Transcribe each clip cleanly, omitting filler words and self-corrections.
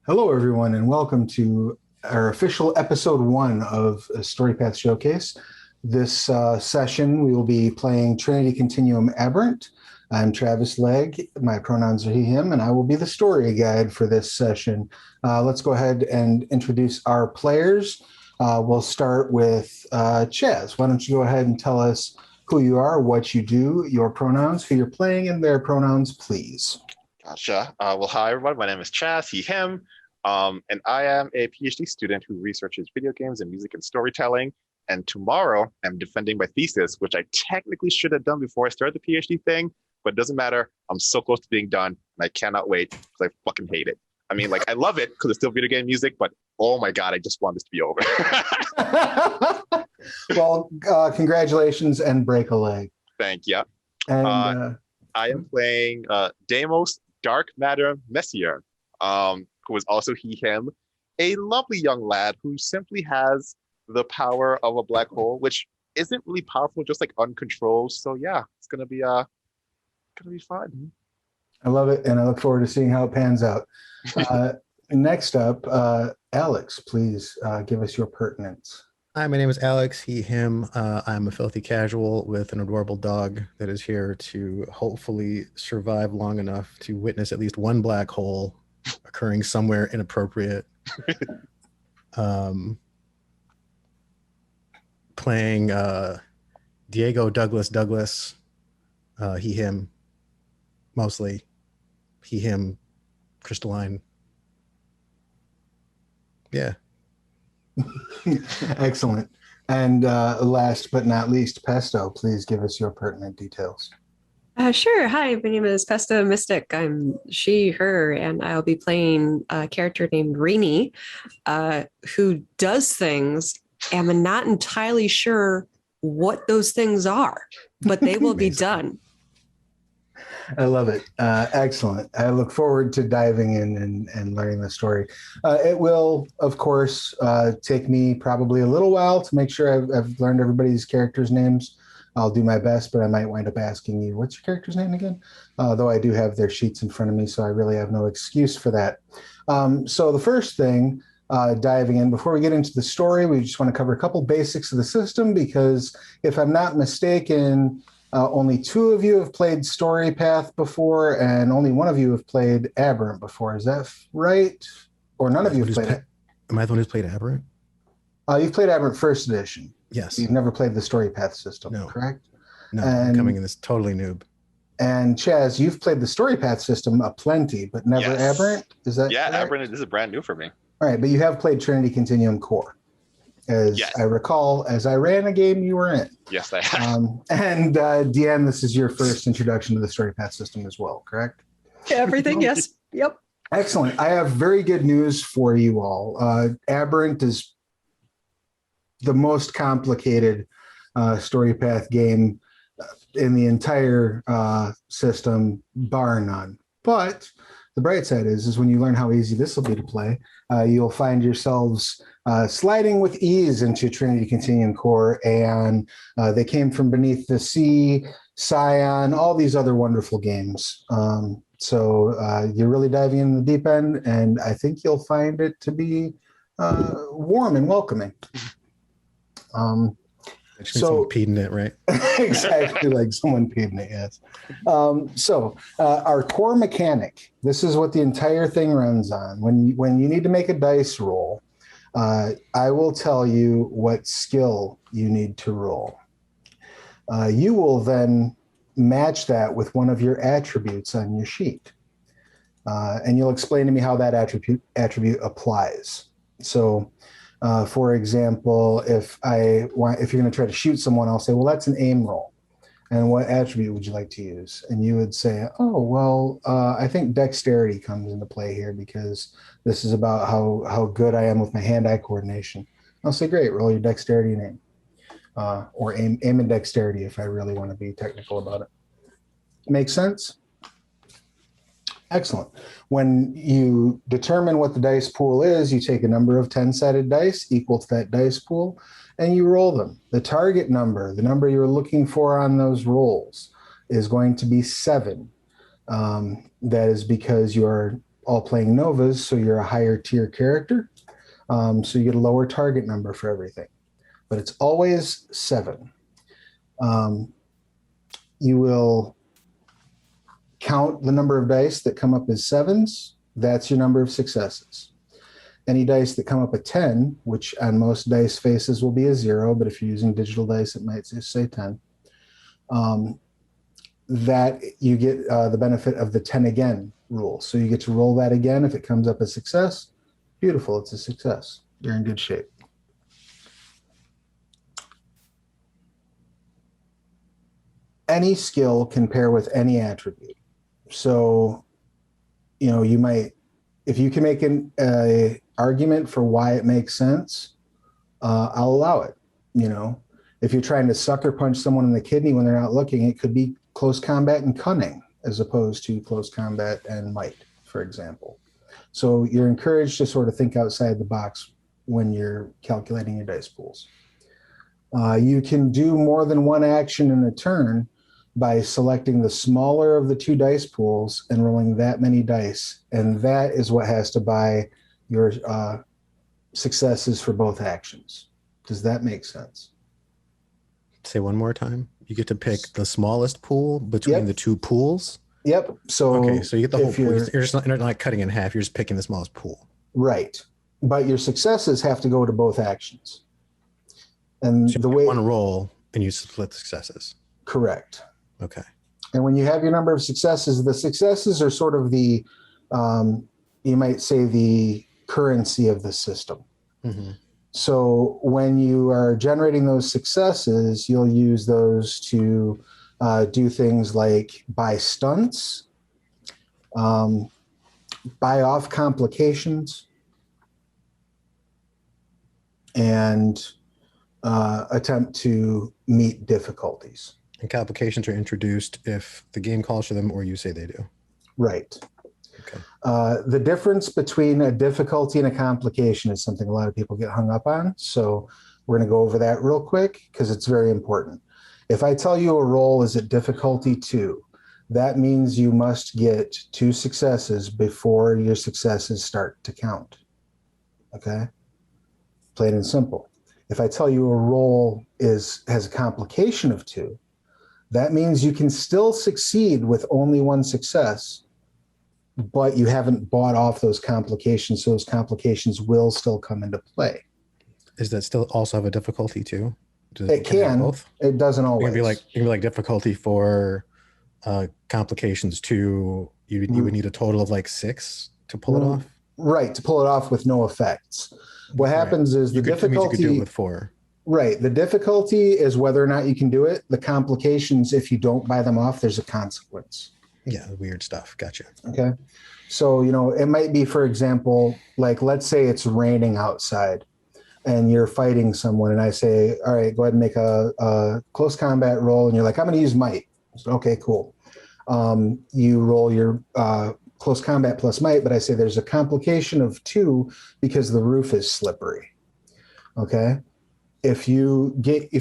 Hello, everyone, and welcome to our official episode 1 of Storypath Showcase. This session, we will be playing Trinity Continuum Aberrant. I'm Travis Legge. My pronouns are he, him, and I will be the story guide for this session. Let's go ahead and introduce our players. We'll start with Chaz. Why don't you go ahead and tell us who you are, what you do, your pronouns, who you're playing, and their pronouns, please. Gotcha. Hi, everyone. My name is Chaz, he, him, and I am a PhD student who researches video games and music and storytelling. And tomorrow, I'm defending my thesis, which I technically should have done before I started the PhD thing, but it doesn't matter. I'm so close to being done, and I cannot wait because I fucking hate it. I mean, I love it because it's still video game music, but oh my God, I just want this to be over. Well, congratulations and break a leg. Thank you. And I am playing Deimos Dark Matter Messier, who is also he, him, a lovely young lad who simply has the power of a black hole, which isn't really powerful, just uncontrolled. So yeah, it's gonna be fun. I love it, and I look forward to seeing how it pans out. Next up, Alex, please give us your pertinence. Hi, my name is Alex, he, him. I'm a filthy casual with an adorable dog that is here to hopefully survive long enough to witness at least one black hole occurring somewhere inappropriate. Playing Diego Douglas, he, him, mostly. He, him, crystalline. Yeah. Excellent. And last but not least, Pesto, please give us your pertinent details. Sure. Hi, my name is Pesto Mystic. I'm she, her, and I'll be playing a character named Rainy, who does things, and I'm not entirely sure what those things are, but they will be done. I love it. Excellent. I look forward to diving in and learning the story. It will, of course, take me probably a little while to make sure I've learned everybody's characters' names. I'll do my best, but I might wind up asking you, what's your character's name again? Though I do have their sheets in front of me, so I really have no excuse for that. So the first thing, diving in, before we get into the story, we just want to cover a couple basics of the system, because if I'm not mistaken, only 2 of you have played Storypath before, and only 1 of you have played Aberrant before. Is that right? Or none of you have played it? Am I the one who's played Aberrant? You've played Aberrant first edition. Yes. You've never played the Storypath system, No. Correct? No, I'm coming in this totally noob. And Chaz, you've played the Storypath system aplenty, but never Aberrant? Is that Yeah, correct? Aberrant, this is brand new for me. All right, but you have played Trinity Continuum Core. As I recall, as I ran a game you were in. Yes, I have. And Deanne, this is your first introduction to the Storypath system as well, correct? Everything, yes. Yep. Excellent. I have very good news for you all. Aberrant is the most complicated Storypath game in the entire system, bar none. But the bright side is when you learn how easy this will be to play, you'll find yourselves sliding with ease into Trinity Continuum Core, and they came from beneath the sea, Scion, all these other wonderful games. So you're really diving in the deep end, and I think you'll find it to be warm and welcoming. Someone peed in it, right? Exactly, like someone peed in it, yes. So our core mechanic, this is what the entire thing runs on. When you need to make a dice roll, I will tell you what skill you need to roll. You will then match that with one of your attributes on your sheet. And you'll explain to me how that attribute applies. So for example, if you're going to try to shoot someone, I'll say, well, that's an aim roll. And what attribute would you like to use? And you would say, oh, well, I think dexterity comes into play here because this is about how good I am with my hand-eye coordination. I'll say, great, roll your dexterity and aim. Or aim and dexterity if I really want to be technical about it. Make sense? Excellent. When you determine what the dice pool is, you take a number of 10-sided dice equal to that dice pool, and you roll them. The target number, the number you're looking for on those rolls, is going to be 7. That is because you're all playing Novas, so you're a higher tier character. So you get a lower target number for everything. But it's always 7. You will count the number of dice that come up as 7s. That's your number of successes. Any dice that come up a 10, which on most dice faces will be a 0, but if you're using digital dice, it might just say 10. That you get the benefit of the 10 again rule. So you get to roll that again. If it comes up as success, beautiful, it's a success. You're in good shape. Any skill can pair with any attribute. So, you might, if you can make an argument for why it makes sense, I'll allow it. If you're trying to sucker punch someone in the kidney when they're not looking, it could be close combat and cunning as opposed to close combat and might, for example. So you're encouraged to sort of think outside the box when you're calculating your dice pools. You can do more than one action in a turn by selecting the smaller of the 2 dice pools and rolling that many dice. And that is what has to buy your successes for both actions. Does that make sense? Say one more time. You get to pick the smallest pool between the 2 pools? Yep. So you get the whole pool. You're not cutting in half. You're just picking the smallest pool. Right. But your successes have to go to both actions. And so the way one roll and you split successes. Correct. Okay. And when you have your number of successes, the successes are sort of the, you might say, the currency of the system. Mm-hmm. So when you are generating those successes, you'll use those to do things like buy stunts, buy off complications, and attempt to meet difficulties. And complications are introduced if the game calls for them or you say they do. Right. Okay. The difference between a difficulty and a complication is something a lot of people get hung up on. So we're going to go over that real quick because it's very important. If I tell you a roll is at difficulty 2, that means you must get 2 successes before your successes start to count. Okay? Plain and simple. If I tell you a roll has a complication of 2, that means you can still succeed with only 1 success, but you haven't bought off those complications, so those complications will still come into play. Does that still also have a difficulty too? It can. Both? It doesn't always. It can be like difficulty for complications 2. You would need a total of like 6 to pull it off. Right, to pull it off with no effects. What happens is the difficulty. You could do it with 4. Right. The difficulty is whether or not you can do it. The complications, if you don't buy them off, there's a consequence. Yeah, weird stuff. Gotcha. Okay. So, it might be, for example, like let's say it's raining outside and you're fighting someone and I say, all right, go ahead and make a close combat roll. And you're like, I'm going to use might. So, okay, cool. You roll your close combat plus might, but I say there's a complication of 2 because the roof is slippery. Okay. If you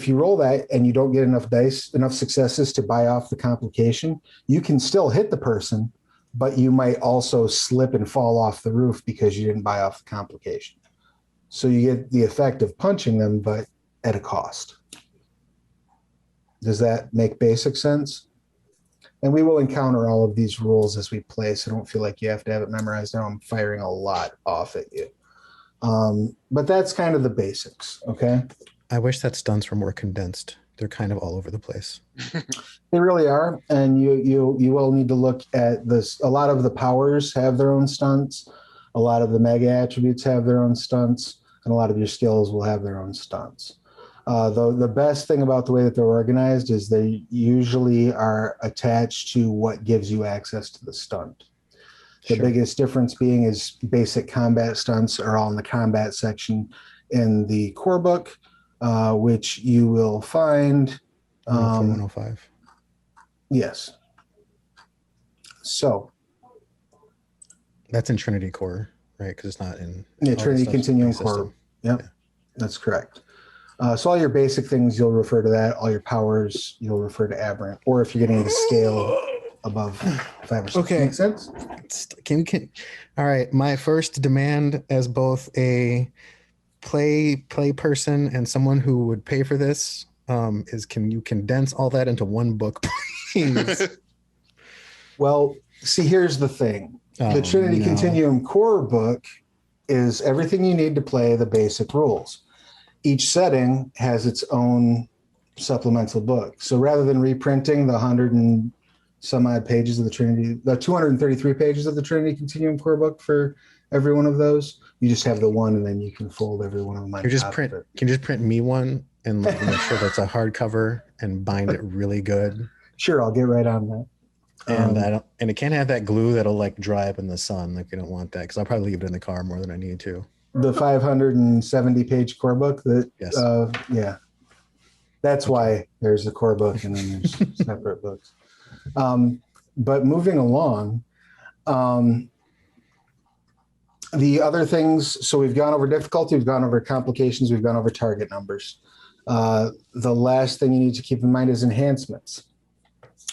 roll that and you don't get enough successes to buy off the complication, you can still hit the person, but you might also slip and fall off the roof because you didn't buy off the complication. So you get the effect of punching them, but at a cost. Does that make basic sense? And we will encounter all of these rules as we play, so don't feel like you have to have it memorized. Now I'm firing a lot off at you. But that's kind of the basics, okay? I wish that stunts were more condensed. They're kind of all over the place. They really are, and you will need to look at this. A lot of the powers have their own stunts. A lot of the mega attributes have their own stunts, and a lot of your skills will have their own stunts. The best thing about the way that they're organized is they usually are attached to what gives you access to the stunt. The biggest difference being is basic combat stunts are all in the combat section in the core book, which you will find. 105. Yes. So. That's in Trinity Core, right? Because it's not in. Yeah, Trinity Continuum Core. Yep, yeah. That's correct. So all your basic things, you'll refer to that. All your powers, you'll refer to Aberrant. Or if you're getting into scale above 5 or 6. Okay. Make sense? All right. My first demand as both a play person and someone who would pay for this is, can you condense all that into one book, please? Well, see, here's the thing. The Trinity Continuum core book is everything you need to play the basic rules. Each setting has its own supplemental book. So rather than reprinting the 100 and some odd pages of the 233 pages of the Trinity Continuum core book for every one of those, you just have the one, and then you can fold every one of them. Can you just print me one and make sure that's a hardcover and bind it really good? Sure, I'll get right on that. And it can't have that glue that'll like dry up in the sun. Like, I don't want that, because I'll probably leave it in the car more than I need to. The 570 page core book yes. Yeah. That's why there's a core book and then there's separate books. But moving along, the other things, so we've gone over difficulty, we've gone over complications, we've gone over target numbers. The last thing you need to keep in mind is enhancements.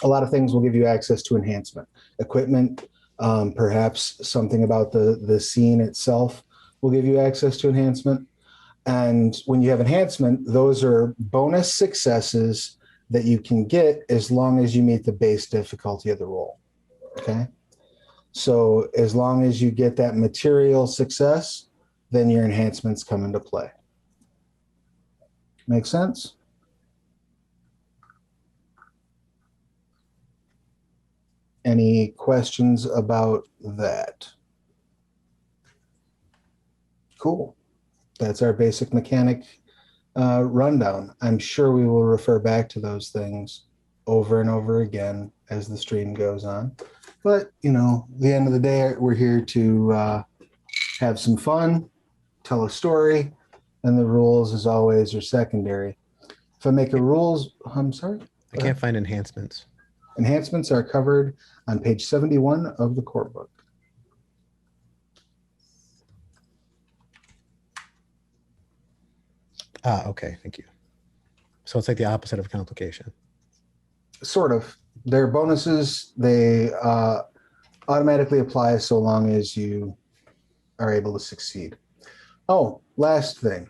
A lot of things will give you access to enhancement. Equipment, perhaps something about the scene itself will give you access to enhancement. And when you have enhancement, those are bonus successes that you can get as long as you meet the base difficulty of the roll. Okay? So as long as you get that material success, then your enhancements come into play. Make sense? Any questions about that? Cool. That's our basic mechanic rundown. I'm sure we will refer back to those things over and over again as the stream goes on. But, you know, at the end of the day, we're here to have some fun, tell a story, and the rules, as always, are secondary. If I make a rules, I'm sorry? I can't find enhancements. Enhancements are covered on page 71 of the core book. Okay, thank you. So it's like the opposite of complication. Sort of. They're bonuses. They automatically apply so long as you are able to succeed. Oh, last thing.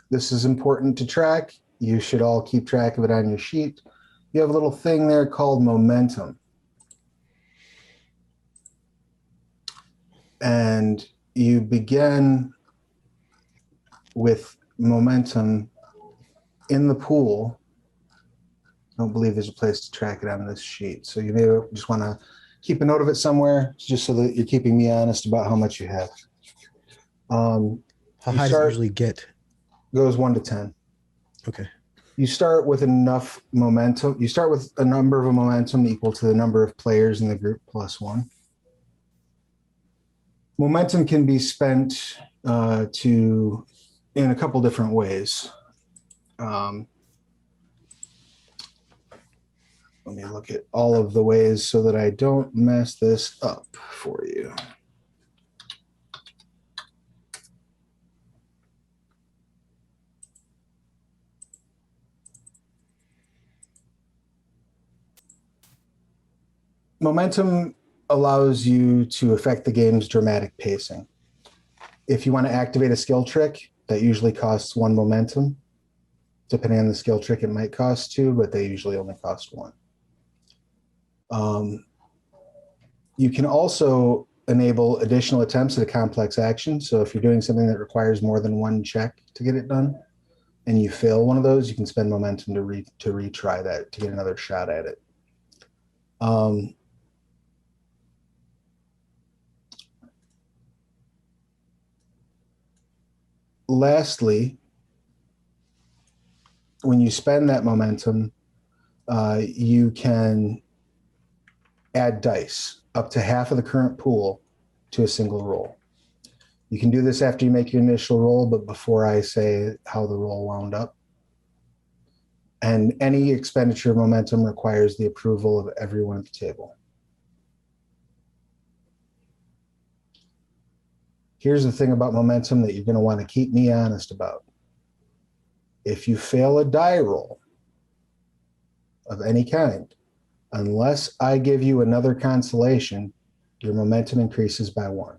This is important to track. You should all keep track of it on your sheet. You have a little thing there called momentum. And you begin with momentum in the pool. I don't believe there's a place to track it on this sheet. So you may just want to keep a note of it somewhere, just so that you're keeping me honest about how much you have. How high does it usually get? Goes 1 to 10. Okay. You start with enough momentum. You start with a number of momentum equal to the number of players in the group plus 1. Momentum can be spent in a couple different ways. Let me look at all of the ways so that I don't mess this up for you. Momentum allows you to affect the game's dramatic pacing. If you want to activate a skill trick, that usually costs 1 momentum. Depending on the skill trick, it might cost 2, but they usually only cost 1. You can also enable additional attempts at a complex action. So if you're doing something that requires more than 1 check to get it done, and you fail one of those, you can spend momentum to retry that, to get another shot at it. Lastly, when you spend that momentum, you can add dice, up to half of the current pool, to a single roll. You can do this after you make your initial roll, but before I say how the roll wound up. And any expenditure of momentum requires the approval of everyone at the table. Here's the thing about momentum that you're going to want to keep me honest about. If you fail a die roll of any kind, unless I give you another consolation, your momentum increases by 1.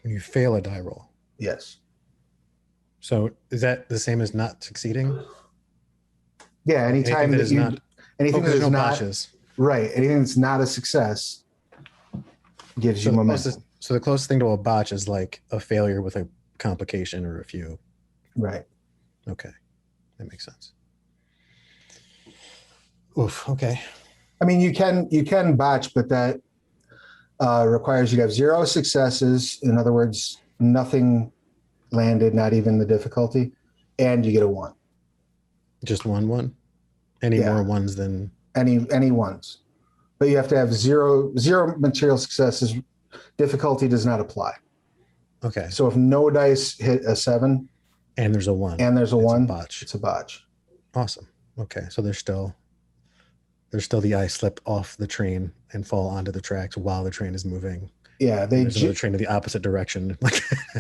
When you fail a die roll. Yes. So is that the same as not succeeding? Yeah, anytime that you anything that is not botches. Right, anything that's not a success gives you momentum. So the closest thing to a botch is like a failure with a complication or a few. Right. Okay, that makes sense. Oof. Okay. I mean, you can botch, but that requires you to have 0 successes. In other words, nothing landed, not even the difficulty, and you get a 1. Just one. Any more ones than any ones, but you have to have zero material successes. Difficulty does not apply. Okay. So if no dice hit a 7 and there's a 1 it's a botch. It's a botch. Awesome. Okay, so there's still the I slipped off the train and fall onto the tracks while the train is moving. Yeah, there's another train in the opposite direction.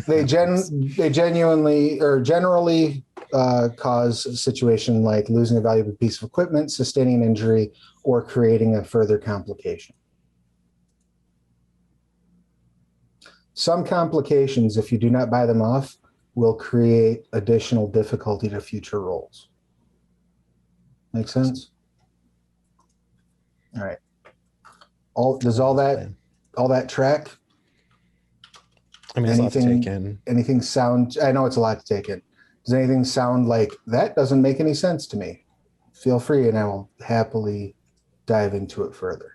they genuinely or generally cause a situation like losing a valuable piece of equipment, sustaining an injury, or creating a further complication. Some complications, if you do not buy them off, will create additional difficulty to future rolls. Make sense? All right. Does all that track? I mean, it's a lot to take in. Anything sound? I know it's a lot to take in. Does anything sound like that doesn't make any sense to me? Feel free, and I will happily dive into it further.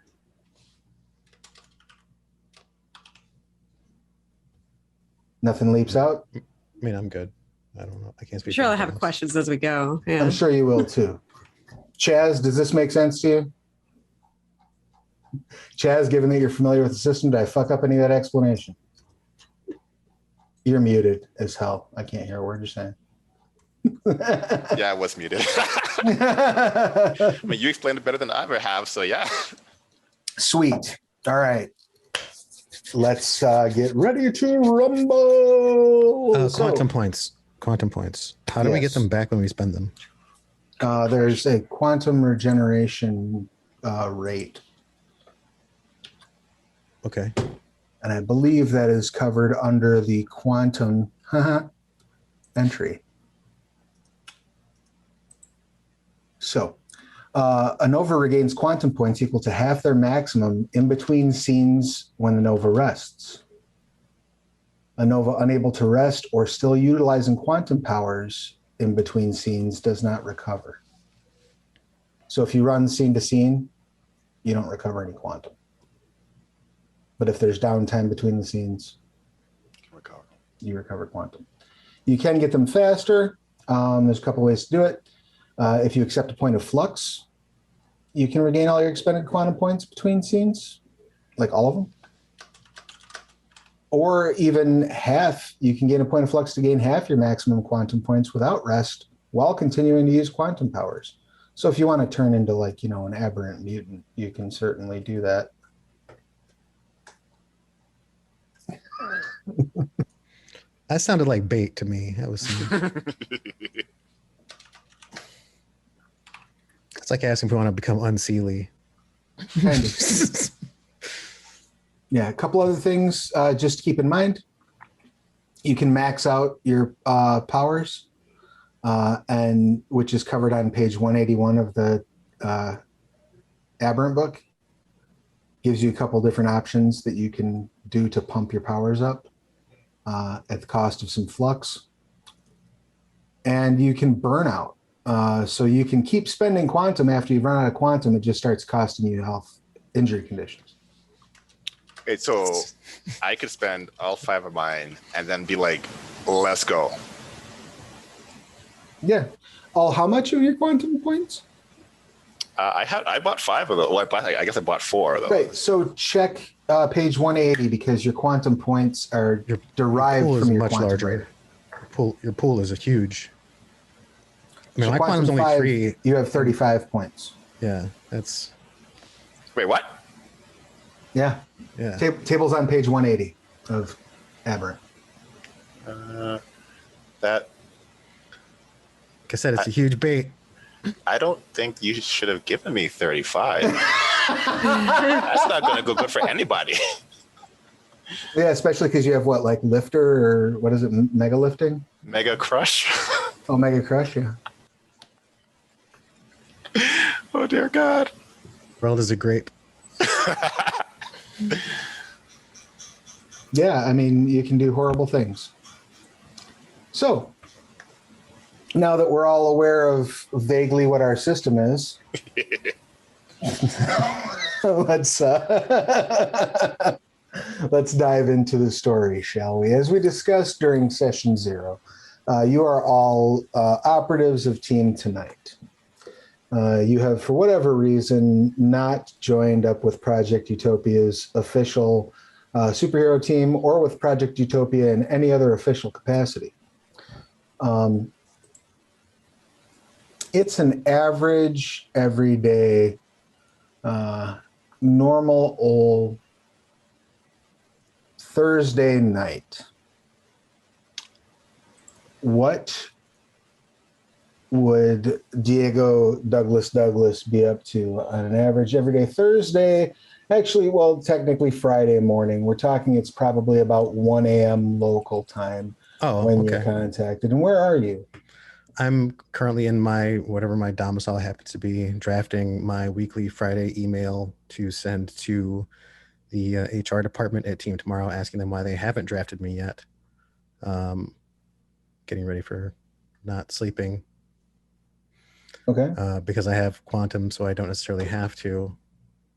Nothing leaps out? I mean, I'm good. I don't know. I can't speak. Sure, I'll have questions as we go. Yeah. I'm sure you will too. Chaz, does this make sense to you? Chaz, given that you're familiar with the system, did I fuck up any of that explanation? You're muted as hell. I can't hear a word you're saying. Yeah, I was muted. I mean, you explained it better than I ever have, so yeah. Sweet. All right. Let's get ready to rumble. Quantum points. How do we get them back when we spend them? There's a quantum regeneration rate. Okay. And I believe that is covered under the quantum entry. So a nova regains quantum points equal to half their maximum in between scenes when the nova rests. A nova unable to rest or still utilizing quantum powers in between scenes does not recover. So if you run scene to scene, you don't recover any quantum. But if there's downtime between the scenes, you recover quantum. You can get them faster. There's a couple ways to do it. If you accept a point of flux, you can regain all your expended quantum points between scenes, like all of them. Or even half, you can gain a point of flux to gain half your maximum quantum points without rest while continuing to use quantum powers. So if you want to turn into like, an aberrant mutant, you can certainly do that. That sounded like bait to me. That was it's like asking if we want to become unseelie. Kind of. Yeah, a couple other things just to keep in mind. You can max out your powers, and which is covered on page 181 of the Aberrant book. Gives you a couple different options that you can do to pump your powers up at the cost of some flux. And you can burn out. So you can keep spending quantum after you've run out of quantum. It just starts costing you health injury conditions. Okay, so I could spend all 5 of mine and then be like, let's go. Yeah. How much are your quantum points? I bought 5 of those. Well, I guess I bought 4 of those. Right. So check page 180 because your quantum points are derived your pool from is your much quantum larger. rate. Your pool is a huge. I mean, So my quantum's only 3. You have 35 points. Yeah, that's. Wait, what? Yeah. Yeah. Table's on page 180 of Aberrant. That Like I said, it's a huge bait. I don't think you should have given me 35. That's not going to go good for anybody. Yeah, especially because you have what, like lifter or what is it, mega lifting? Mega crush. Oh, mega crush, yeah. Oh dear God. World is a grape. Yeah, I mean, you can do horrible things. So, now that we're all aware of vaguely what our system is, let's let's dive into the story, shall we? As we discussed during session 0, you are all operatives of Team Tonight. You have, for whatever reason, not joined up with Project Utopia's official superhero team or with Project Utopia in any other official capacity. It's an average, everyday, normal old Thursday night. What would Diego Douglas be up to on an average everyday Thursday? Actually, well, technically Friday morning. We're talking it's probably about 1 a.m. local time when you're contacted. And where are you? I'm currently in whatever my domicile happens to be, drafting my weekly Friday email to send to the HR department at Team Tomorrow, asking them why they haven't drafted me yet. Getting ready for not sleeping. Okay. Because I have quantum, so I don't necessarily have to.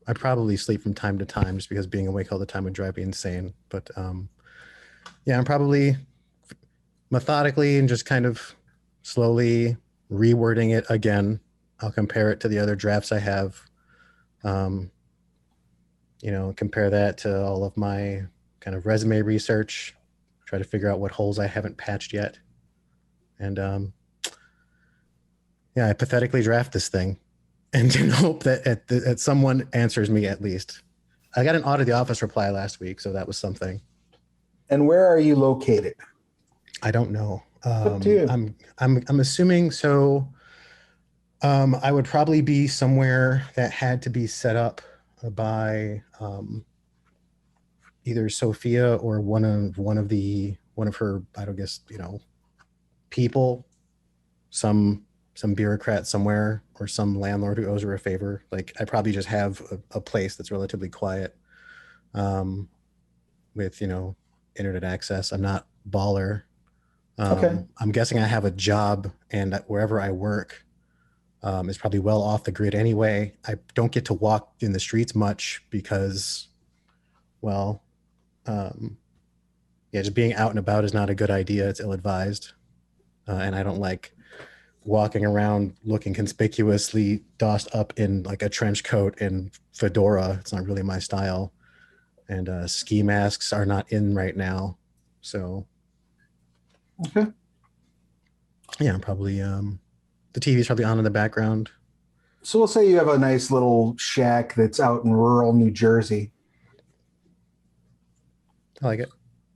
I probably sleep from time to time just because being awake all the time would drive me insane. But yeah, I'm probably methodically and just kind of slowly rewording it again. I'll compare it to the other drafts I have. Compare that to all of my kind of resume research, try to figure out what holes I haven't patched yet. And yeah, I pathetically draft this thing and then hope that someone answers me at least. I got an out of the office reply last week, so that was something. And where are you located? I don't know. Up to you. I'm assuming so. I would probably be somewhere that had to be set up by either Sophia or one of her, I don't guess, people, some bureaucrat somewhere or some landlord who owes her a favor. Like I probably just have a place that's relatively quiet with, internet access. I'm not baller. Okay. I'm guessing I have a job, and wherever I work is probably well off the grid anyway. I don't get to walk in the streets much because, well, just being out and about is not a good idea. It's ill-advised. And I don't like walking around looking conspicuously dossed up in like a trench coat and fedora. It's not really my style. And ski masks are not in right now. So, okay. Yeah, probably the TV's probably on in the background. So we'll say you have a nice little shack that's out in rural New Jersey. I like it.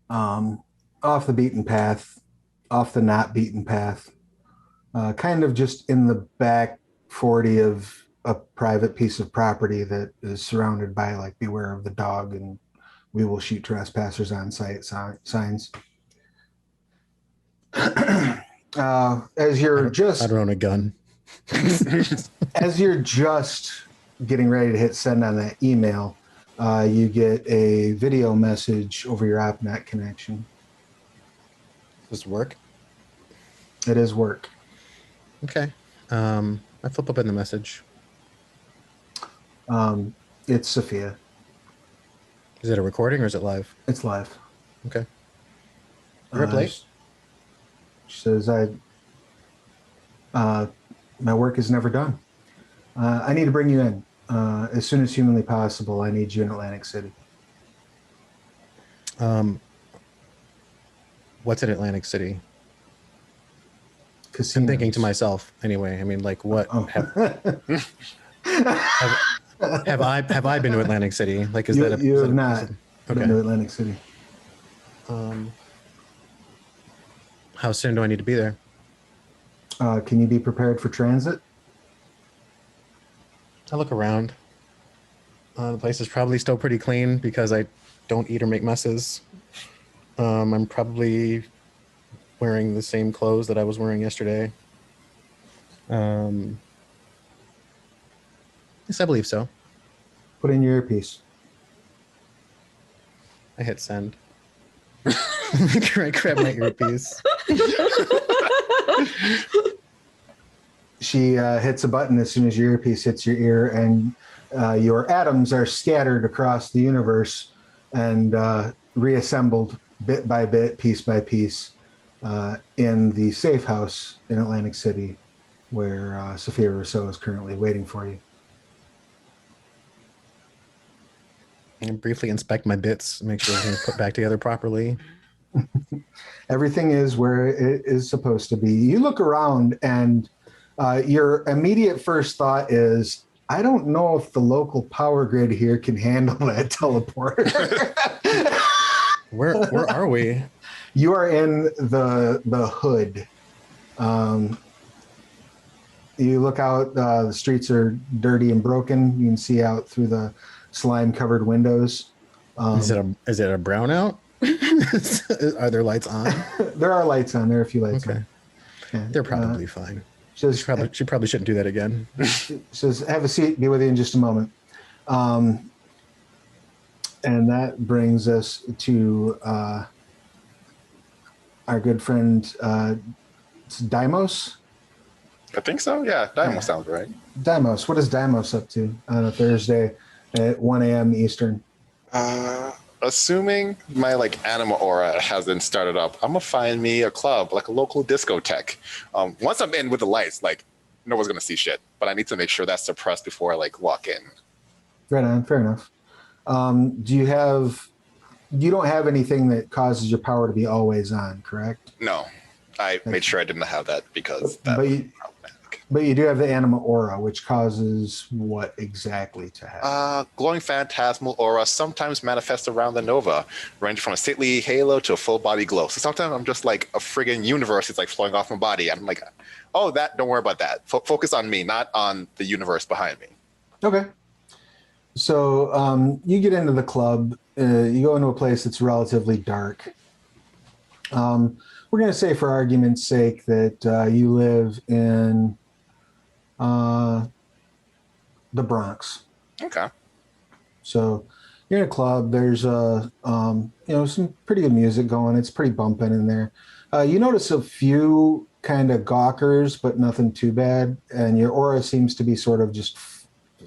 Off the beaten path, off the not beaten path, kind of just in the back 40 of a private piece of property that is surrounded by like beware of the dog and we will shoot trespassers on sight signs. As you're I don't own a gun. As you're just getting ready to hit send on that email, you get a video message over your OpNet connection. Does this work? It is work. Okay. I flip up in the message. It's Sophia. Is it a recording or is it live? It's live. Okay. You're up late? She says, my work is never done. I need to bring you in as soon as humanly possible. I need you in Atlantic City. What's in Atlantic City? Casinos. I'm thinking to myself anyway. I mean, like, what have I been to Atlantic City? Like, you have not been to Atlantic City. How soon do I need to be there? Can you be prepared for transit? I look around. The place is probably still pretty clean because I don't eat or make messes. I'm probably wearing the same clothes that I was wearing yesterday. Yes, I believe so. Put in your earpiece. I hit send. I grab my earpiece. She hits a button as soon as your earpiece hits your ear, and your atoms are scattered across the universe and reassembled bit by bit, piece by piece, in the safe house in Atlantic City, where Sophia Rousseau is currently waiting for you. I briefly inspect my bits, make sure everything's put back together properly. Everything is where it is supposed to be. You look around, and your immediate first thought is, I don't know if the local power grid here can handle that teleporter. Where are we? You are in the hood. You look out, the streets are dirty and broken. You can see out through the slime-covered windows. Is it a brownout? Are there lights on? There are lights on. There are a few lights okay. on. Yeah. They're probably fine. Says, She probably shouldn't do that again. Says, have a seat. Be with you in just a moment. And that brings us to our good friend Deimos. I think so. Yeah, that sounds right. Deimos. What is Deimos up to on a Thursday at 1 a.m. Eastern? Assuming my anima aura hasn't started up, I'm gonna find me a club, like a local discotheque. Once I'm in with the lights, no one's gonna see shit. But I need to make sure that's suppressed before I walk in. Right on. Fair enough. You don't have anything that causes your power to be always on, correct? No, I made sure I didn't have that because that but was you, problematic. But you do have the anima aura, which causes what exactly to happen? Glowing phantasmal aura sometimes manifests around the nova, ranging from a stately halo to a full body glow. So sometimes I'm just like a friggin' universe is flowing off my body. And I'm like, oh, don't worry about that. Focus on me, not on the universe behind me. Okay. So you get into the club. You go into a place that's relatively dark. We're going to say, for argument's sake, that you live in the Bronx. Okay. So you're in a club. There's some pretty good music going. It's pretty bumping in there. You notice a few kind of gawkers, but nothing too bad. And your aura seems to be sort of just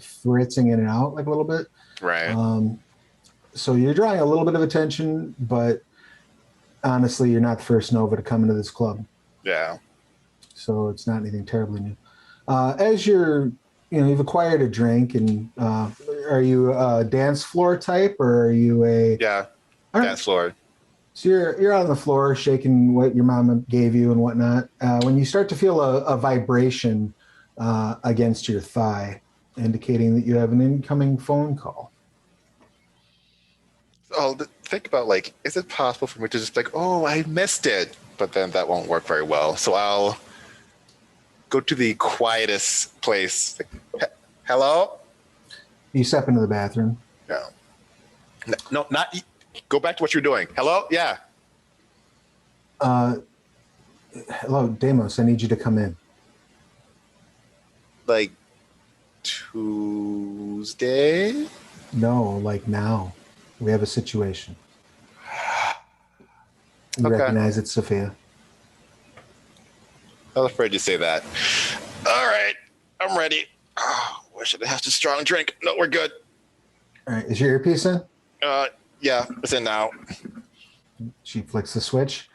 fritzing in and out a little bit. Right. So you're drawing a little bit of attention, but honestly, you're not the first Nova to come into this club. Yeah. So it's not anything terribly new. As you've acquired a drink, and are you a dance floor type, or are you a... Yeah, All dance floor. So you're on the floor shaking what your mama gave you and whatnot. When you start to feel a vibration against your thigh, indicating that you have an incoming phone call. Oh, think about is it possible for me to just oh, I missed it? But then that won't work very well. So I'll go to the quietest place. Hello? You step into the bathroom. No, not. Go back to what you're doing. Hello? Yeah. Hello, Deimos. I need you to come in. Tuesday? No, now. We have a situation. You Okay. recognize it's Sophia. I was afraid you'd say that. All right. I'm ready. Oh, why should I have to strong drink? No, we're good. All right. Is your earpiece in? Yeah, it's in now. She flicks the switch,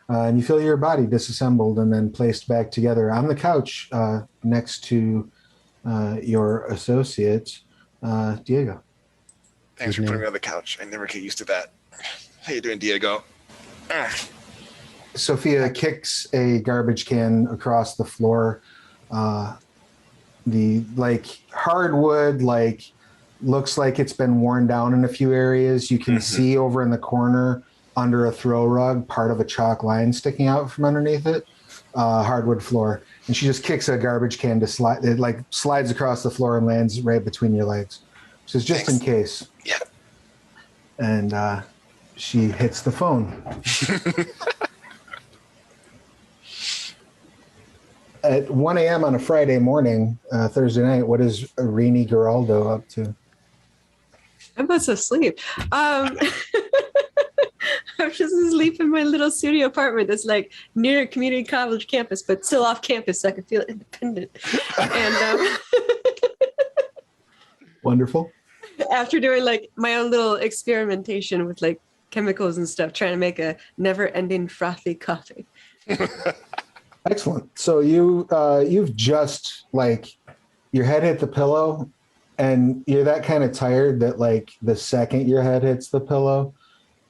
and you feel your body disassembled and then placed back together on the couch next to your associate, Diego. Thanks for putting me on the couch. I never get used to that. How you doing, Diego? Sophia kicks a garbage can across the floor. The hardwood, looks like it's been worn down in a few areas. You can see over in the corner under a throw rug, part of a chalk line sticking out from underneath it. Hardwood floor. And she just kicks a garbage can to slide. It slides across the floor and lands right between your legs. Says just in case. Yeah. And she hits the phone. At 1 a.m. on a Friday morning, Thursday night, what is Rini Geraldo up to? I'm about to sleep. I'm just asleep in my little studio apartment that's like near a community college campus, but still off campus, so I can feel independent. And Wonderful. after doing like my own little experimentation with like chemicals and stuff, trying to make a never-ending frothy coffee. Excellent. So you've just like your head hit the pillow, and you're that kind of tired that like the second your head hits the pillow,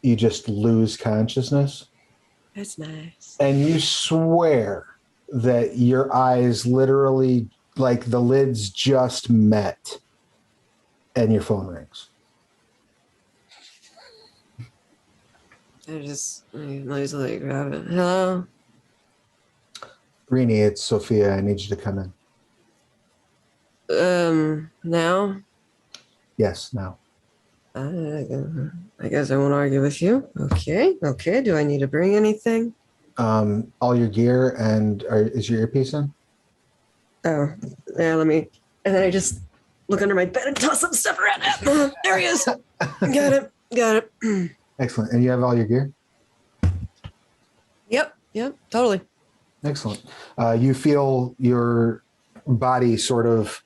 you just lose consciousness. That's nice. And you swear that your eyes literally, like the lids just met, and your phone rings. I just noisily grab it. Hello? Rini, it's Sophia. I need you to come in. Now? Yes, now. I guess I won't argue with you. Okay. Do I need to bring anything? All your gear and is your earpiece in? Oh, yeah, let me. And then I just look under my bed and toss some stuff around. There he is. Got it. Excellent. And you have all your gear? Yep, totally. Excellent. You feel your body sort of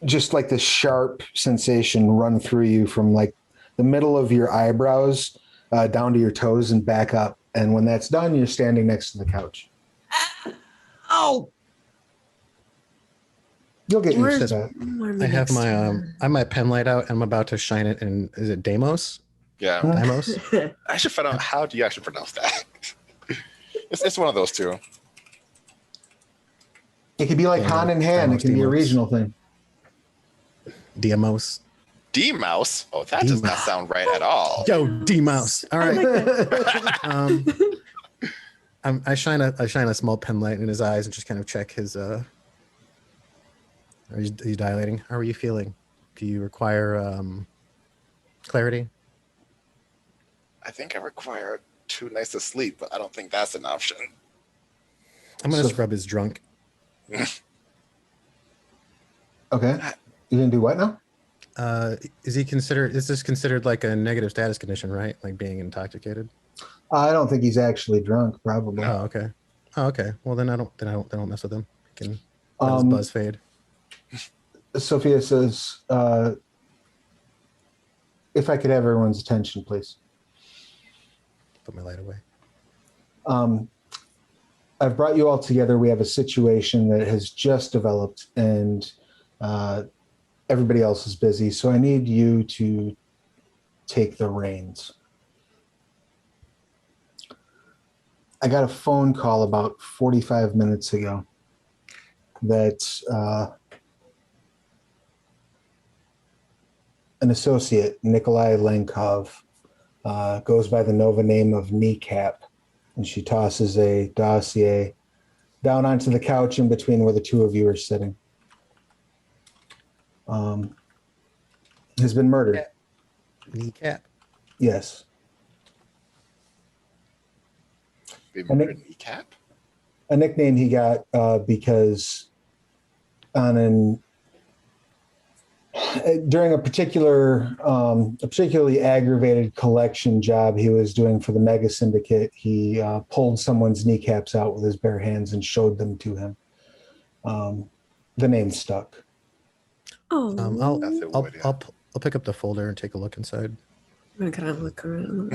just like this sharp sensation run through you from like the middle of your eyebrows down to your toes and back up. And when that's done, you're standing next to the couch. Oh! You'll get used to that. I have my pen light out and I'm about to shine it in, is it Deimos? Yeah. Deimos? I should find out, how do you actually pronounce that? It's one of those two. It could be like hand in hand. It can be a regional thing. Deimos. D-Mouse? Oh, that does not sound right at all. Yo, D-Mouse. All right. I shine a small pen light in his eyes and just kind of check his. Are you dilating? How are you feeling? Do you require clarity? I think I require 2 nights of sleep, but I don't think that's an option. I'm gonna scrub his drunk. Okay. You gonna do what now? Is this considered like a negative status condition, right? Like being intoxicated? I don't think he's actually drunk. Probably. Oh, okay. Well, then I don't mess with him. He can let his buzz fade. Sophia says, "If I could have everyone's attention, please." Put my light away. I've brought you all together. We have a situation that has just developed, and everybody else is busy. So I need you to take the reins. I got a phone call about 45 minutes ago that an associate, Nikolai Lenkov, goes by the Nova name of Kneecap, and she tosses a dossier down onto the couch in between where the two of you are sitting. Has been murdered. Kneecap. Yes. They murdered Kneecap? A nickname he got because during a particularly aggravated collection job he was doing for the Mega Syndicate, he pulled someone's kneecaps out with his bare hands and showed them to him. The name stuck. Oh, I'll pick up the folder and take a look inside. I'm gonna kind of look around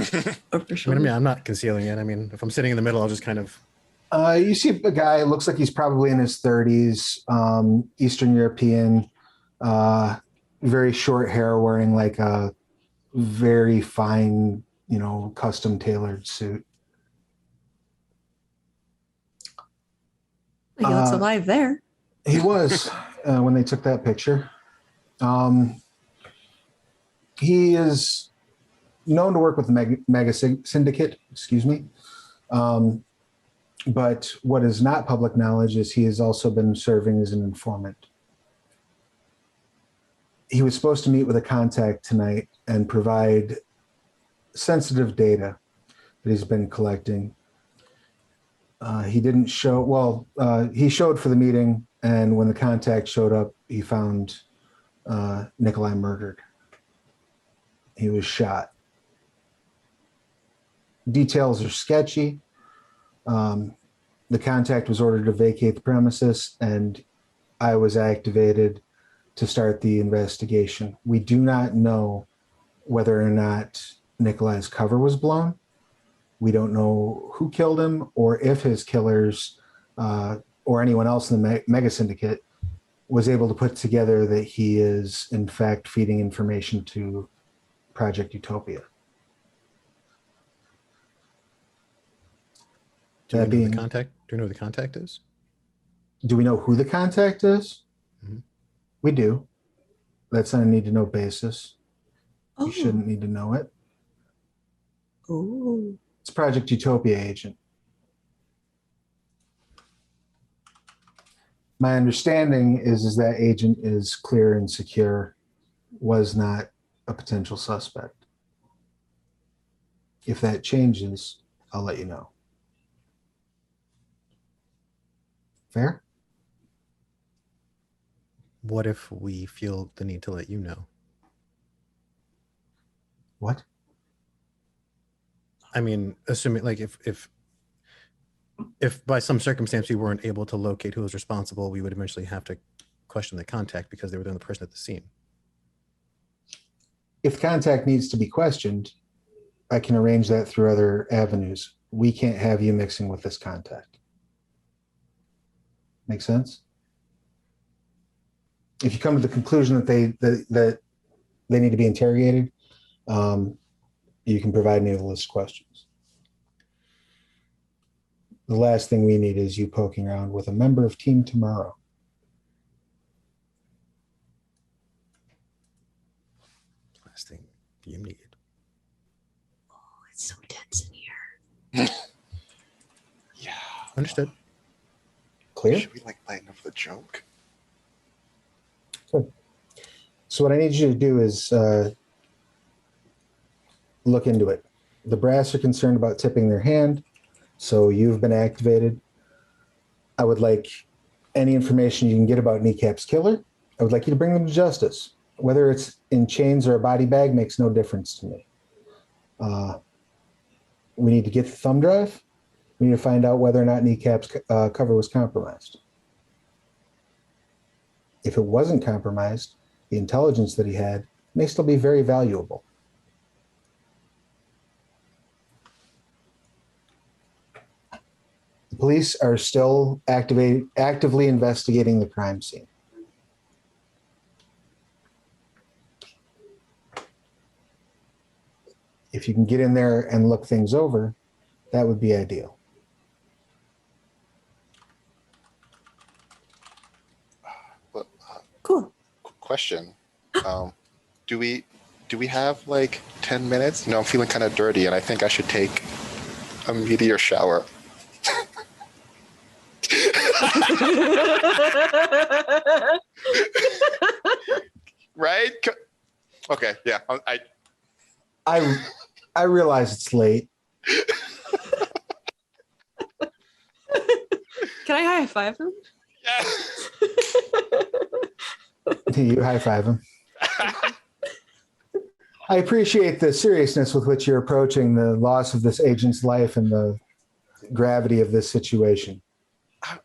over I mean, I'm not concealing it. I mean, if I'm sitting in the middle, I'll just kind of. You see a guy, looks like he's probably in his 30s, Eastern European, very short hair, wearing like a very fine, custom tailored suit. He looks alive there. He was when they took that picture. He is known to work with the Mega Syndicate, excuse me. But what is not public knowledge is he has also been serving as an informant. he was supposed to meet with a contact tonight and provide sensitive data that he's been collecting. He didn't show, he showed for the meeting, and when the contact showed up, he found Nikolai murdered. He was shot. Details are sketchy. The contact was ordered to vacate the premises, and I was activated to start the investigation. We do not know whether or not Nikolai's cover was blown. We don't know who killed him or if his killers or anyone else in the mega syndicate was able to put together that he is in fact feeding information to Project Utopia. Do we know the contact? Do we know who the contact is? Do we know who the contact is? Mm-hmm. We do. That's on a need to know basis. Oh. You shouldn't need to know it. Oh. It's Project Utopia agent. My understanding is that agent is clear and secure, was not a potential suspect. If that changes, I'll let you know. Fair? What if we feel the need to let you know? What? I mean, assuming like if by some circumstance we weren't able to locate who was responsible, we would eventually have to question the contact because they were the only person at the scene. If contact needs to be questioned, I can arrange that through other avenues. We can't have you mixing with this contact. Make sense? If you come to the conclusion that they need to be interrogated, you can provide me with a list of questions. The last thing we need is you poking around with a member of Team Tomorrow. Last thing you need. Oh, it's so tense in here. Yeah. Understood. Clear? Should we like lighten up the joke? Good. So what I need you to do is look into it. The brass are concerned about tipping their hand, so you've been activated. I would like any information you can get about Kneecap's killer. I would like you to bring them to justice. Whether it's in chains or a body bag makes no difference to me. We need to get the thumb drive. We need to find out whether or not Kneecap's cover was compromised. If it wasn't compromised, the intelligence that he had may still be very valuable. The police are still actively investigating the crime scene. If you can get in there and look things over, that would be ideal. But, Cool. question. Do we have like 10 minutes? No, I'm feeling kind of dirty and I think I should take a meteor shower. Right? Okay, yeah. I realize it's late. Can I high five him? Yeah. You high five him. I appreciate the seriousness with which you're approaching the loss of this agent's life and the gravity of this situation.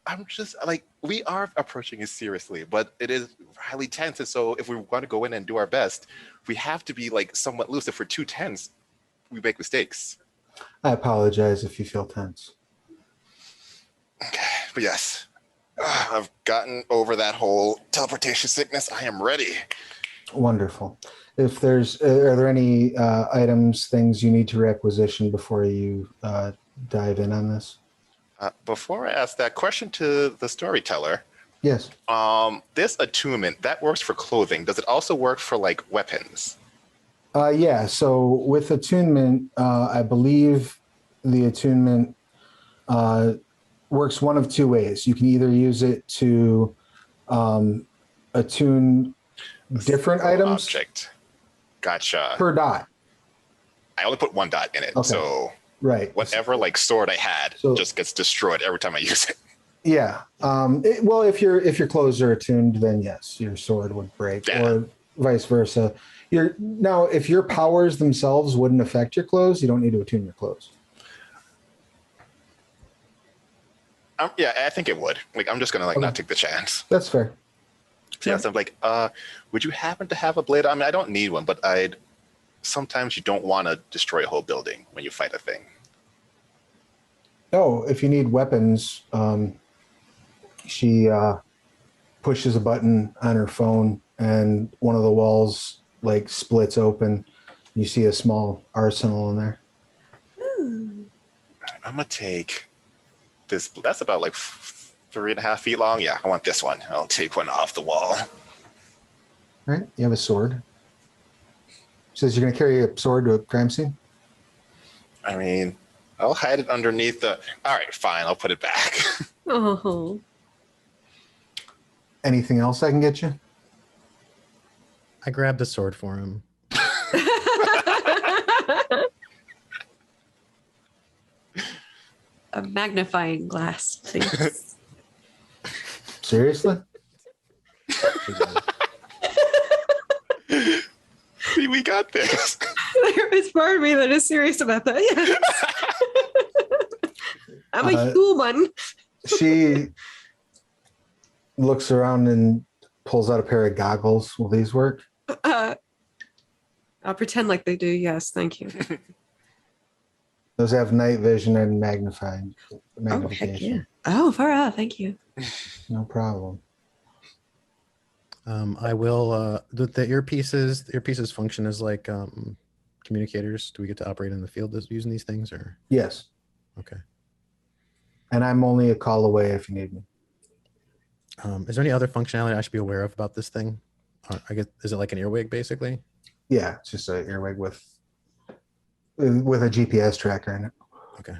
I'm just like, we are approaching it seriously, but it is highly tense. And so if we want to go in and do our best, we have to be like somewhat loose. If we're too tense, we make mistakes. I apologize if you feel tense. Okay, but yes, I've gotten over that whole teleportation sickness. I am ready. Wonderful. If there's, are there any items, things you need to requisition before you dive in on this? Before I ask that question to the storyteller, Yes. this attunement, that works for clothing. Does it also work for like weapons? Yeah, so with attunement, I believe the attunement works one of two ways. You can either use it to attune different items object. Gotcha. per dot. I only put 1 dot in it, Okay. so Right. whatever like sword I had just gets destroyed every time I use it. Yeah. Well, if your clothes are attuned, then yes, your sword would break, or vice versa. Now, if your powers themselves wouldn't affect your clothes, you don't need to attune your clothes. Yeah, I think it would. Like, I'm just gonna not take the chance. That's fair. So yeah, so I'm like, would you happen to have a blade? I mean, I don't need one, but sometimes you don't want to destroy a whole building when you fight a thing. Oh, if you need weapons, she pushes a button on her phone, and one of the walls like splits open. You see a small arsenal in there. I'm gonna take this. That's about like 3.5 feet long. Yeah, I want this one. I'll take one off the wall. All right, you have a sword. Says you're going to carry a sword to a crime scene? I mean, I'll hide it underneath the... All right, fine. I'll put it back. Oh. Anything else I can get you? I grabbed the sword for him. A magnifying glass, please. Seriously? See, we got this. There is part of me that is serious about that. Yes. I'm a human. She looks around and pulls out a pair of goggles. Will these work? I'll pretend like they do. Yes, thank you. Those have night vision and magnification. Oh, heck yeah. Oh, far out. Thank you. No problem. I will. The earpieces function as like communicators. Do we get to operate in the field using these things, or? Yes. Okay. And I'm only a call away if you need me. Is there any other functionality I should be aware of about this thing? I guess, is it like an earwig, basically? Yeah, it's just an earwig with a GPS tracker in it. Okay.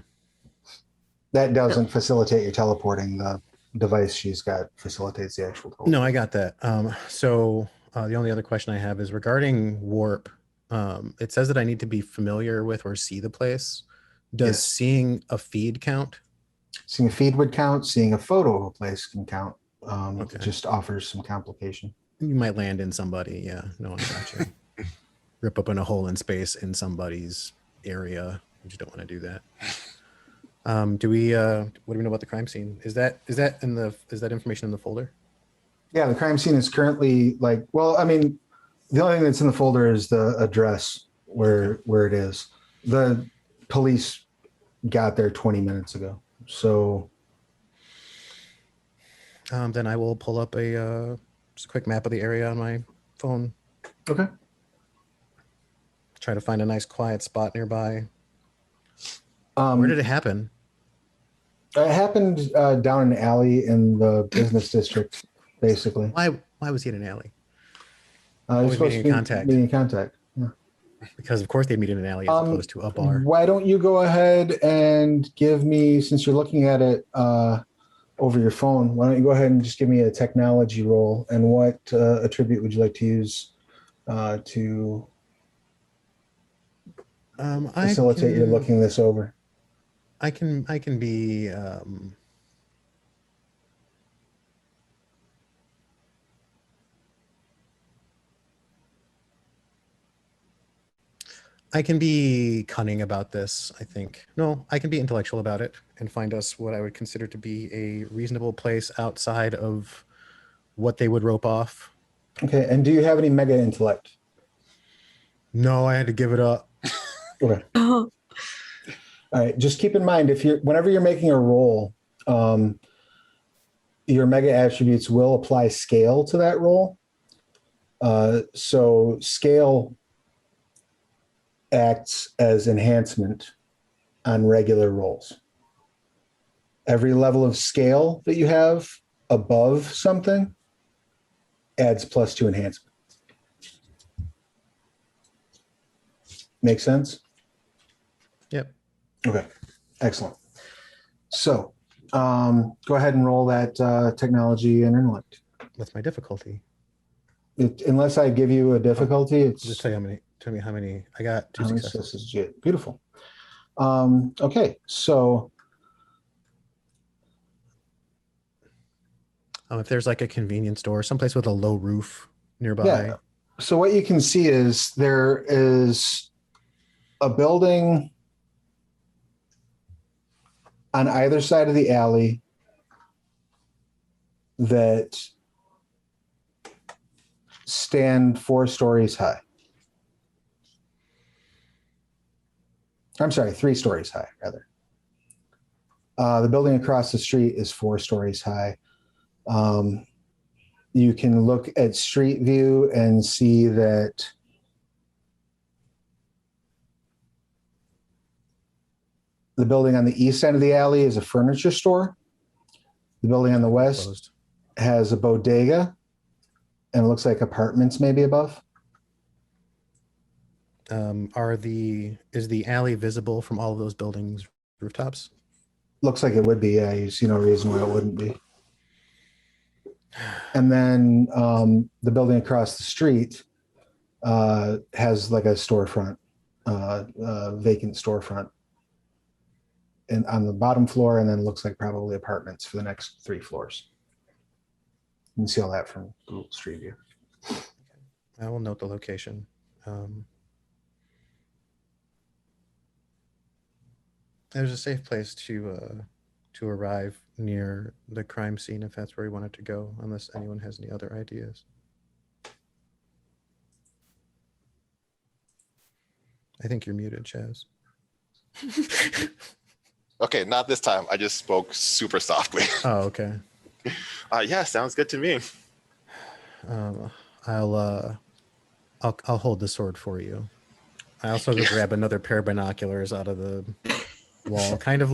That doesn't facilitate your teleporting. The device she's got facilitates the actual teleport. No, I got that. So the only other question I have is regarding warp. It says that I need to be familiar with or see the place. Does seeing a feed count? Seeing a feed would count. Seeing a photo of a place can count. Okay. It just offers some complication. You might land in somebody. Yeah. No, I got you. Rip open a hole in space in somebody's area. You just don't want to do that. What do we know about the crime scene? Is that information in the folder? Yeah, the crime scene is currently the only thing that's in the folder is the address where it is. The police got there 20 minutes ago. So then I will pull up just a quick map of the area on my phone. Okay. Try to find a nice quiet spot nearby. Where did it happen? It happened down an alley in the business district, basically. Why was he in an alley? You're supposed to be meeting in contact. Yeah. Because of course they meet in an alley as opposed to a bar. Why don't you go ahead and give me, since you're looking at it over your phone, why don't you go ahead and just give me a technology roll, and what attribute would you like to use to facilitate you looking this over? I can be I can be cunning about this, I think. No, I can be intellectual about it and find us what I would consider to be a reasonable place outside of what they would rope off. Okay, and do you have any mega intellect? No, I had to give it up. Okay. All right, just keep in mind, whenever you're making a roll, your mega attributes will apply scale to that roll. So scale acts as enhancement on regular rolls. Every level of scale that you have above something adds +2 enhancement. Make sense? Yep. Okay, excellent. So go ahead and roll that technology and intellect. What's my difficulty? Unless I give you a difficulty, it's Just tell me how many. I got 2 how many successes. successes did you get? Beautiful. Okay, so If there's like a convenience store, someplace with a low roof nearby. yeah. So what you can see is there is a building on either side of the alley that stand 4 stories high. I'm sorry, 3 stories high, rather. The building across the street is 4 stories high. You can look at street view and see that the building on the east end of the alley is a furniture store. The building on the west Closed. has a bodega, and it looks like apartments maybe above. Is the alley visible from all of those buildings' rooftops? Looks like it would be. Yeah, you see no reason why it wouldn't be. And then the building across the street has like a storefront, vacant storefront, and on the bottom floor, and then looks like probably apartments for the next 3 floors. You can see all that from Google Street View. I will note the location. There's a safe place to arrive near the crime scene if that's where we wanted to go, unless anyone has any other ideas. I think you're muted, Chaz. Okay, not this time. I just spoke super softly. Oh, okay. Yeah, sounds good to me. I'll hold the sword for you. I also go grab another pair of binoculars out of the wall, kind of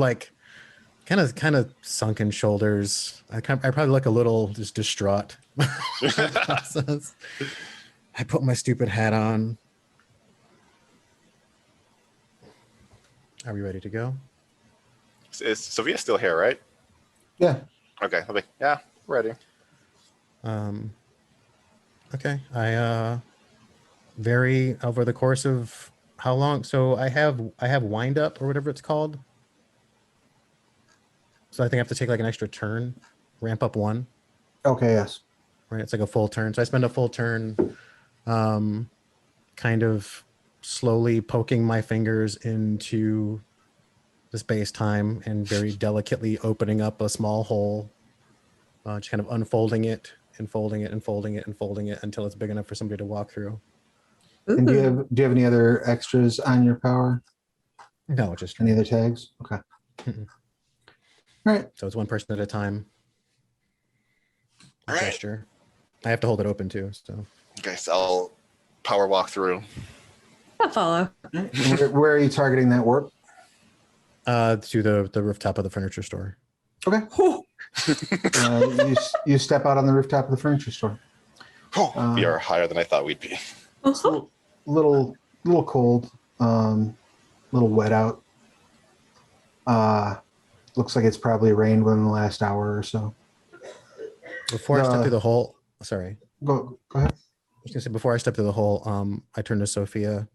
sunken shoulders. I probably look a little just distraught. I put my stupid hat on. Are we ready to go? Is Sophia still here, right? Yeah. Okay, I'll be, yeah, ready. Okay. I vary over the course of how long? So I have wind up or whatever it's called. So I think I have to take like an extra turn, ramp up 1. Okay. Yes. Right. It's like a full turn. So I spend a full turn kind of slowly poking my fingers into the space-time and very delicately opening up a small hole, just kind of unfolding it and folding it and folding it and folding it until it's big enough for somebody to walk through. And do you have any other extras on your power? No, just Any other tags? Okay. Mm-mm. All right. So it's one person at a time. All right. Gesture. I have to hold it open too. So Okay, so I'll power walk through. I'll follow. Where are you targeting that warp? to the rooftop of the furniture store. Okay. You step out on the rooftop of the furniture store. We are higher than I thought we'd be. It's a little cold, little wet out. Looks like it's probably rained within the last hour or so. Before I step through the hole, sorry. Go ahead. I was gonna say before I step through the hole, I turn to Sophia.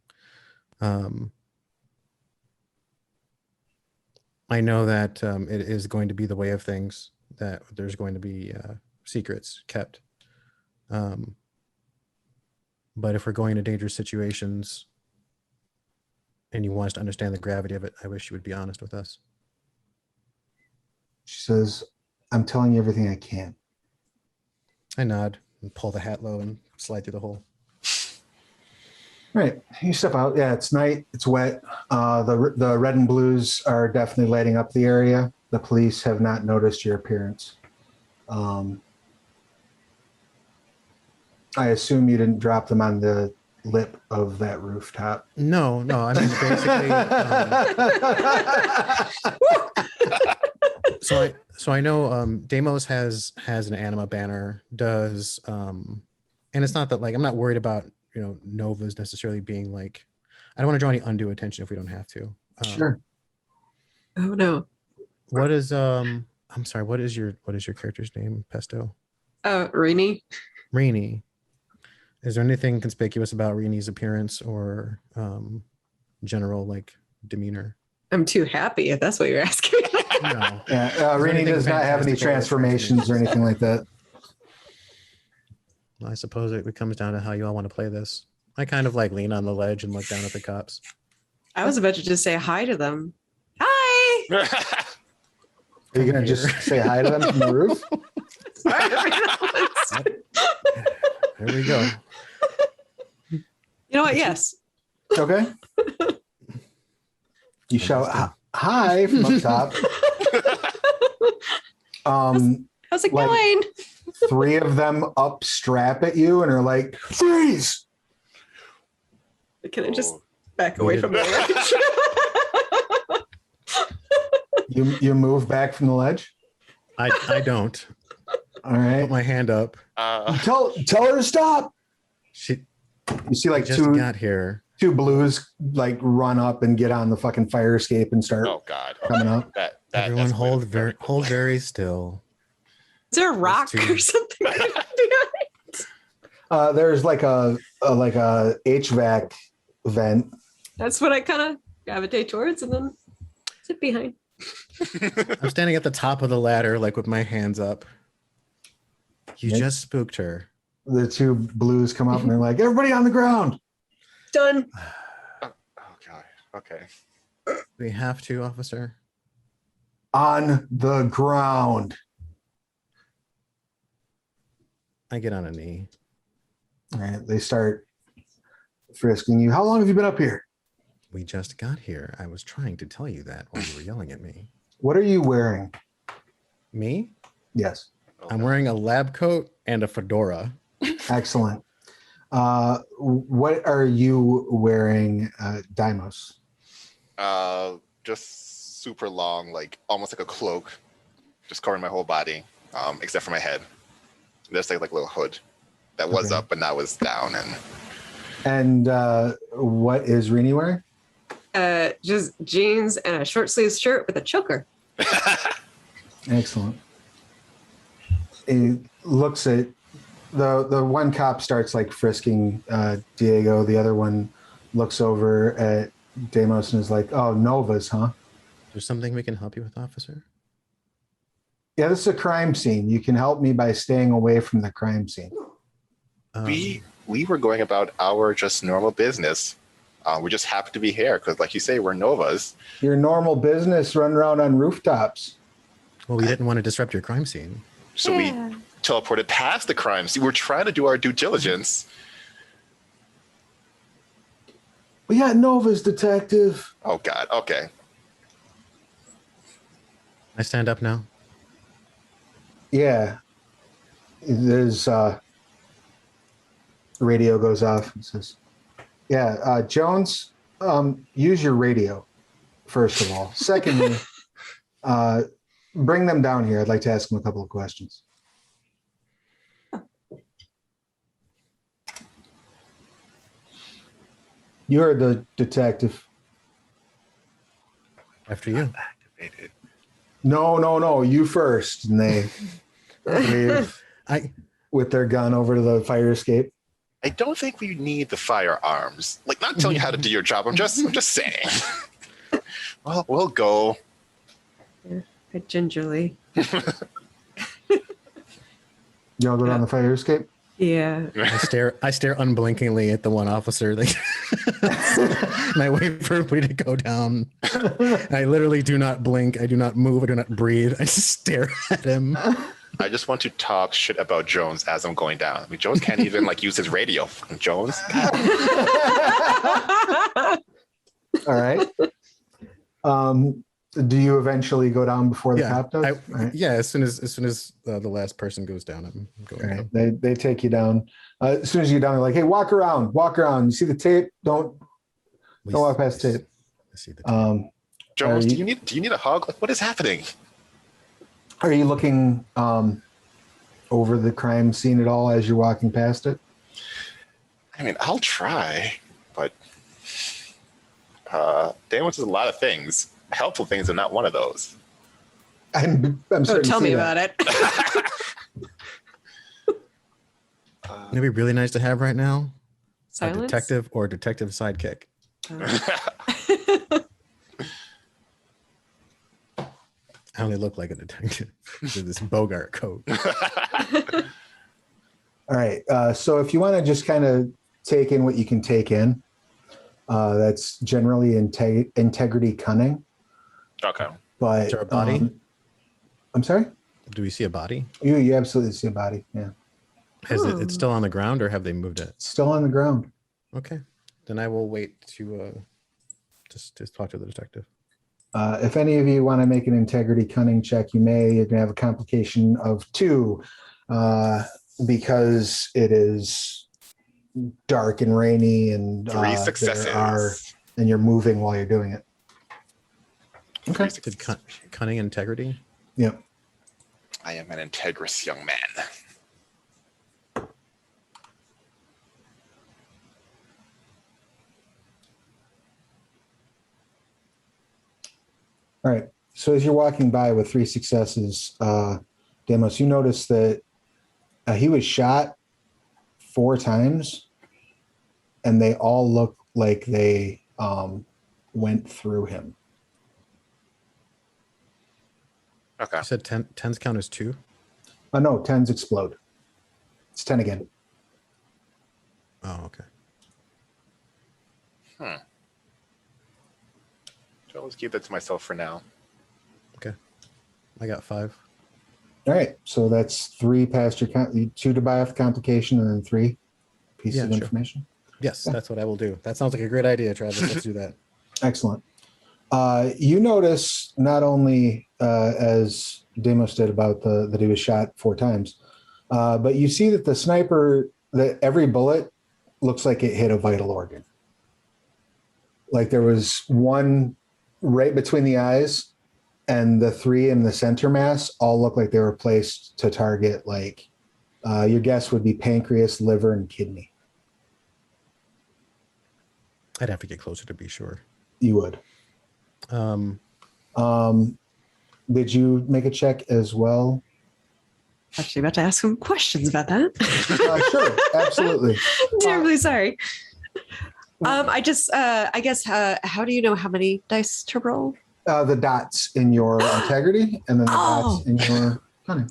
I know that it is going to be the way of things, that there's going to be secrets kept. But if we're going to dangerous situations and you want us to understand the gravity of it, I wish you would be honest with us. She says, I'm telling you everything I can. I nod and pull the hat low and slide through the hole. All right, you step out. Yeah, it's night. It's wet. The red and blues are definitely lighting up the area. The police have not noticed your appearance. I assume you didn't drop them on the lip of that rooftop. No. I mean, basically. So I know Deimos has an anima banner. Does and it's not that, like, I'm not worried about Novas necessarily being like, I don't want to draw any undue attention if we don't have to. Sure. Oh no. What is I'm sorry, what is your character's name, Pesto? Rainy. Rainy. Is there anything conspicuous about Rini's appearance or general like demeanor? I'm too happy if that's what you're asking. No. Yeah, Is there Rini anything does not have any fantastical or transformations or anything like that. I suppose it comes down to how you all want to play this. I kind of like lean on the ledge and look down at the cops. I was about to just say hi to them. Hi. Are you going to just say hi to them from the roof? There we go. You know what? Yes. Okay. You shout hi from up top. How's it like, going? 3 of them up strap at you and are like, freeze. Can I just back away from the ledge? You move back from the ledge? I don't. All right. Put my hand up. Tell her to stop. She You see like just got here. 2 blues like run up and get on the fucking fire escape and start Oh God. coming up. Everyone hold very still. Is there a rock or something? There's like a HVAC vent. That's what I kind of gravitate towards and then sit behind. I'm standing at the top of the ladder, like with my hands up. You Yep. just spooked her. The 2 blues come up and they're like, everybody on the ground. Done. Oh God. Okay. We have to, officer. On the ground. I get on a knee. All right. They start frisking you. How long have you been up here? We just got here. I was trying to tell you that while you were yelling at me. What are you wearing? Me? Yes. I'm wearing a lab coat and a fedora. Excellent. What are you wearing, Dimos? Just super long, like almost like a cloak, just covering my whole body, except for my head. There's like a little hood that was up, but now is down. And what is Rini wearing? Just jeans and a short sleeve shirt with a choker. Excellent. He looks at the one cop starts like frisking Diego. The other one looks over at Deimos and is like, "Oh, Novas, huh? There's something we can help you with, officer? Yeah, this is a crime scene. You can help me by staying away from the crime scene." We were going about our just normal business. We just happened to be here because, like you say, we're Novas. Your normal business run around on rooftops. Well, we didn't want to disrupt your crime scene. So we teleported past the crime scene. We're trying to do our due diligence. We got Novas, detective. Oh God. Okay. I stand up now. Yeah. There's radio goes off and says, "Yeah, Jones, use your radio, first of all. Secondly, bring them down here. I'd like to ask them a couple of questions." You're the detective. After you. Activated. No. You first. And they wave with their gun over to the fire escape. I don't think we need the firearms. Like, not telling you how to do your job. I'm just saying. Well, we'll go. I gingerly. Y'all go down the fire escape? Yeah. I stare unblinkingly at the one officer. And I wait for everybody to go down. I literally do not blink. I do not move. I do not breathe. I just stare at him. I just want to talk shit about Jones as I'm going down. I mean, Jones can't even like use his radio. Fucking Jones. All right. Do you eventually go down before the cop does? Right. Yeah, as soon as the last person goes down, I'm going Right. down. They take you down. As soon as you get down, they're like, "Hey, walk around. You see the tape? Don't walk past tape." I see the tape. Jones, do you need a hug? Like, what is happening? Are you looking over the crime scene at all as you're walking past it? I mean, I'll try, but Damon says a lot of things. Helpful things are not one of those. I'm Oh, starting to tell see me that. about it. It'd be really nice to have right now Silence? a detective or detective sidekick. I only look like a detective with this Bogart coat. All right. So if you want to just kind of take in what you can take in, that's generally integrity cunning. Okay. But Is there a body? I'm sorry? Do we see a body? You absolutely see a body. Yeah. It's still on the ground, or have they moved it? It's still on the ground. Okay. Then I will wait to just talk to the detective. If any of you want to make an integrity cunning check, you may. You're going to have a complication of 2 because it is dark and rainy, and 3 successes. And you're moving while you're doing it. Okay. Did cunning integrity? Yep. I am an integrous young man. All right. So as you're walking by with 3 successes, Demos, you notice that he was shot 4 times, and they all look like they went through him. Okay. You said 10s count as 2? No, 10s explode. It's 10 again. Oh, okay. So let's keep that to myself for now. Okay. I got 5. All right. So that's 3 past your 2 to buy off the complication, and then 3 pieces of information. Yes, that's what I will do. That sounds like a great idea, Travis. Let's do that. Excellent. You notice not only as Demos did about that he was shot 4 times, but you see that the sniper, that every bullet looks like it hit a vital organ. Like there was one right between the eyes, and the 3 in the center mass all look like they were placed to target, like your guess would be pancreas, liver, and kidney. I'd have to get closer to be sure. You would. Did you make a check as well? Actually, about to ask some questions about that. Sure, absolutely. Terribly sorry. I guess, how do you know how many dice to roll? The dots in your integrity, and then the dots in your cunning.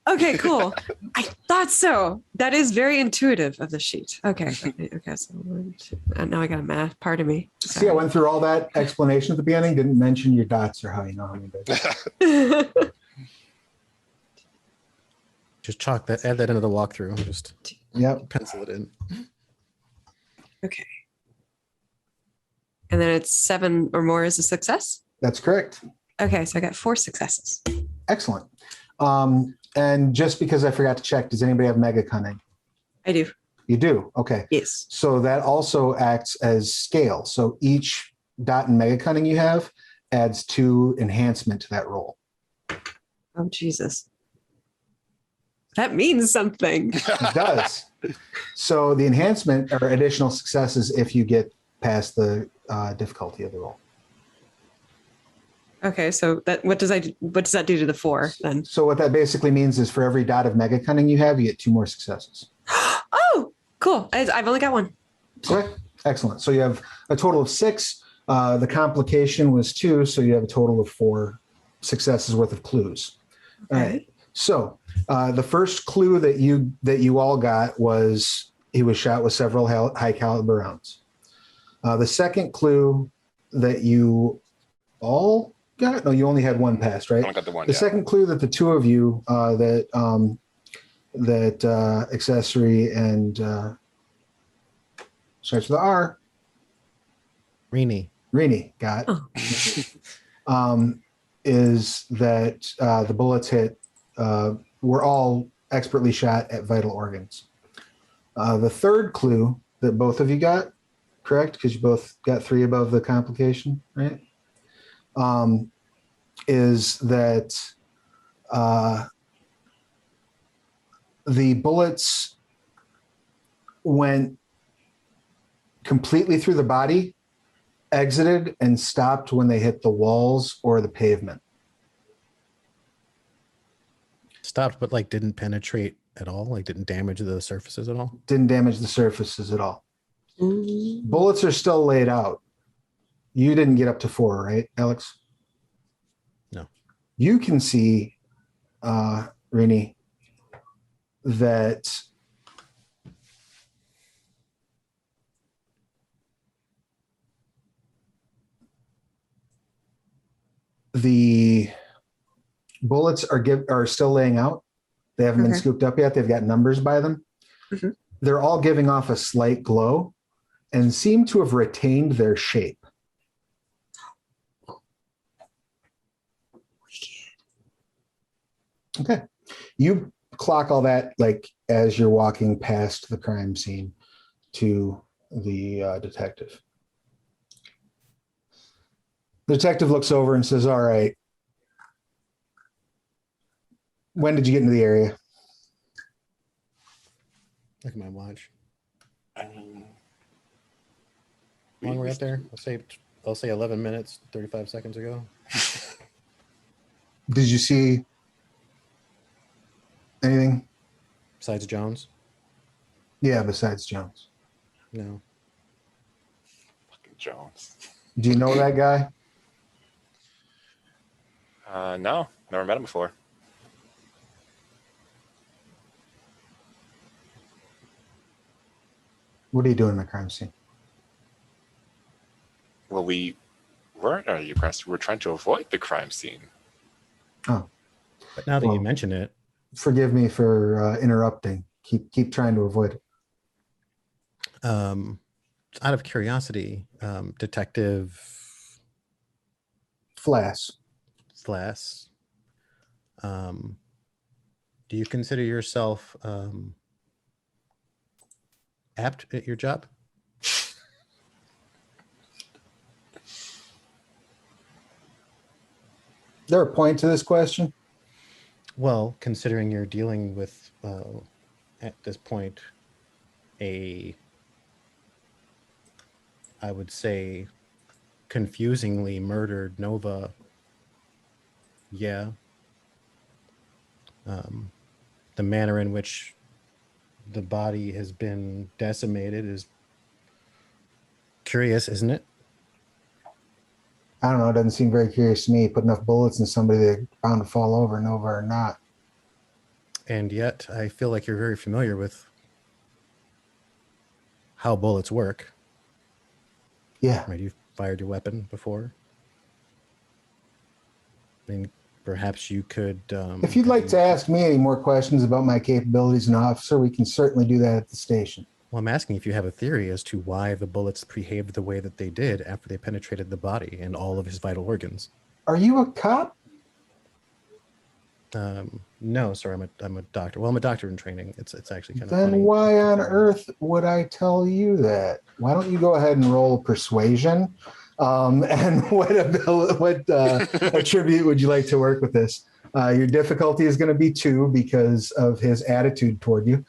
Okay, cool. I thought so. That is very intuitive of the sheet. Okay. So 1, 2. Now I got a math part of me. See, I went through all that explanation at the beginning. Didn't mention your dots or how you know how many dice. Just chalk that, add that into the walkthrough. Just pencil it in. Okay. And then it's 7 or more is a success? That's correct. Okay, so I got 4 successes. Excellent. And just because I forgot to check, does anybody have mega cunning? I do. You do? Okay. Yes. So that also acts as scale. So each dot in mega cunning you have adds 2 enhancement to that roll. Oh, Jesus. That means something. It does. So the enhancement are additional successes if you get past the difficulty of the roll. Okay, so what does that do to the 4 then? So what that basically means is for every dot of mega cunning you have, you get 2 more successes. Oh, cool. I've only got 1. Okay, excellent. So you have a total of 6. The complication was 2, so you have a total of 4 successes worth of clues. Okay. All right. So the first clue that you all got was he was shot with several high caliber rounds. The second clue that you all got, no, you only had 1 passed, right? I got the 1. The second clue that the 2 of you that accessory and starts with R. Rini got is that the bullets hit were all expertly shot at vital organs. The third clue that both of you got, correct? Because you both got 3 above the complication, right? Is that the bullets went completely through the body, exited, and stopped when they hit the walls or the pavement. Stopped, but like didn't penetrate at all? Like didn't damage the surfaces at all? Didn't damage the surfaces at all. Mm. Bullets are still laid out. You didn't get up to 4, right, Alex? No. You can see, Rini, that the bullets are still laying out. They haven't been Okay. scooped up yet. They've got numbers by them. Mhm. They're all giving off a slight glow and seem to have retained their shape. Okay. You clock all that like as you're walking past the crime scene to the detective. The detective looks over and says, all right, when did you get into the area? Look at my watch. How long were we up there? I'll say 11 minutes, 35 seconds ago. Did you see anything? Besides Jones? Yeah, besides Jones. No. Fucking Jones. Do you know that guy? No, never met him before. What are you doing in the crime scene? Well, we weren't at a crime scene. We were trying to avoid the crime scene. Oh, But now that Well- you mention it, forgive me for interrupting. Keep trying to avoid it. out of curiosity, Detective Flass. Slass, do you consider yourself apt at your job? Is there a point to this question? Well, considering you're dealing with, at this point, I would say, confusingly murdered Nova. Yeah. The manner in which the body has been decimated is curious, isn't it? I don't know. It doesn't seem very curious to me. Put enough bullets in somebody that bound to fall over, Nova or not. And yet, I feel like you're very familiar with how bullets work. Yeah. Right? You've fired your weapon before. I mean, perhaps you could. If you'd like to ask me any more questions about my capabilities as an officer, we can certainly do that at the station. Well, I'm asking if you have a theory as to why the bullets behaved the way that they did after they penetrated the body and all of his vital organs. Are you a cop? No, sorry, I'm a doctor. Well, I'm a doctor in training. It's actually kind of Then funny. why on earth would I tell you that? Why don't you go ahead and roll persuasion? And what attribute would you like to work with this? Your difficulty is going to be 2 because of his attitude toward you.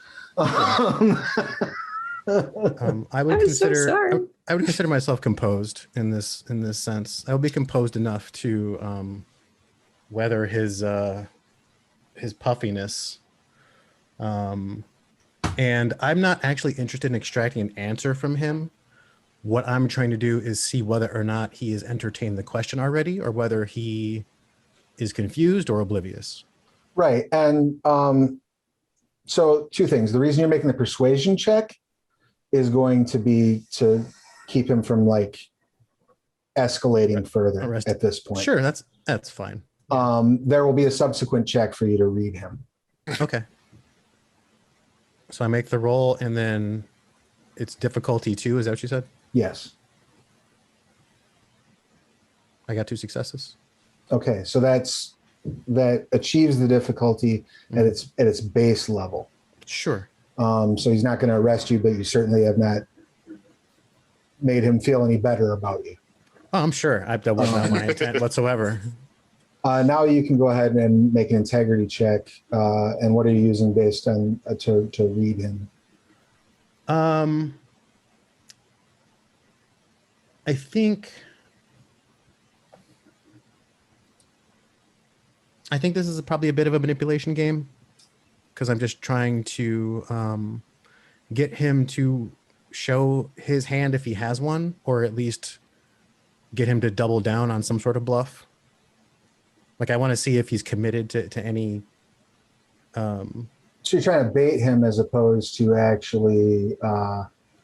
I would I'm so consider sorry. I would consider myself composed in this sense. I would be composed enough to weather his puffiness. And I'm not actually interested in extracting an answer from him. What I'm trying to do is see whether or not he has entertained the question already or whether he is confused or oblivious. Right. And so 2 things. The reason you're making the persuasion check is going to be to keep him from like escalating further Arrested. at this point. Sure, that's fine. There will be a subsequent check for you to read him. Okay. So I make the roll and then it's difficulty 2. Is that what you said? Yes. I got 2 successes. Okay. So that achieves the difficulty at its base level. Sure. So he's not going to arrest you, but you certainly have not made him feel any better about you. Oh, I'm sure. That was not my intent whatsoever. Now you can go ahead and make an integrity check. And what are you using based on to read him? I think this is probably a bit of a manipulation game. because I'm just trying to get him to show his hand if he has one, or at least get him to double down on some sort of bluff. Like, I want to see if he's committed to any. So you're trying to bait him as opposed to actually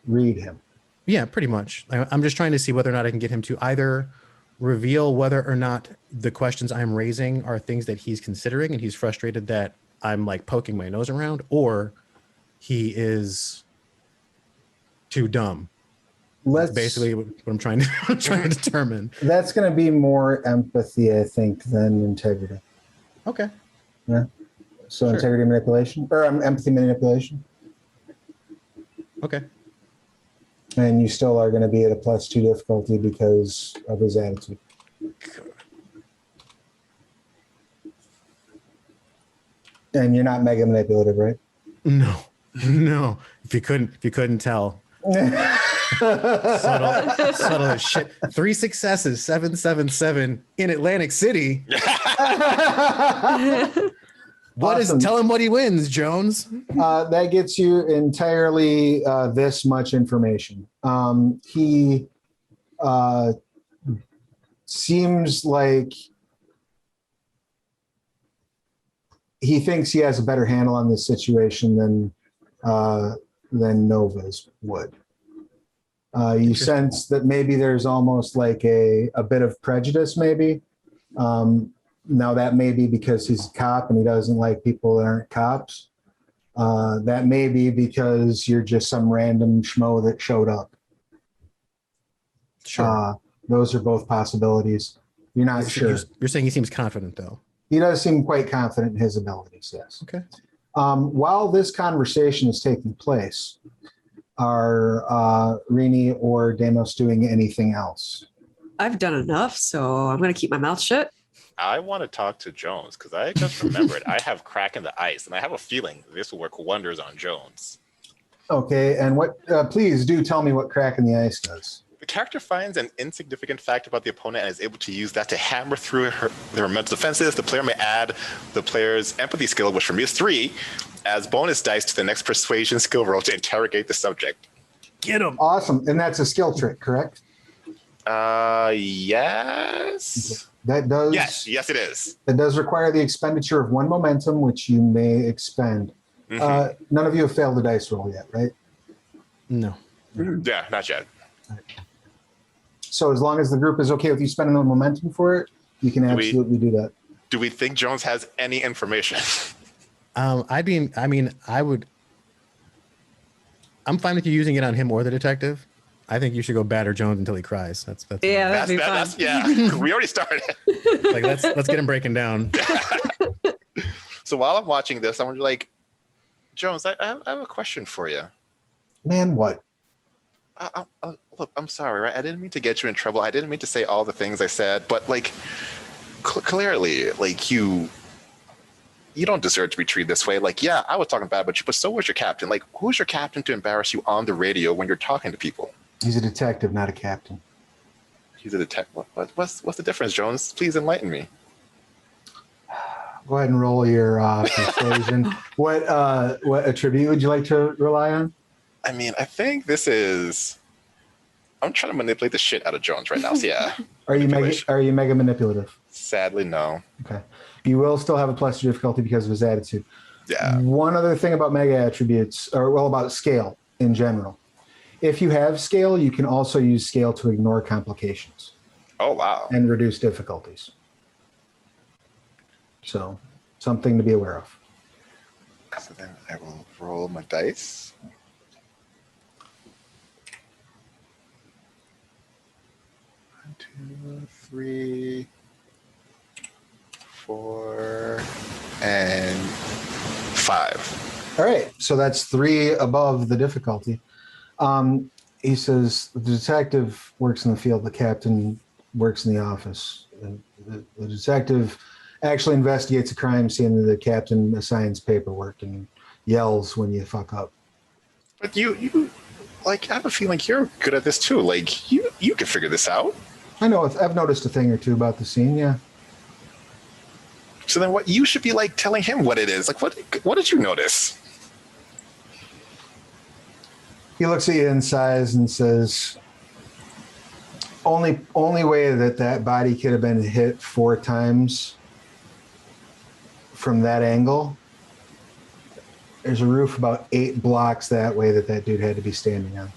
read him. Yeah, pretty much. I'm just trying to see whether or not I can get him to either reveal whether or not the questions I'm raising are things that he's considering and he's frustrated that I'm like poking my nose around, or he is too dumb. That's basically what I'm trying to determine. That's going to be more empathy, I think, than integrity. Okay. Yeah. So sure. Integrity manipulation, or empathy manipulation. Okay. And you still are going to be at a +2 difficulty because of his attitude. And you're not mega manipulative, right? No. If you couldn't tell. subtle as shit. 3 successes, 777 in Atlantic City. Awesome. Tell him what he wins, Jones. That gets you entirely this much information. He seems like he thinks he has a better handle on this situation than Nova's would. You sense that maybe there's almost like a bit of prejudice, maybe. Now that may be because he's a cop and he doesn't like people that aren't cops. That may be because you're just some random schmo that showed up. Sure. Those are both possibilities. You're not sure. You're saying he seems confident, though. He does seem quite confident in his abilities, yes. Okay. While this conversation is taking place, are Rini or Damos doing anything else? I've done enough, so I'm going to keep my mouth shut. I want to talk to Jones because I just remembered I have crack in the ice, and I have a feeling this will work wonders on Jones. Okay, and what? Please do tell me what crack in the ice does. The character finds an insignificant fact about the opponent and is able to use that to hammer through their mental defenses. The player may add the player's empathy skill, which for me is 3, as bonus dice to the next persuasion skill roll to interrogate the subject. Get him. Awesome, and that's a skill trick, correct? Yes. Okay. That does. Yes, it is. It does require the expenditure of 1 momentum, which you may expend. Mm-hmm. None of you have failed the dice roll yet, right? No. Yeah, not yet. So as long as the group is okay with you spending the momentum for it, you can absolutely do that. Do we think Jones has any information? I would. I'm fine with you using it on him or the detective. I think you should go batter Jones until he cries. That's yeah, that'd be fun. Yeah, we already started. Like let's get him breaking down. So while I'm watching this, I'm like, Jones, I have a question for you. Man, what? Look, I'm sorry, right? I didn't mean to get you in trouble. I didn't mean to say all the things I said, but like, clearly, like you don't deserve to be treated this way. Like, yeah, I was talking bad about you, but so was your captain. Like, who's your captain to embarrass you on the radio when you're talking to people? He's a detective, not a captain. He's a detective. What's the difference, Jones? Please enlighten me. Go ahead and roll your persuasion. What attribute would you like to rely on? I mean, I think this is. I'm trying to manipulate the shit out of Jones right now. So yeah. Are you mega manipulative? Sadly, no. Okay. You will still have a +2 difficulty because of his attitude. Yeah. One other thing about mega attributes, about scale in general. If you have scale, you can also use scale to ignore complications. Oh, wow. And reduce difficulties. So, something to be aware of. So then I will roll my dice. One, 2, 3, 4, and 5. All right. So that's 3 above the difficulty. He says the detective works in the field, the captain works in the office. The detective actually investigates a crime scene, the captain assigns paperwork and yells when you fuck up. But you like, I have a feeling you're good at this too. Like, you can figure this out. I know. I've noticed a thing or two about the scene, yeah. So then what you should be like telling him what it is. Like what did you notice? He looks at you in size and says, only way that body could have been hit 4 times from that angle, there's a roof about 8 blocks that way that dude had to be standing on.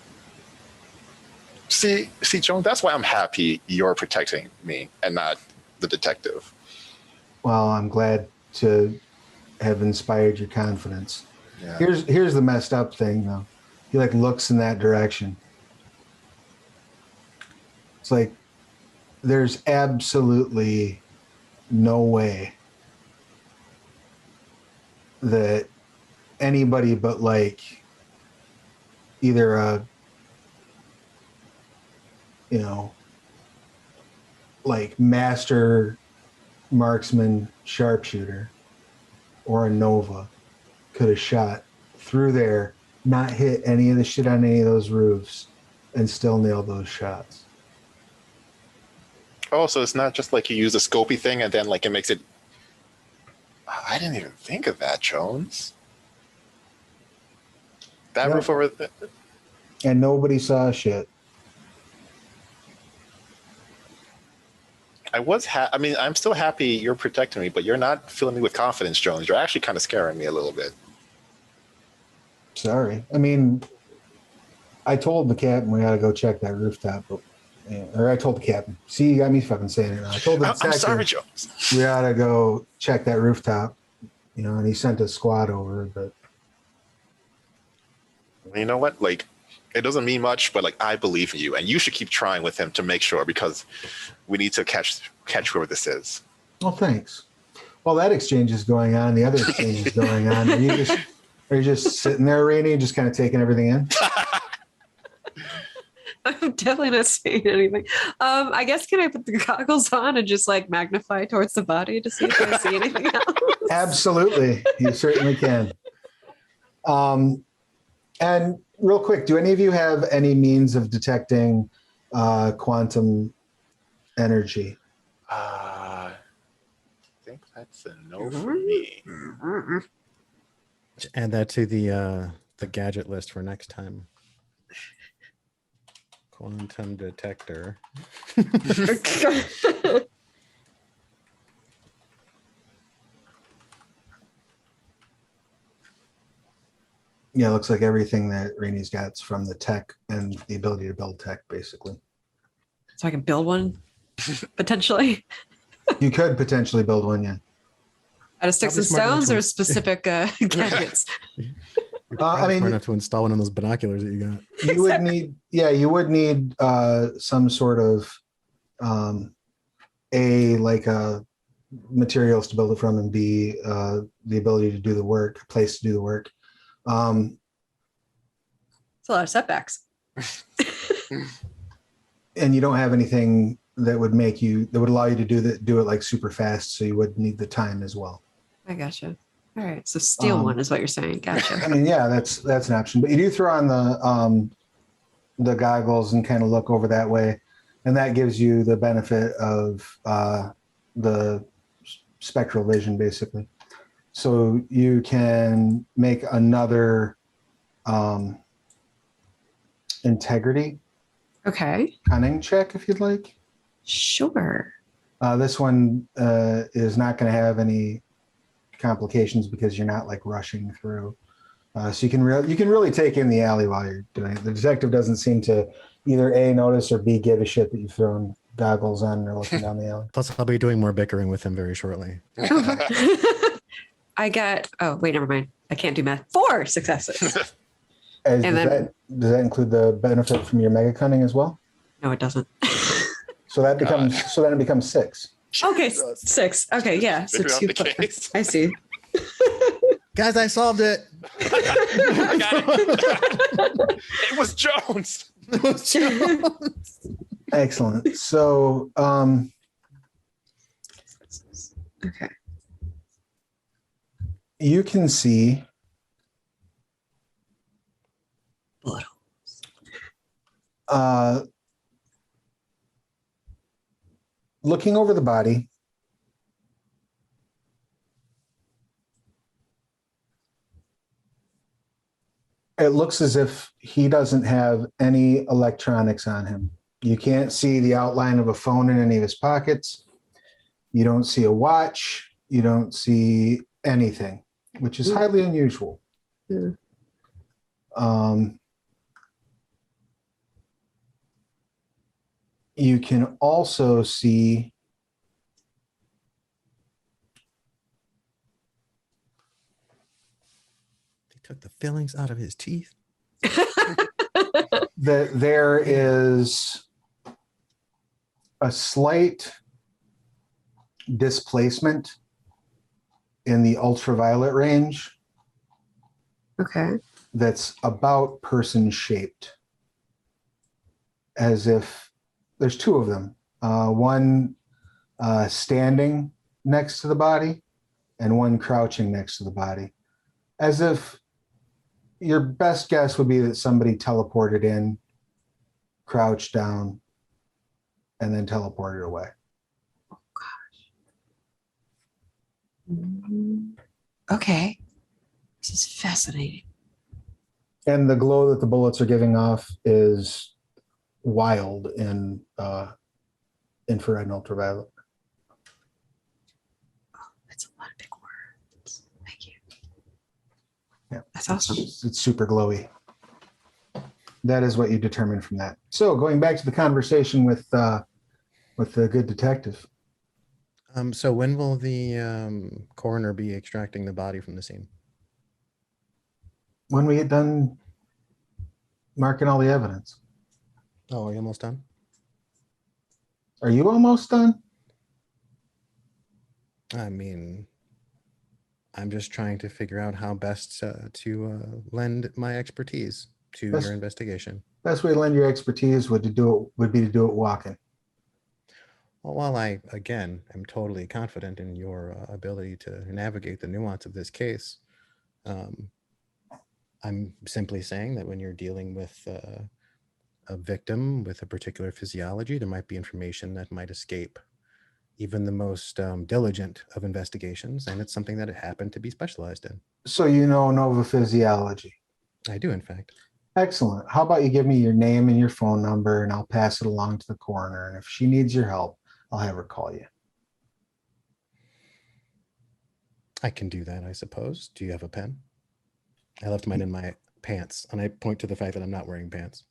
See, Joan, that's why I'm happy you're protecting me and not the detective. Well, I'm glad to have inspired your confidence. Yeah. Here's the messed up thing, though. He like looks in that direction. It's like there's absolutely no way that anybody but like either a, you know, like master marksman sharpshooter or a Nova could have shot through there, not hit any of the shit on any of those roofs, and still nail those shots. Oh, so it's not just like you use a scopy thing and then like it makes it. I didn't even think of that, Jones. That Yeah. roof over there. And nobody saw shit. I mean, I'm still happy you're protecting me, but you're not filling me with confidence, Jones. You're actually kind of scaring me a little bit. Sorry. I mean, I told the captain we gotta go check that rooftop, but, or I told the captain. See, you got me fucking saying it now. I told the detective I'm sorry, Jones. we gotta go check that rooftop, you know, and he sent a squad over, but You know what? Like, it doesn't mean much, but like I believe in you, and you should keep trying with him to make sure because we need to catch whoever this is. well, thanks. While that exchange is going on, the other exchange is going on. Are you just sitting there, Rainey, just kind of taking everything in? I'm definitely not saying anything. I guess can I put the goggles on and just like magnify towards the body to see if I see anything else? Absolutely. You certainly can. And real quick, do any of you have any means of detecting quantum energy? I think that's a no for me. Add that to the gadget list for next time. Quantum detector. Yeah, it looks like everything that Rainey's got's from the tech and the ability to build tech, basically. So I can build one potentially You could potentially build one, yeah. out of sticks Probably and smart enough stones to- or specific gadgets. You're I probably mean, smart enough to install one of those binoculars that you got. You would need some sort of materials to build it from, and B, the ability to do the work, a place to do the work. It's a lot of setbacks. And you don't have anything that would allow you to do it like super fast, so you would need the time as well. I gotcha. All right. So steal one is what you're saying. Gotcha. I mean, yeah, that's an option, but you do throw on the goggles and kind of look over that way, and that gives you the benefit of the spectral vision, basically. So you can make another integrity Okay. cunning check if you'd like. Sure. This one is not going to have any complications because you're not like rushing through. So you can really take in the alley while you're doing it. The detective doesn't seem to either A, notice, or B, give a shit that you've thrown goggles on and are looking down the alley. Plus, I'll be doing more bickering with him very shortly. I got, oh, wait, never mind. I can't do math. 4 successes. Does that include the benefit from your mega cunning as well? No, it doesn't. So then it becomes 6. Okay, 6. Okay, yeah. So Figure out 2 the plus. case. I see. Guys, I solved it. I got it. It was Jones. Excellent. So Okay. you can see Blood. looking over the body, it looks as if he doesn't have any electronics on him. You can't see the outline of a phone in any of his pockets. You don't see a watch. You don't see anything, which is highly unusual. Yeah. You can also see They took the fillings out of his teeth. that there is a slight displacement in the ultraviolet range Okay. that's about person shaped, as if there's two of them, one standing next to the body and one crouching next to the body, as if your best guess would be that somebody teleported in, crouched down, and then teleported away. Okay. This is fascinating. And the glow that the bullets are giving off is wild in infrared and ultraviolet. That's a lot of big words. Thank you. Yeah, That's awesome. it's super glowy. That is what you determine from that. So going back to the conversation with the good detective. So when will the coroner be extracting the body from the scene? When we get done marking all the evidence. Oh, are you almost done? Are you almost done? I mean, I'm just trying to figure out how best to lend my expertise to Best- your investigation. Best way to lend your expertise would be to do it walking. Well, while I, again, am totally confident in your ability to navigate the nuance of this case, I'm simply saying that when you're dealing with a victim with a particular physiology, there might be information that might escape even the most diligent of investigations, and it's something that it happened to be specialized in. So you know Nova physiology. I do, in fact. Excellent. How about you give me your name and your phone number, and I'll pass it along to the coroner. And if she needs your help, I'll have her call you. I can do that, I suppose. Do you have a pen? I left mine in my pants, and I point to the fact that I'm not wearing pants.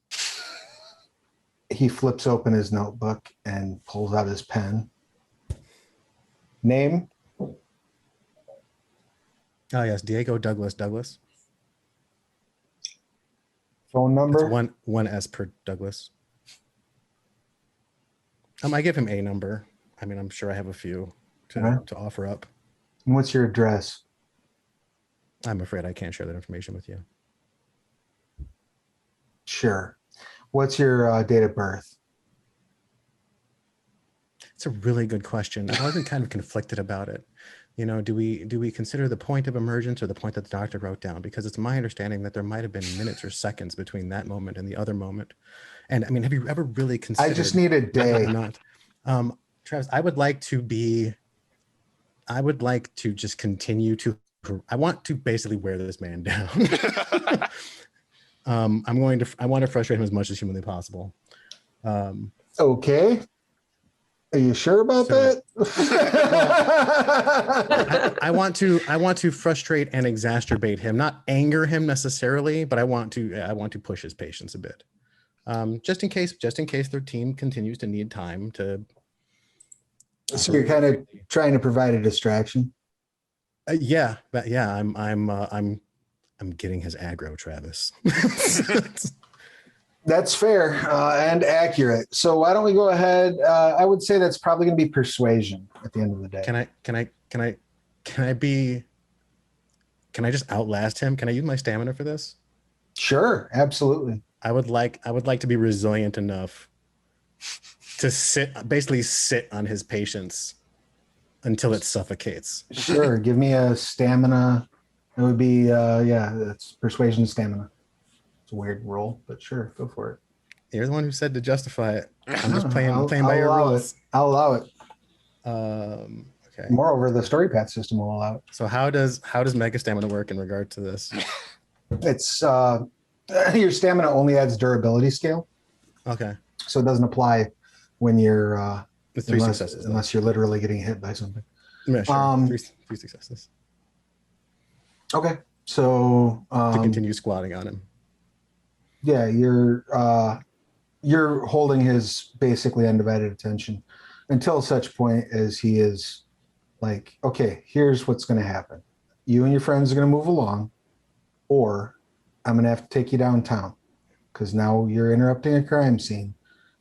He flips open his notebook and pulls out his pen. Name? Oh, yes, Diego Douglas Douglas. Phone number? That's one S per Douglas. I give him a number. I mean, I'm sure I have a few to offer up. And what's your address? I'm afraid I can't share that information with you. Sure. What's your date of birth? It's a really good question. I've always been kind of conflicted about it. You know, do we consider the point of emergence or the point that the doctor wrote down? Because it's my understanding that there might have been minutes or seconds between that moment and the other moment. And I mean, have you ever really considered? I just need a day. Travis, I would like to just continue to. I want to basically wear this man down. I want to frustrate him as much as humanly possible. Okay. Are you sure about that? I want to frustrate and exacerbate him, not anger him necessarily, but I want to push his patience a bit. Just in case their team continues to need time to. So you're kind of trying to provide a distraction. Yeah, I'm getting his aggro, Travis. That's fair and accurate. So why don't we go ahead? I would say that's probably going to be persuasion at the end of the day. Can I just outlast him? Can I use my stamina for this? Sure, absolutely. I would like to be resilient enough to basically sit on his patience until it suffocates. Sure. Give me a stamina. It would be, that's persuasion stamina. It's a weird roll, but sure, go for it. You're the one who said to justify it. I'm just playing by your rules. I'll allow it. Okay. Moreover, the Storypath system will allow it. So how does Mega Stamina work in regard to this? It's Your stamina only adds durability scale, Okay. so it doesn't apply when you're With three successes. unless you're literally getting hit by something. Yeah, sure. Three successes. Okay, so To continue squatting on him. yeah, you're holding his basically undivided attention until such point as he is like, okay, here's what's going to happen. You and your friends are going to move along, or I'm going to have to take you downtown because now you're interrupting a crime scene,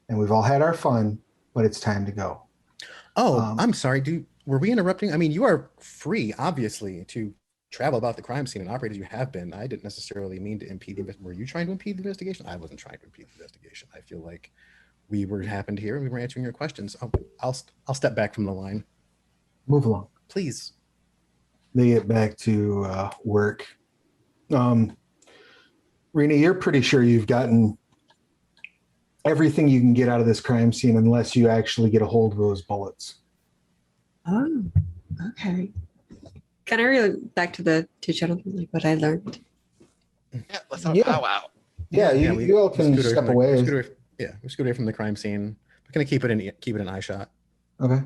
and we've all had our fun, but it's time to go. Oh, I'm sorry. Were we interrupting? I mean, you are free, obviously, to travel about the crime scene and operate as you have been. I didn't necessarily mean to impede the investigation. Were you trying to impede the investigation? I wasn't trying to impede the investigation. I feel like we happened here and we were answering your questions. I'll step back from the line. Move along. Please. They get back to work. Rena, you're pretty sure you've gotten everything you can get out of this crime scene unless you actually get a hold of those bullets. Oh, okay. Can I relate back to the two gentlemen, like what I learned? Yeah, let's have a powwow. Yeah, you all can step away. We scoot away from the crime scene. We're gonna keep it an eye shot. Okay.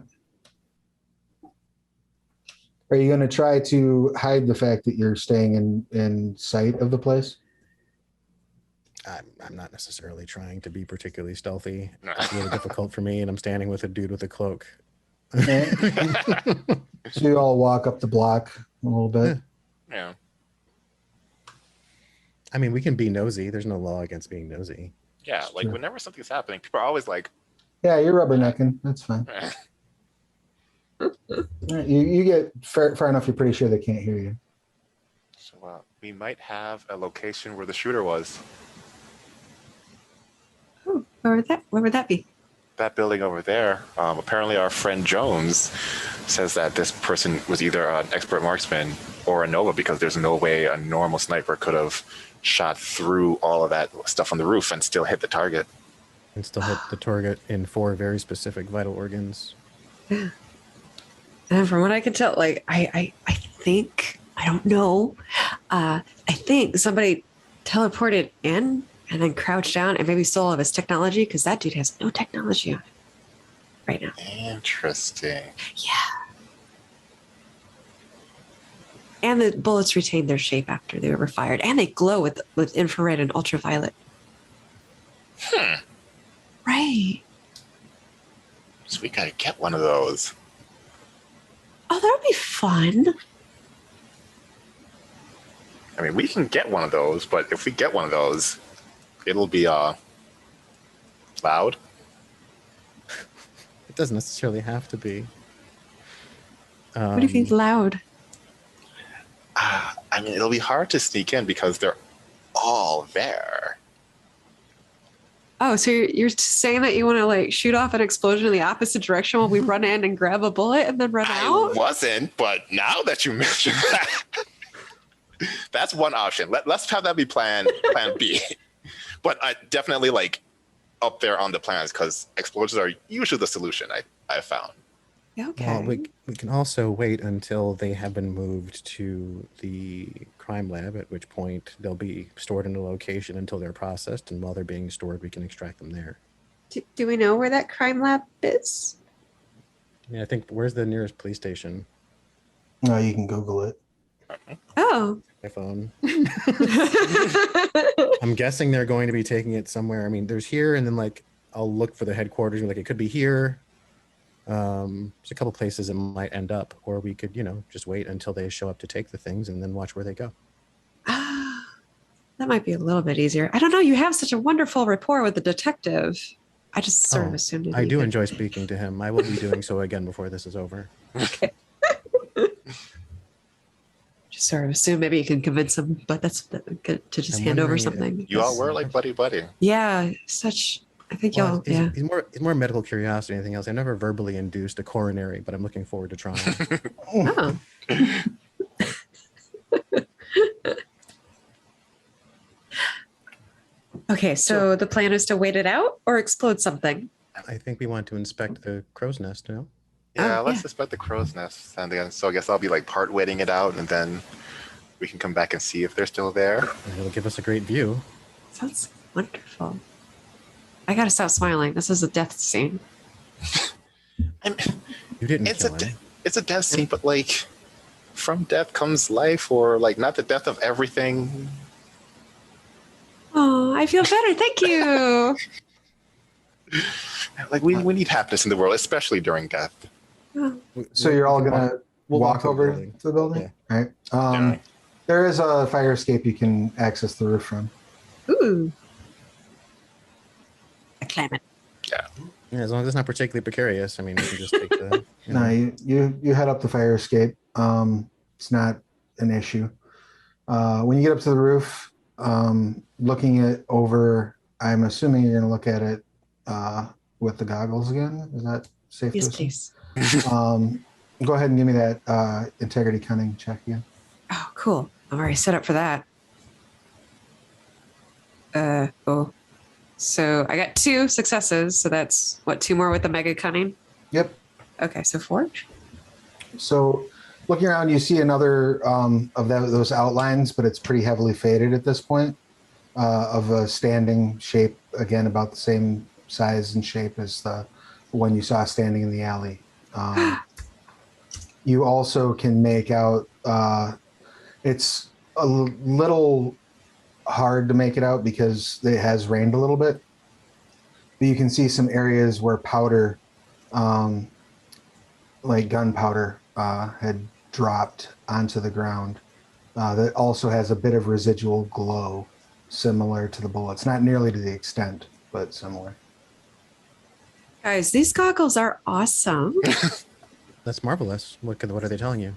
Are you going to try to hide the fact that you're staying in sight of the place? I'm not necessarily trying to be particularly stealthy. It's really difficult for me, and I'm standing with a dude with a cloak. So you all walk up the block a little bit. Yeah. I mean, we can be nosy. There's no law against being nosy. Yeah, like whenever something's happening, people are always like, yeah, you're rubbernecking. That's fine. You get far enough, you're pretty sure they can't hear you. So we might have a location where the shooter was. Oh, where would that be? That building over there. Apparently our friend Jones says that this person was either an expert marksman or a Nova, because there's no way a normal sniper could have shot through all of that stuff on the roof and still hit the target. And still hit the target in 4 very specific vital organs. Yeah. And from what I can tell, like I think, I don't know, I think somebody teleported in and then crouched down and maybe stole all of his technology, because that dude has no technology on him right now. Interesting. Yeah. And the bullets retain their shape after they were fired, and they glow with infrared and ultraviolet. Right. So we gotta get one of those. Oh, that would be fun. I mean, we can get one of those, but if we get one of those, it'll be loud. It doesn't necessarily have to be. What do you think loud? I mean, it'll be hard to sneak in because they're all there. Oh, so you're saying that you want to like shoot off an explosion in the opposite direction while we run in and grab a bullet and then run out? I wasn't, but now that you mentioned that, that's one option. Let's have that be plan B. But I definitely like up there on the plans, because explosions are usually the solution I found. Okay. Well, we can also wait until they have been moved to the crime lab, at which point they'll be stored in a location until they're processed, and while they're being stored, we can extract them there. Do we know where that crime lab is? Yeah, I think, where's the nearest police station? No, you can Google it. Oh. My phone. I'm guessing they're going to be taking it somewhere. I mean, there's here, and then like I'll look for the headquarters. Like it could be here. There's a couple places it might end up, or we could, just wait until they show up to take the things and then watch where they go. That might be a little bit easier. I don't know. You have such a wonderful rapport with the detective. I just sort of assumed. I do enjoy speaking to him. I will be doing so again before this is over. Okay. Just sort of assume maybe you can convince him, but that's good to just hand over something. You all were like buddy. Yeah, I think y'all. Yeah. He's more medical curiosity than anything else. I never verbally induced a coronary, but I'm looking forward to trying. Oh. Okay, so the plan is to wait it out or explode something. I think we want to inspect the crow's nest, no? Yeah, let's inspect the crow's nest. And then, so I guess I'll be like part waiting it out, and then we can come back and see if they're still there. It'll give us a great view. Sounds wonderful. I gotta stop smiling. This is a death scene. I'm, You didn't it's kill a him. it's a death scene, but like from death comes life, or like not the death of everything. Oh, I feel better. Thank you. Like we need happiness in the world, especially during death. So you're all gonna we'll walk to the over building. to the building? Yeah. All right. Yeah. There is a fire escape you can access the roof from. Ooh. I claim it. Yeah. Yeah, as long as it's not particularly precarious. I mean, you can just take the. No, you head up the fire escape. It's not an issue. When you get up to the roof, looking it over, I'm assuming you're going to look at it with the goggles again. Is that safe to Yes, assume? please. Go ahead and give me that integrity cunning check again. Oh, cool. I'm already set up for that. So I got 2 successes. So that's what, 2 more with the mega cunning? Yep. Okay, so 4. So looking around, you see another of those outlines, but it's pretty heavily faded at this point, of a standing shape, again, about the same size and shape as the one you saw standing in the alley. You also can make out, it's a little hard to make it out because it has rained a little bit, but you can see some areas where powder, like gunpowder, had dropped onto the ground. That also has a bit of residual glow, similar to the bullets. Not nearly to the extent, but similar. Guys, these goggles are awesome. That's marvelous. What are they telling you?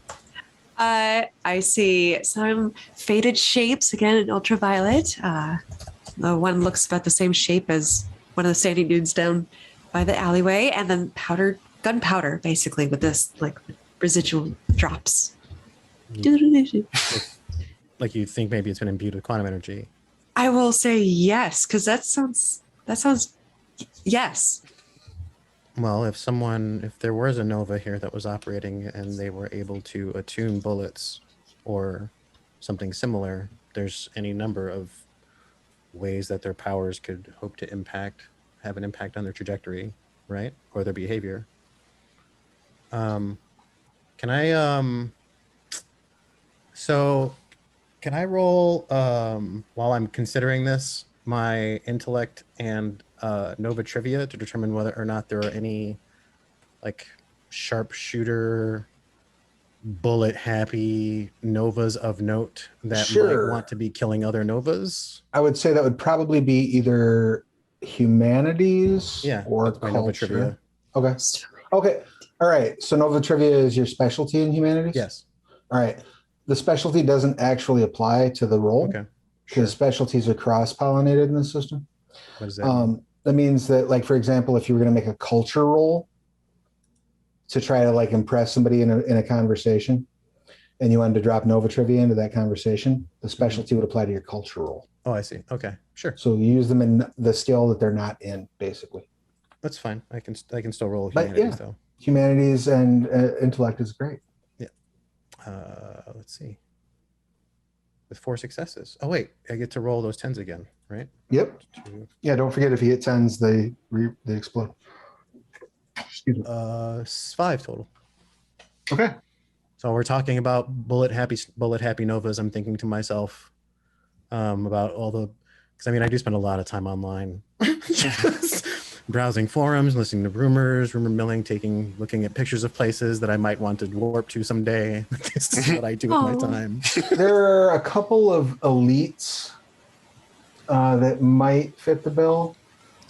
I see some faded shapes, again in ultraviolet. The one looks about the same shape as one of the standing dudes down by the alleyway, and then gunpowder, basically, with this like residual drops. Like you think maybe it's been imbued with quantum energy. I will say yes, because that sounds yes. Well, if there was a Nova here that was operating and they were able to attune bullets or something similar, there's any number of ways that their powers could hope to have an impact on their trajectory, right? Or their behavior. Can I roll, while I'm considering this, my intellect and Nova trivia to determine whether or not there are any like sharpshooter, bullet happy Novas of note that might want to be killing other Novas? I would say that would probably be either humanities or that's my Nova trivia. culture. Okay. All right. So Nova trivia is your specialty in humanities? Yes. All right. The specialty doesn't actually apply to the role. Okay. Because specialties are cross-pollinated in the system. What does that mean? That means that, like, for example, if you were going to make a culture roll to try to like impress somebody in a conversation, and you wanted to drop Nova trivia into that conversation, the specialty would apply to your culture roll. Oh, I see. Okay, sure. So you use them in the skill that they're not in, basically. That's fine. I can still roll humanities though. Humanities and intellect is great. Yeah. Let's see. With 4 successes. Oh wait, I get to roll those 10s again, right? Yep. 2. Yeah, don't forget if you hit 10s, they explode. Excuse me. 5 total. Okay. So we're talking about bullet happy Novas. I'm thinking to myself about all the, because I mean I do spend a lot of time online, browsing forums, listening to rumor milling, looking at pictures of places that I might want to warp to someday. This is what I do with my time. There are a couple of elites that might fit the bill.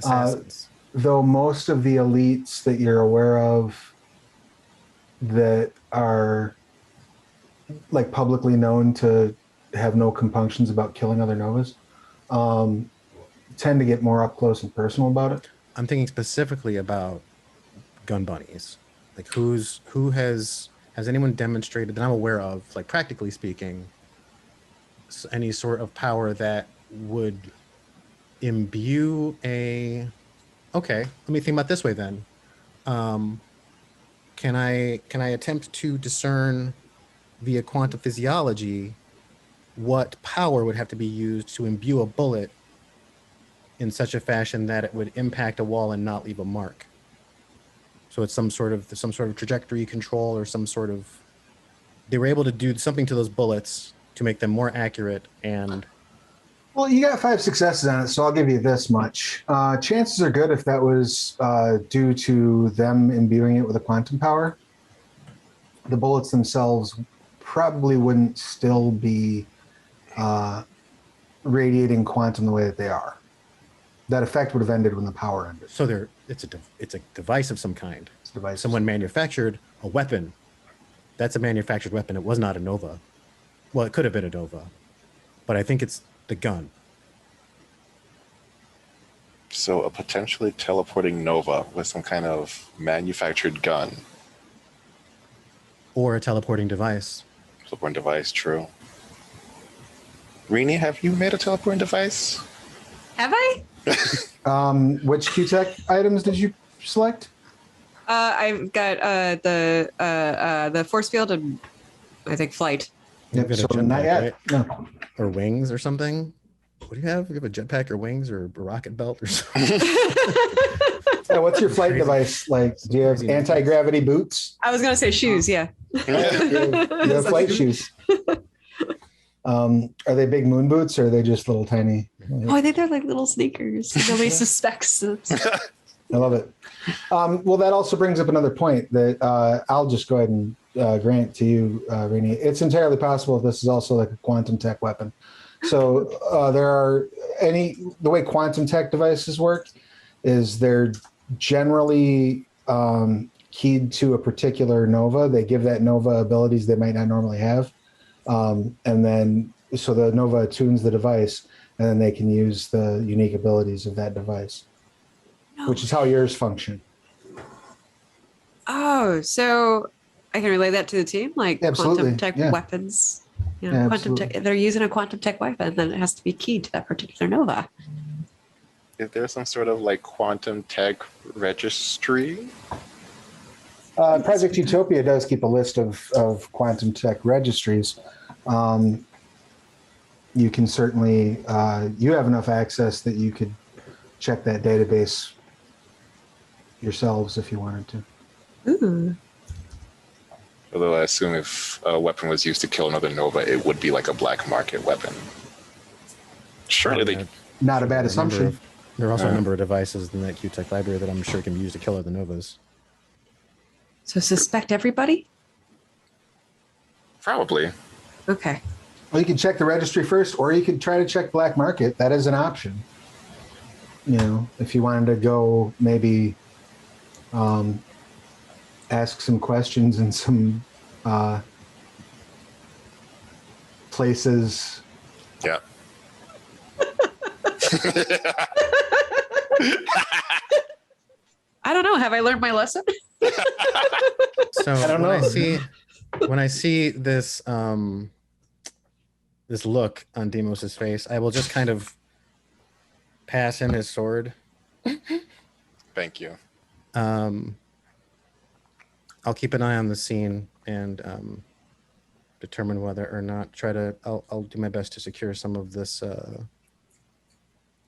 Assassins. Though most of the elites that you're aware of that are like publicly known to have no compunctions about killing other Novas tend to get more up close and personal about it. I'm thinking specifically about gun bunnies. Like who has anyone demonstrated that I'm aware of, like practically speaking, any sort of power that would imbue a... Okay, let me think about it this way then. Can I attempt to discern via quantum physiology what power would have to be used to imbue a bullet in such a fashion that it would impact a wall and not leave a mark. So it's some sort of trajectory control or some sort of. They were able to do something to those bullets to make them more accurate and. Well, you got 5 successes on it, so I'll give you this much. Chances are good if that was due to them imbuing it with a quantum power. The bullets themselves probably wouldn't still be radiating quantum the way that they are. That effect would have ended when the power ended. So it's a device of some kind. It's a device. Someone manufactured a weapon. That's a manufactured weapon. It was not a Nova. Well, it could have been a Nova, but I think it's the gun. So a potentially teleporting Nova with some kind of manufactured gun. Or a teleporting device. Teleporting device, true. Rini, have you made a teleporting device? Have I? Which Q-Tech items did you select? I've got the force field and I think flight. Yep, You've so got a not jetpack, yet. right? No. Or wings or something. What do you have? You have a jetpack or wings or a rocket belt or something? Yeah, what's your flight device like? Do you have anti-gravity boots? I was gonna say shoes, yeah. You have flight shoes. Are they big moon boots or are they just little tiny? Oh, I think they're like little sneakers. Nobody suspects. I love it. Well, that also brings up another point that I'll just go ahead and grant to you, Rini. It's entirely possible this is also like a quantum tech weapon. So the way quantum tech devices work is they're generally keyed to a particular Nova. They give that Nova abilities they might not normally have. And then, so the Nova attunes the device, and then they can use the unique abilities of that device, which is how yours function. Oh, so I can relay that to the team, like Absolutely, quantum tech yeah. weapons. You know, Yeah, quantum absolutely. tech. If they're using a quantum tech weapon, then it has to be keyed to that particular Nova. Is there some sort of like quantum tech registry? Project Utopia does keep a list of quantum tech registries. You can certainly, you have enough access that you could check that database yourselves if you wanted to. Ooh. Although I assume if a weapon was used to kill another Nova, it would be like a black market weapon. Surely they... Not a bad assumption. There are also a number of devices in that Q-Tech library that I'm sure can be used to kill other Novas. So suspect everybody? Probably. Okay. Well, you can check the registry first, or you could try to check black market. That is an option. You know, if you wanted to go maybe ask some questions in some places. Yeah. I don't know. Have I learned my lesson? So I don't know. When I see this this look on Demos's face, I will just kind of pass him his sword. Thank you. I'll keep an eye on the scene and determine whether or not I'll do my best to secure some of this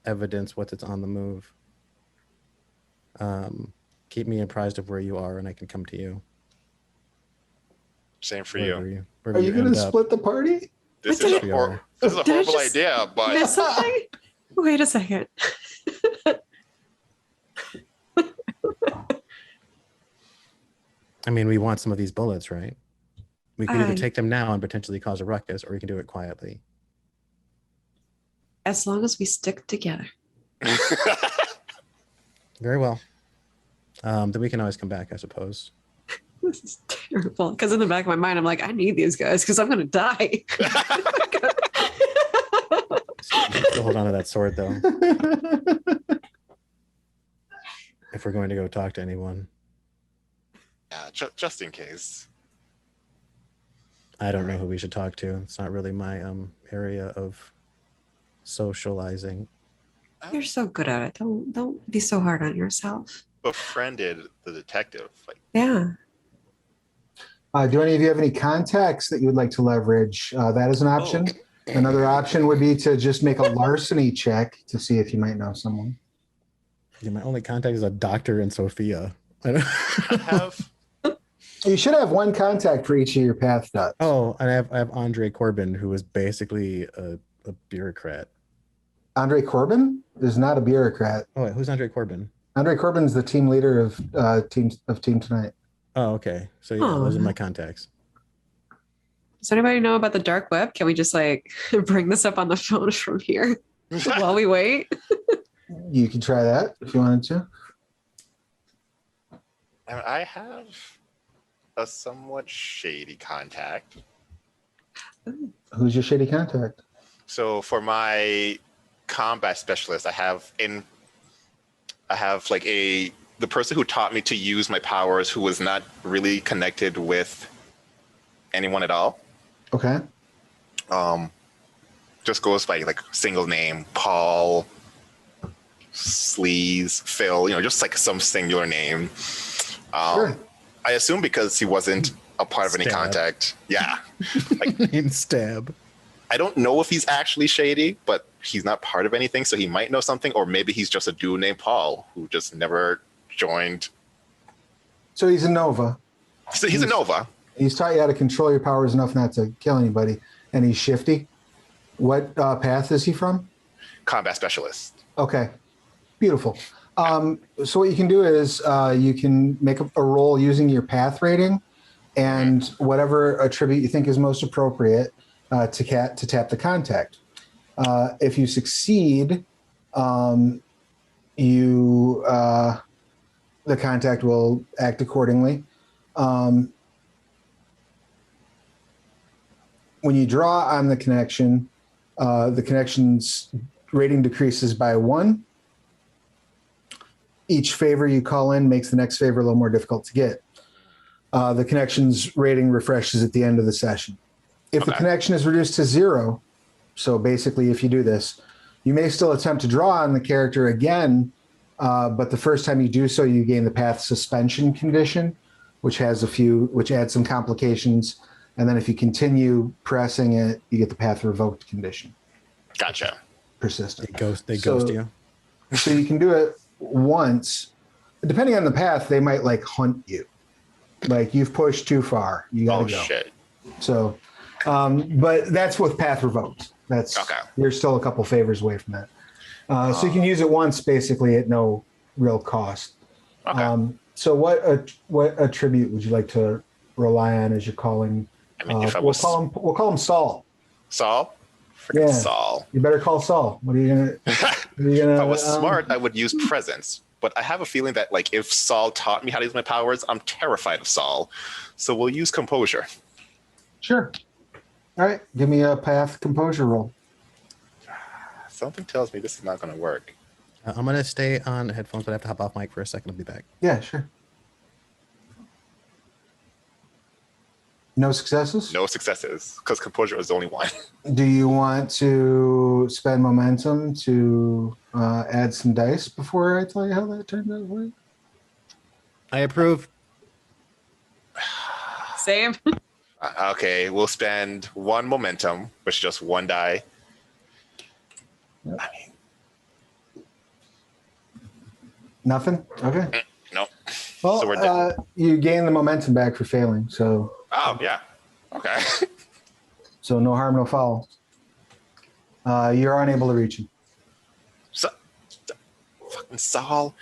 evidence, what it's on the move. Keep me apprised of where you are and I can come to you. Same for Wherever you. Are you going to split the party? This Did is a horrible idea, but Miss something? Wait a second. I mean, we want some of these bullets, right? We could either I- take them now and potentially cause a ruckus, or we can do it quietly. As long as we stick together. Very well. Then we can always come back, I suppose. This is terrible. Because in the back of my mind, I'm like, I need these guys because I'm going to die. Still hold on to that sword, though, if we're going to go talk to anyone. yeah, just in case. I don't know who we should talk to. It's not really my area of socializing. You're so good at it. Don't be so hard on yourself. Befriended the detective. Like, Yeah. Do any of you have any contacts that you would like to leverage? That is an option. Another option would be to just make a larceny check to see if you might know someone. Yeah, my only contact is a doctor in Sophia. I have. You should have one contact for each of your path dots. Oh, and I have Andre Corbin, who is basically a bureaucrat. Andre Corbin is not a bureaucrat. Oh, wait, who's Andre Corbin? Andre Corbin's the team leader of Team Tonight. Oh, okay. So yeah, those are my contacts. Does anybody know about the dark web? Can we just like bring this up on the phone from here while we wait? You can try that if you wanted to. I have a somewhat shady contact. Who's your shady contact? So for my combat specialist, I have like the person who taught me to use my powers who was not really connected with anyone at all. Okay. Just goes by like single name, Paul, Sleaze, Phil, just like some singular name. Sure. I assume because he wasn't a part of any contact. Yeah. Like, Name Stab. I don't know if he's actually shady, but he's not part of anything, so he might know something, or maybe he's just a dude named Paul who just never joined. So he's a Nova. So he's a Nova. He's taught you how to control your powers enough not to kill anybody, and he's shifty. What path is he from? Combat specialist. Okay, beautiful. So what you can do is you can make a roll using your path rating and whatever attribute you think is most appropriate to tap the contact. If you succeed, the contact will act accordingly. When you draw on the connection's rating decreases by 1. Each favor you call in makes the next favor a little more difficult to get. The connection's rating refreshes at the end of the session. If the connection is reduced to 0, so basically if you do this, you may still attempt to draw on the character again, but the first time you do so, you gain the path suspension condition, which adds some complications. And then if you continue pressing it, you get the path revoked condition. Gotcha. Persistent. They ghost you. So you can do it once. Depending on the path, they might like hunt you. Like you've pushed too far. You gotta go. Shit. So, but that's with path revoked. That's okay. You're still a couple favors away from that. So you can use it once, basically at no real cost. Okay. So what attribute would you like to rely on as you're calling? I mean, we'll call him Saul. Saul? Freaking Saul. You better call Saul. What are you gonna? If I was smart, I would use presence. But I have a feeling that like if Saul taught me how to use my powers, I'm terrified of Saul. So we'll use composure. Sure. All right. Give me a path composure roll. Something tells me this is not going to work. I'm going to stay on headphones, but I have to hop off mic for a second. I'll be back. Yeah, sure. No successes? No successes, because composure was the only one. Do you want to spend momentum to add some dice before I tell you how that turned out for you? I approve. Same. Okay, we'll spend 1 momentum, which is just 1 die. Yep. I mean, nothing? Okay. No. Well, so we're dead. You gain the momentum back for failing, so. Oh, yeah. Okay. So no harm, no foul. You're unable to reach him. Fucking Saul.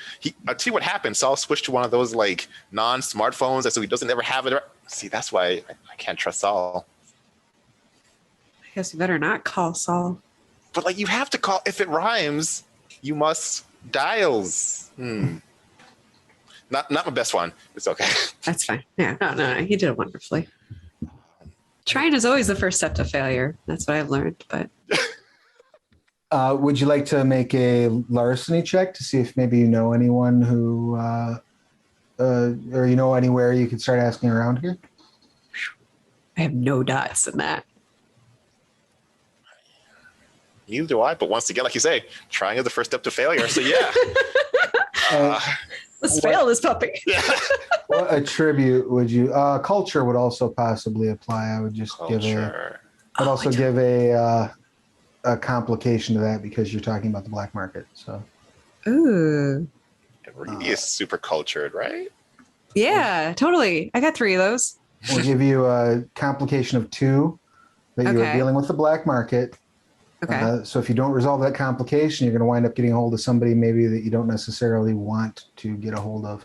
I'll tell you what happened. Saul switched to one of those like non-smartphones, and so he doesn't ever have it. See, that's why I can't trust Saul. I guess you better not call Saul. But like you have to call, if it rhymes, you must dials. Not my best one. It's okay. That's fine. Yeah, no, he did it wonderfully. Trying is always the first step to failure. That's what I've learned. But would you like to make a larceny check to see if maybe you know anyone who, or you know anywhere you could start asking around here? I have no dots in that. Neither do I. But once again, like you say, trying is the first step to failure. So yeah. Let's fail this puppy. Yeah. What attribute would you? Culture would also possibly apply. I would just give it. I'd also give a complication to that because you're talking about the black market. So, Ooh. And Rini is super cultured, right? Yeah, totally. I got 3 of those. we'll give you a complication of 2 that you are Okay. dealing with the black market. Okay. So if you don't resolve that complication, you're going to wind up getting a hold of somebody maybe that you don't necessarily want to get a hold of.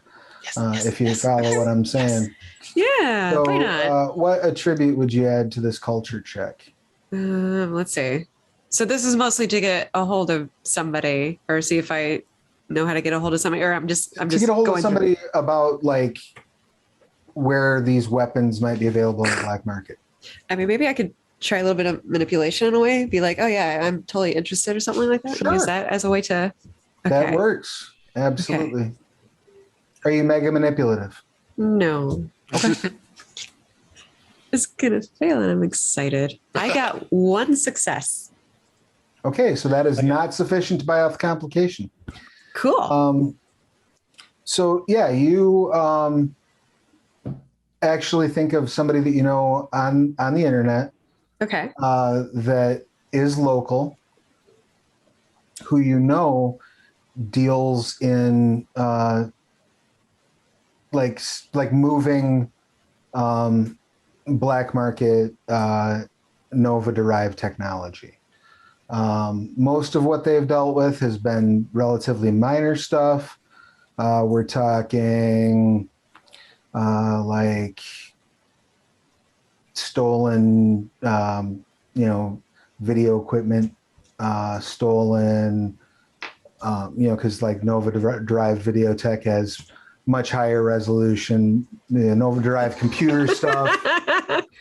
If you follow what I'm saying. Yeah, So, why not? what attribute would you add to this culture check? Let's see. So this is mostly to get a hold of somebody, or see if I know how to get a hold of somebody, or I'm just To get a hold of going somebody about like where these weapons might be available in the black market. I mean, maybe I could try a little bit of manipulation in a way. Be like, oh yeah, I'm totally interested, or something like that. Sure. And use that as a way to. That Okay. works. Absolutely. Are you mega manipulative? No. Okay. It's gonna fail, and I'm excited. I got 1 success. Okay, so that is not sufficient to buy off the complication. Cool. So yeah, you actually think of somebody that you know on the internet Okay. that is local, who you know deals in like moving black market Nova derived technology. Most of what they've dealt with has been relatively minor stuff. We're talking like stolen, video equipment, stolen, because like Nova derived video tech has much higher resolution, Nova derived computer stuff,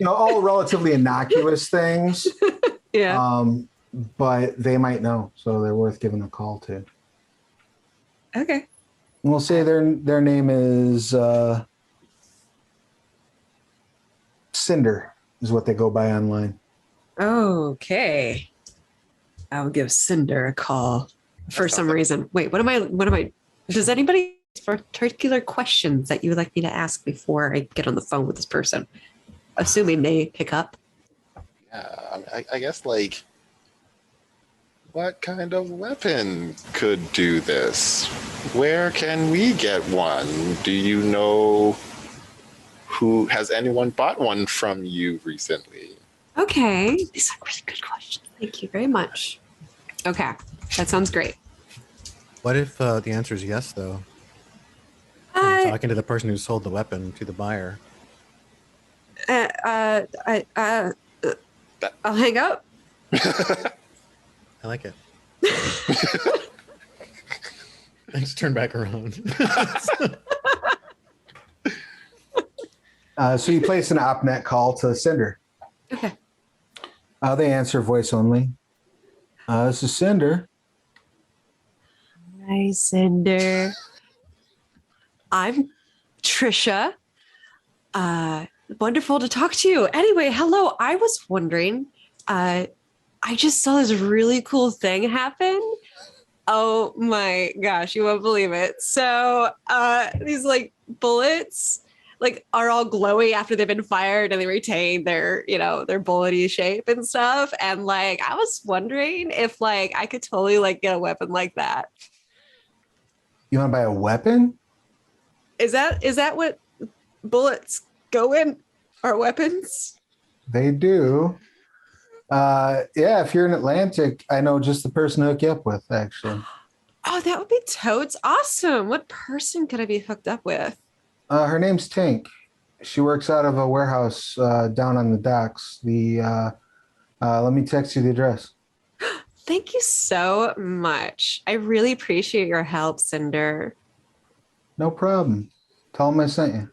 all relatively innocuous things. Yeah. But they might know, so they're worth giving a call to. Okay. We'll say their name is Cinder, is what they go by online. Okay. I'll give Cinder a call for some like- reason. Wait, what am I? Does anybody have particular questions that you would like me to ask before I get on the phone with this person? Assuming they pick up. Yeah, I guess like, what kind of weapon could do this? Where can we get one? Do you know has anyone bought one from you recently? Okay. These are really good questions. Thank you very much. Okay. That sounds great. What if the answer is yes, though? You're talking to the person who sold the weapon to the buyer. I'll hang up. I like it. Let's turn back around. So you place an OpNet call to Cinder. Okay. They answer voice only. This is Cinder. Hi, Cinder. I'm Trisha. Wonderful to talk to you. Anyway, hello. I was wondering, I just saw this really cool thing happen. Oh my gosh, you won't believe it. So these like bullets like are all glowy after they've been fired and they retain their, their bullety shape and stuff. And like I was wondering if like I could totally like get a weapon like that. You want to buy a weapon? Is that what bullets go in? Are weapons? They do. Yeah, if you're in Atlantic, I know just the person to hook you up with, actually. Oh, that would be totes awesome. What person could I be hooked up with? Her name's Tink. She works out of a warehouse down on the docks. Let me text you the address. Thank you so much. I really appreciate your help, Cinder. No problem. Tell them I sent you.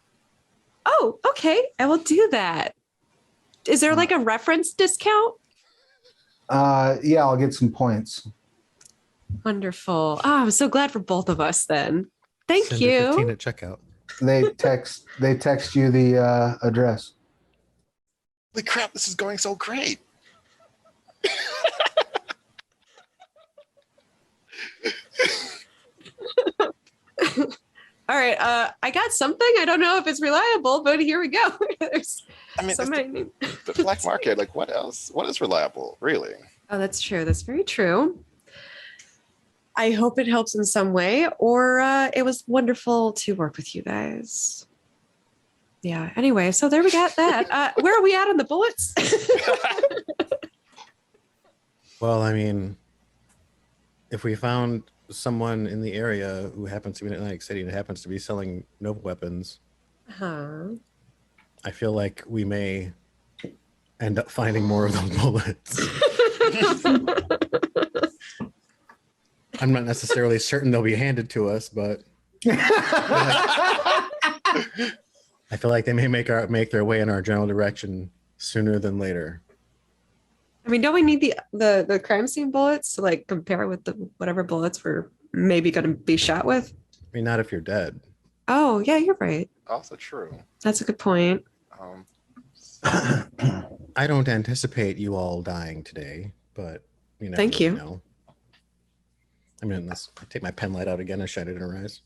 Oh, okay. I will do that. Is there like a reference discount? Yeah, I'll get some points. Wonderful. Oh, I'm so glad for both of us then. Thank Send you. her 15 at checkout. They text you the address. Holy crap, this is going so great. All right. I got something. I don't know if it's reliable, but here we go. There's I mean, somebody. the black market. Like, what else? What is reliable, really? Oh, that's true. That's very true. I hope it helps in some way, or it was wonderful to work with you guys. Yeah. Anyway, so there we got that. Where are we at on the bullets? Well, I mean, if we found someone in the area who happens to be in Atlantic City and happens to be selling Nova weapons, I feel like we may end up finding more of those bullets. I'm not necessarily certain they'll be handed to us, but I feel like they may make their way in our general direction sooner than later. I mean, don't we need the crime scene bullets to like compare with the whatever bullets we're maybe going to be shot with? I mean, not if you're dead. Oh, yeah, you're right. Also true. That's a good point. I don't anticipate you all dying today, but you never Thank really you. know. I mean, let's take my pen light out again and shine it in her eyes.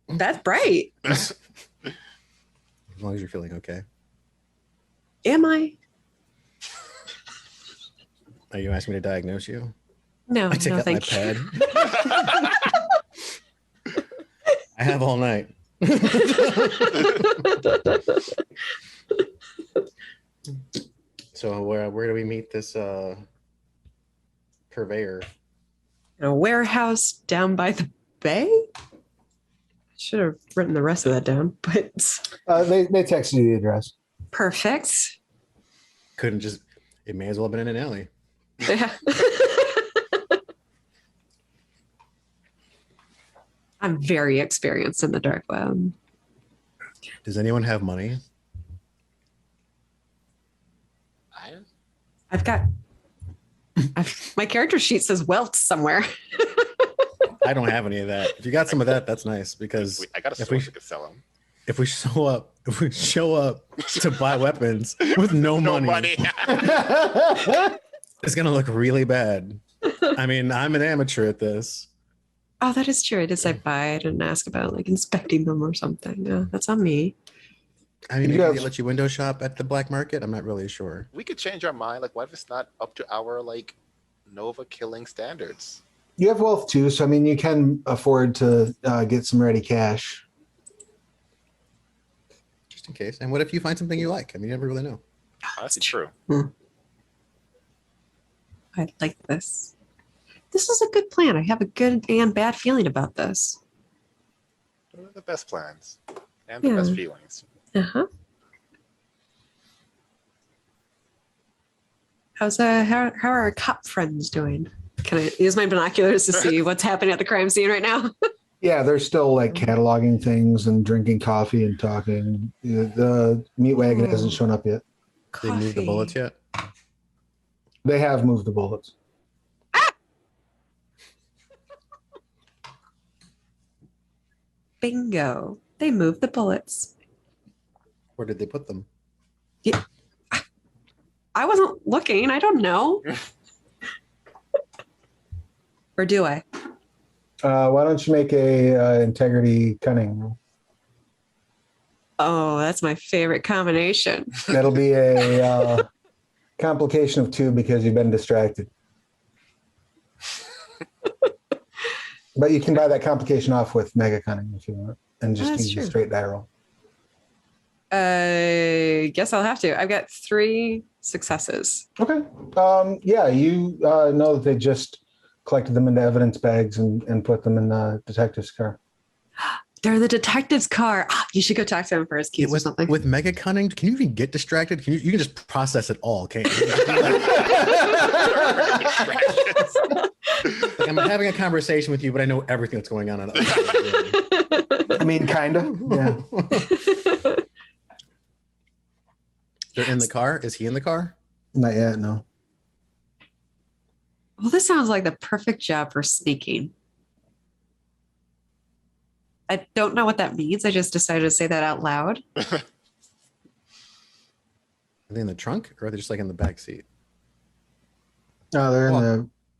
That's bright. As long as you're feeling okay. Am I? Are you asking me to diagnose you? No, I take no, out my thank you. pad. I have all night. So where do we meet this purveyor? In a warehouse down by the bay? Should have written the rest of that down, but They texted you the address. perfect. Couldn't just, it may as well have been in an alley. Yeah. I'm very experienced in the dark web. Does anyone have money? My character sheet says wealth somewhere. I don't have any of that. If you got some of that, that's nice because I got a if store we that could sell them. if we show up to buy weapons with no money, it's gonna look really bad. I mean, I'm an amateur at this. Oh, that is true. I did say buy. I didn't ask about like inspecting them or something. Yeah, that's on me. I mean, You maybe have- they let you window shop at the black market. I'm not really sure. We could change our mind. Like, what if it's not up to our like Nova killing standards? You have wealth too, so I mean, you can afford to get some ready cash. Just in case. And what if you find something you like? I mean, you never really know. That's true. I like this. This is a good plan. I have a good and bad feeling about this. Those are the best plans and the Yeah. best feelings. Uh-huh. How are our cop friends doing? Can I use my binoculars to see what's happening at the crime scene right now? Yeah, they're still like cataloging things and drinking coffee and talking. The meat wagon hasn't shown up yet. They moved the bullets yet? They have moved the bullets. Bingo. They moved the bullets. Where did they put them? I wasn't looking. I don't know. Or do I? Why don't you make a integrity cunning roll? Oh, that's my favorite combination. That'll be a complication of 2 because you've been distracted. But you can buy that complication off with mega cunning if you want, and just That's use true. a straight die roll. I guess I'll have to. I've got 3 successes. Okay. Yeah, you know that they just collected them into evidence bags and put them in the detective's car. They're in the detective's car. You should go talk to him for his keys or with, something. with mega cunning, can you even get distracted? You can just process it all, can't you? Like, I'm having a conversation with you, but I know everything that's going on. I mean, kind of. Yeah. They're in the car. Is he in the car? Not yet, no. Well, this sounds like the perfect job for sneaking. I don't know what that means. I just decided to say that out loud. Are they in the trunk or are they just like in the back seat? No,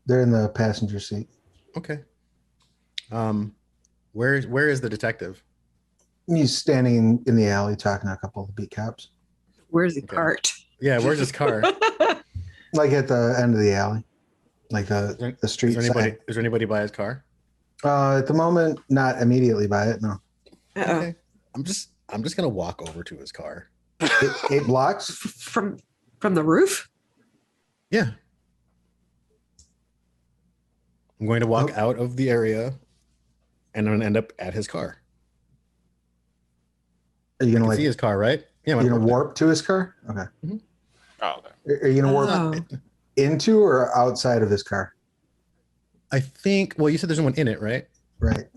they're in the passenger seat. Okay. Where is the detective? He's standing in the alley talking to a couple of the beat cops. Where's the Okay. cart? Yeah, where's his car? Like at the end of the alley. Like the street Is there side. anybody by his car? At the moment, not immediately by it, no. Uh-oh. Okay. I'm just gonna walk over to his car. 8 blocks? From the roof? Yeah. I'm going to walk out of the area and I'm gonna end up at his car. Are you I gonna can see his car, right? Yeah, you're gonna warp to his car? Okay. Oh, okay. Are you gonna warp Oh. into or outside of his car? I think. Well, you said there's no one in it, right? Right.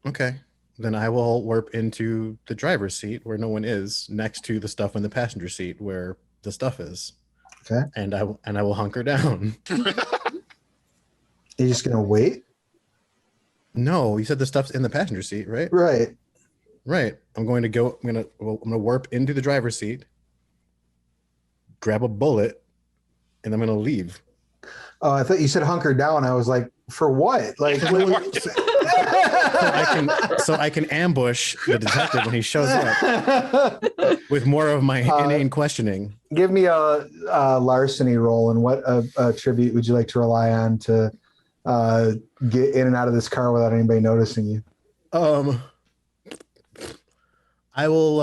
Okay. Then I will warp into the driver's seat where no one is, next to the stuff in the passenger seat where the stuff is. Okay. And I will hunker down. You're just gonna wait? No, you said the stuff's in the passenger seat, right? Right. Right. I'm going to warp into the driver's seat, grab a bullet, and I'm going to leave. Oh, I thought you said hunker down. I was like, for what? Like, So I can ambush the detective when he shows up with more of my inane questioning. give me a larceny roll, and what attribute would you like to rely on to get in and out of this car without anybody noticing you? I will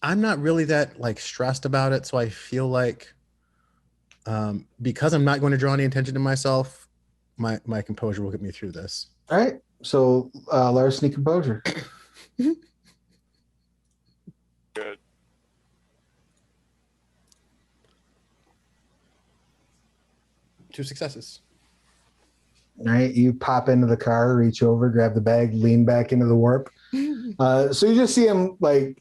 I'm not really that like stressed about it, so I feel like because I'm not going to draw any attention to myself, my composure will get me through this. All right. So larceny composure. Good. Two successes. All right. You pop into the car, reach over, grab the bag, lean back into the warp. So you just see him like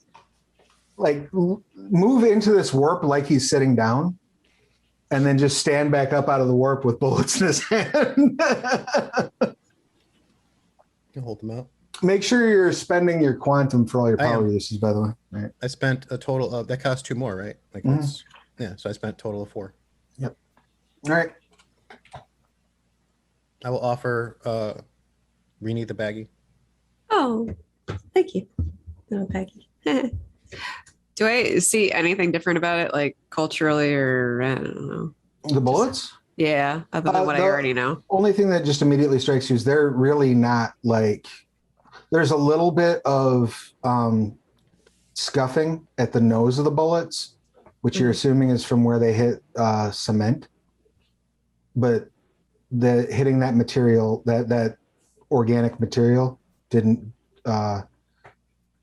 move into this warp like he's sitting down, and then just stand back up out of the warp with bullets in his hand. You hold them out. Make sure you're spending your quantum for all your I power am. uses, by the way. Right. I spent a total of that cost 2 more, right? Like Mhm. that's yeah. So I spent a total of 4. All right. I will offer Rini the baggie. Oh, thank you. No, Peggy. Do I see anything different about it, like culturally, or I don't know? The bullets? Yeah, other than what I already know. Only thing that just immediately strikes you is they're really not like, there's a little bit of scuffing at the nose of the bullets, which you're assuming is from where they hit cement. But the hitting that material, that organic material, didn't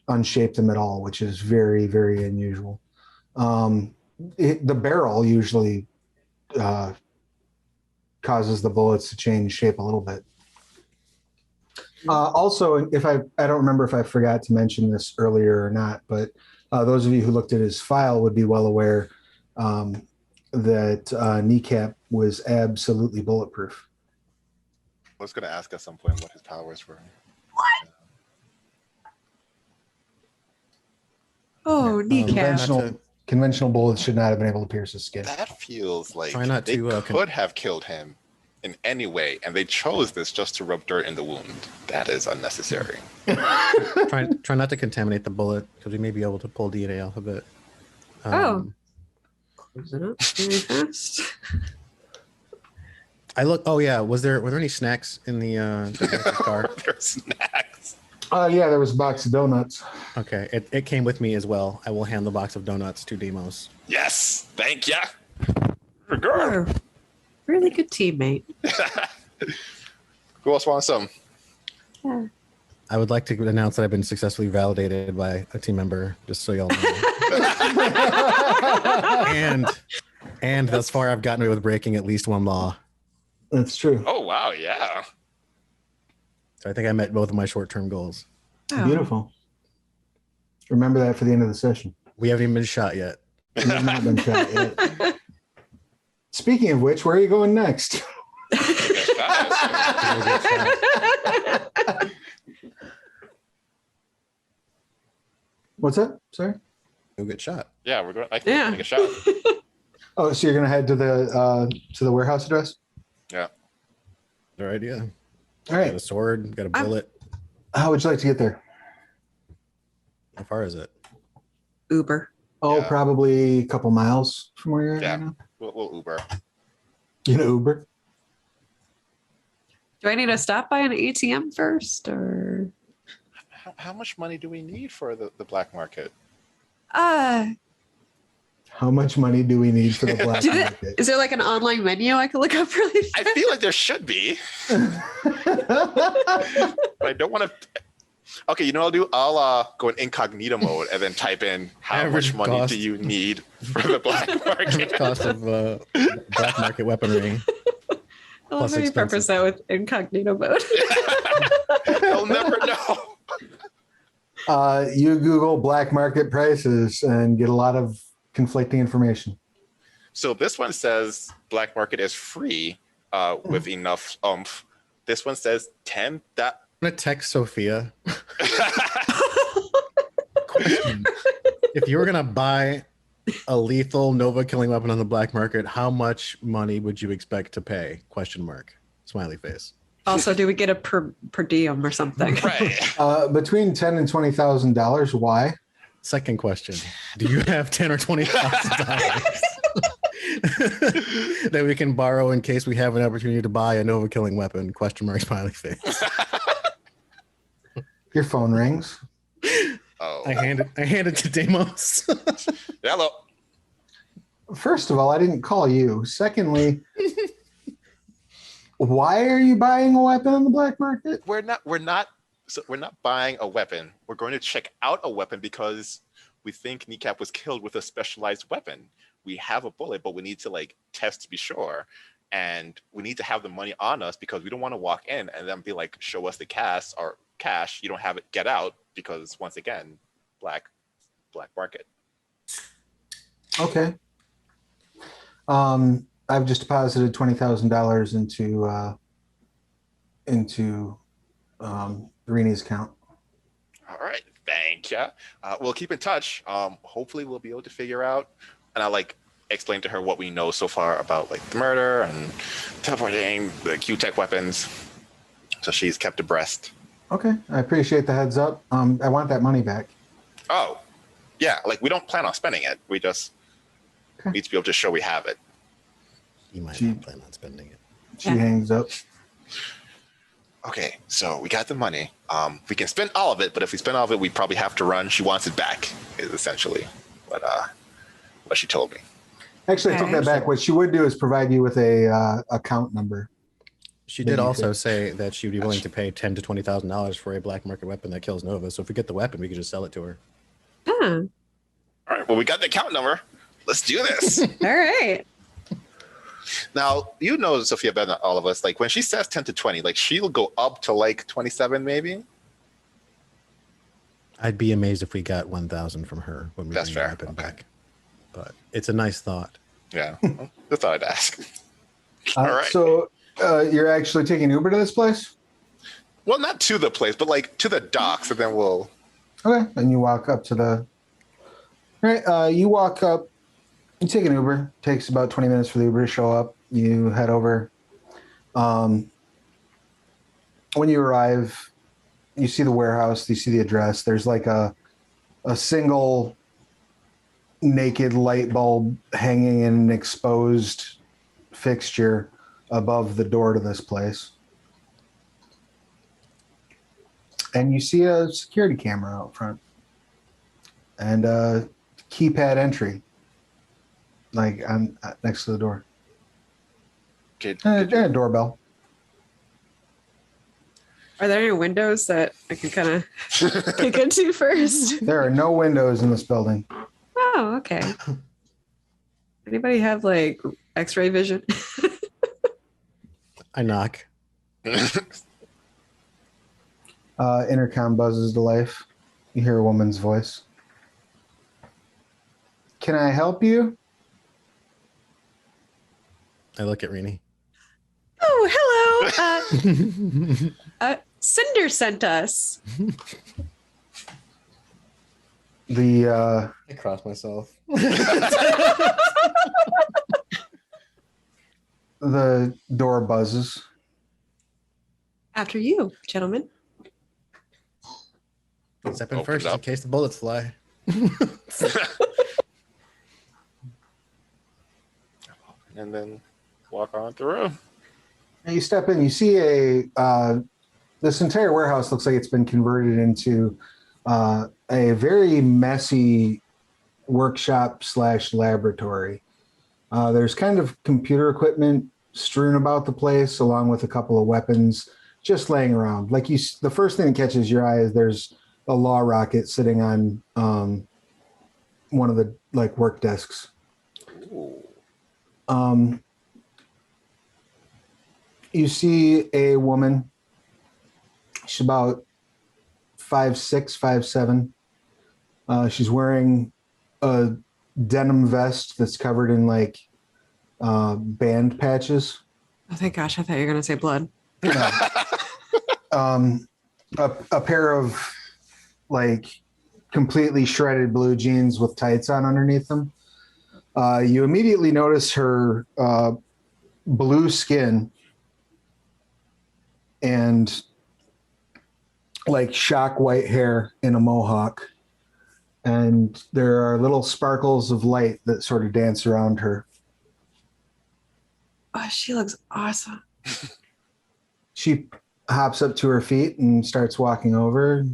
unshape them at all, which is very, very unusual. The barrel usually causes the bullets to change shape a little bit. Also, if I don't remember if I forgot to mention this earlier or not, but those of you who looked at his file would be well aware that Kneecap was absolutely bulletproof. I was going to ask at some point what his powers were. Oh, kneecap. Conventional bullets should not have been able to pierce his skin. That feels like Try not they to, could have killed him in any way, and they chose this just to rub dirt in the wound. That is unnecessary. Try not to contaminate the bullet because we may be able to pull DNA off of it. Close it up very fast. Oh yeah, were there any snacks in the car? There's snacks. Yeah, there was a box of donuts. Okay, it came with me as well. I will hand the box of donuts to Demos. Yes, thank ya. You're a really good teammate. Who else wants some? Yeah. I would like to announce that I've been successfully validated by a team member, just so y'all know. and thus far, I've gotten away with breaking at least one law. That's true. Oh wow, yeah. So I think I met both of my short-term goals. Oh. Beautiful. Remember that for the end of the session. We haven't even been shot yet. We have not been shot yet. Speaking of which, where are you going next? What's that? Sorry. Go get shot. Yeah, we're going. I think we're getting a shot. Oh, so you're gonna head to the warehouse address? Yeah. Their idea. All Got right. a sword, got a bullet. How would you like to get there? How far is it? Uber. Oh, Yeah. probably a couple miles from where you're at Yeah. right now. We'll Uber. You know, Uber. Do I need to stop by an ATM first, or? How much money do we need for the black market? Uh, How much money do we need for the black market? is there like an online menu I can look up really fast? I feel like there should be, but I don't want to. Okay, you know what I'll do? I'll go in incognito mode and then type in how Average much money cost. do you need for the black market? Cost of black market weaponry. I love Plus how you preface that with incognito mode. They'll never know. You Google black market prices and get a lot of conflicting information. So this one says black market is free with enough oomph. This one says 10. That I'm gonna text Sophia. Question. If you were gonna buy a lethal Nova killing weapon on the black market, how much money would you expect to pay? Question mark. Smiley face. Also, do we get a per diem or something? right. Between $10,000 and $20,000. Why? Second question. Do you have $10,000 or $20,000 that we can borrow in case we have an opportunity to buy a Nova killing weapon? Question mark, smiley face. Your phone rings. Oh. I hand it to Deimos. Hello. First of all, I didn't call you. Secondly, why are you buying a weapon on the black market? We're not buying a weapon. We're going to check out a weapon because we think Kneecap was killed with a specialized weapon. We have a bullet, but we need to test to be sure. And we need to have the money on us because we don't want to walk in and then be like, show us the cash or cash. You don't have it, get out, because once again, black market. Okay. I've just deposited $20,000 into Reni's account. All right, thank you. We'll keep in touch. Hopefully we'll be able to figure out, and I'll explain to her what we know so far about the murder and teleporting, the Q-Tech weapons, so she's kept abreast. Okay, I appreciate the heads up. I want that money back. Oh, yeah, we don't plan on spending it. We just need to be able to show we have it. You might not plan on spending it. She hangs up. Okay, so we got the money. We can spend all of it, but if we spend all of it, we probably have to run. She wants it back, is essentially what she told me. Actually, I took that back. What she would do is provide you with a account number. She did also say that she would be willing to pay $10,000 to $20,000 for a black market weapon that kills Nova. So if we get the weapon, we could just sell it to her. Oh. All right, well, we got the account number. Let's do this. All right. Now, you know Sophia better than all of us. When she says 10 to 20, she'll go up to 27 maybe. I'd be amazed if we got 1,000 from her when we That's bring the fair. weapon back. But it's a nice thought. Yeah, just thought I'd ask. All right. So you're actually taking Uber to this place? Well, not to the place, but to the docks, and then we'll. Okay, and you walk up to the. All right, you walk up. You take an Uber. Takes about 20 minutes for the Uber to show up. You head over. When you arrive, you see the warehouse. You see the address. There's a single naked light bulb hanging in an exposed fixture above the door to this place. And you see a security camera out front and a keypad entry next to the door. Okay. And a doorbell. Are there any windows that I can kind of peek into first? There are no windows in this building. Oh, okay. Anybody have X-ray vision? I knock. Intercom buzzes to life. You hear a woman's voice. Can I help you? I look at Rini. Oh, hello. Cinder sent us. The I cross myself. the door buzzes. After you, gentlemen. Step in Open first it in up. case the bullets fly. And then walk on through. And you step in, you see this entire warehouse looks like it's been converted into a very messy workshop / laboratory. There's kind of computer equipment strewn about the place, along with a couple of weapons just laying around. Like the first thing that catches your eye is there's a law rocket sitting on one of the work desks. Ooh. You see a woman. She's about 5'6", 5'7". She's wearing a denim vest that's covered in band patches. Oh, thank gosh. I thought you were going to say blood. A pair of completely shredded blue jeans with tights on underneath them. You immediately notice her blue skin and shock white hair in a mohawk. And there are little sparkles of light that sort of dance around her. Oh, she looks awesome. She hops up to her feet and starts walking over,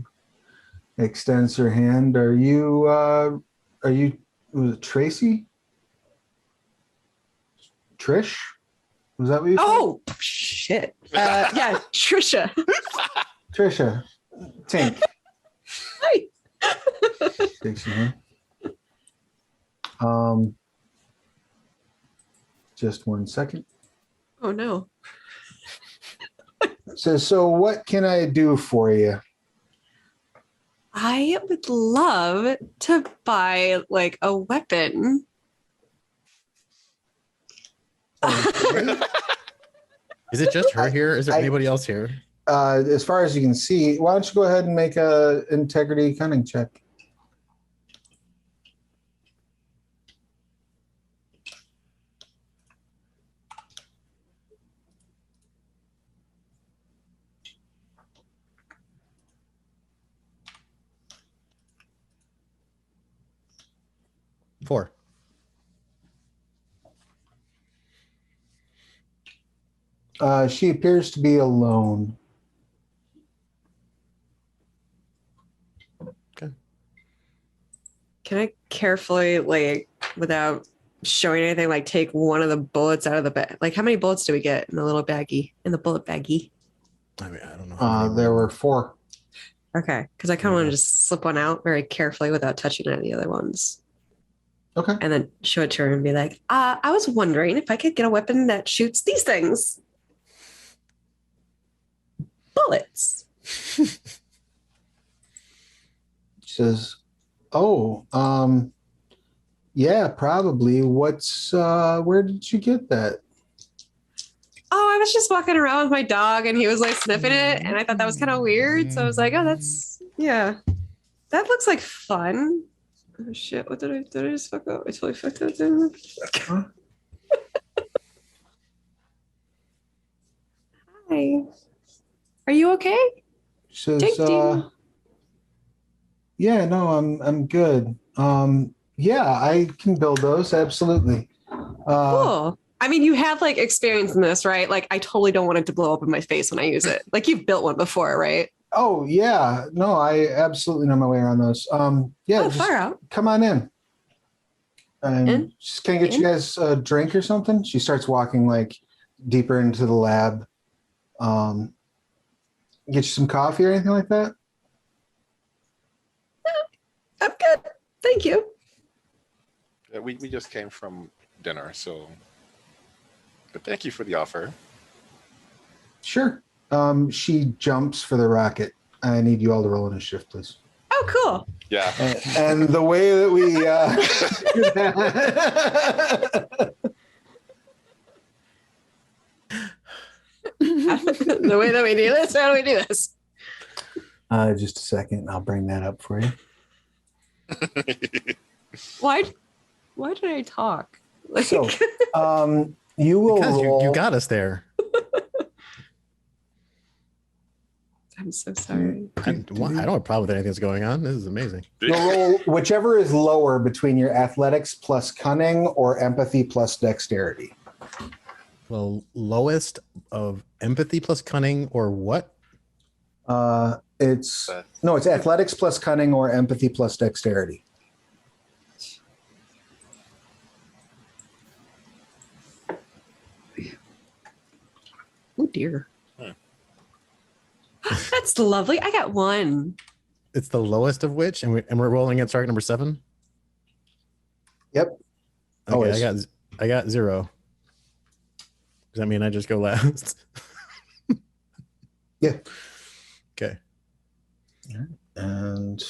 extends her hand. Are you, was it Tracy? Trish? Was that what you said? Oh, shit. Yeah, Trisha. Trisha. Tink. Hi. Takes your hand. Just 1 second. Oh, no. Says, so what can I do for you? I would love to buy a weapon. Okay. Is it just her here? Is there anybody else here? As far as you can see, why don't you go ahead and make a integrity cunning check? Four. She appears to be alone. Okay. Can I carefully, without showing anything, take one of the bullets out of the bag? How many bullets do we get in the little baggie, in the bullet baggie? I mean, I don't know. How many There were 4. Okay, because I kind of want to just slip one out very carefully without touching any of the other ones. Okay. And then show it to her and be like, I was wondering if I could get a weapon that shoots these things. Bullets. She says, oh, yeah, probably. Where did you get that? Oh, I was just walking around with my dog and he was sniffing it. And I thought that was kind of weird. So I was like, oh, yeah, that looks like fun. Oh shit, what did I just fuck up? I totally fucked up. Huh? Hi. Are you okay? She says, Ding. yeah, no, I'm good. Yeah, I can build those, absolutely. Cool. I mean, you have experience in this, right? I totally don't want it to blow up in my face when I use it. You've built one before, right? Oh yeah, no, I absolutely know my way around those. Yeah, Oh, just far out. come on in. And In? can I get you guys a drink or something? She starts walking deeper into the lab. Get you some coffee or anything like that? I'm good. Thank you. Yeah, we just came from dinner, so. But thank you for the offer. Sure. She jumps for the rocket. I need you all to roll initiative, please. Oh, cool. Yeah. And the way that we The way that we do this, how do we do this? just a second, I'll bring that up for you. Why did I talk? So, You will Because roll. you got us there. I'm so sorry. I don't have a problem with anything that's going on. This is amazing. You'll roll whichever is lower between your athletics plus cunning or empathy plus dexterity. Well, lowest of empathy plus cunning or what? It's athletics plus cunning or empathy plus dexterity. Oh dear. That's lovely. I got 1. It's the lowest of which, and we're rolling at target number 7. Yep. Okay, Always. I got 0. Does that mean I just go last? Yeah. Okay. And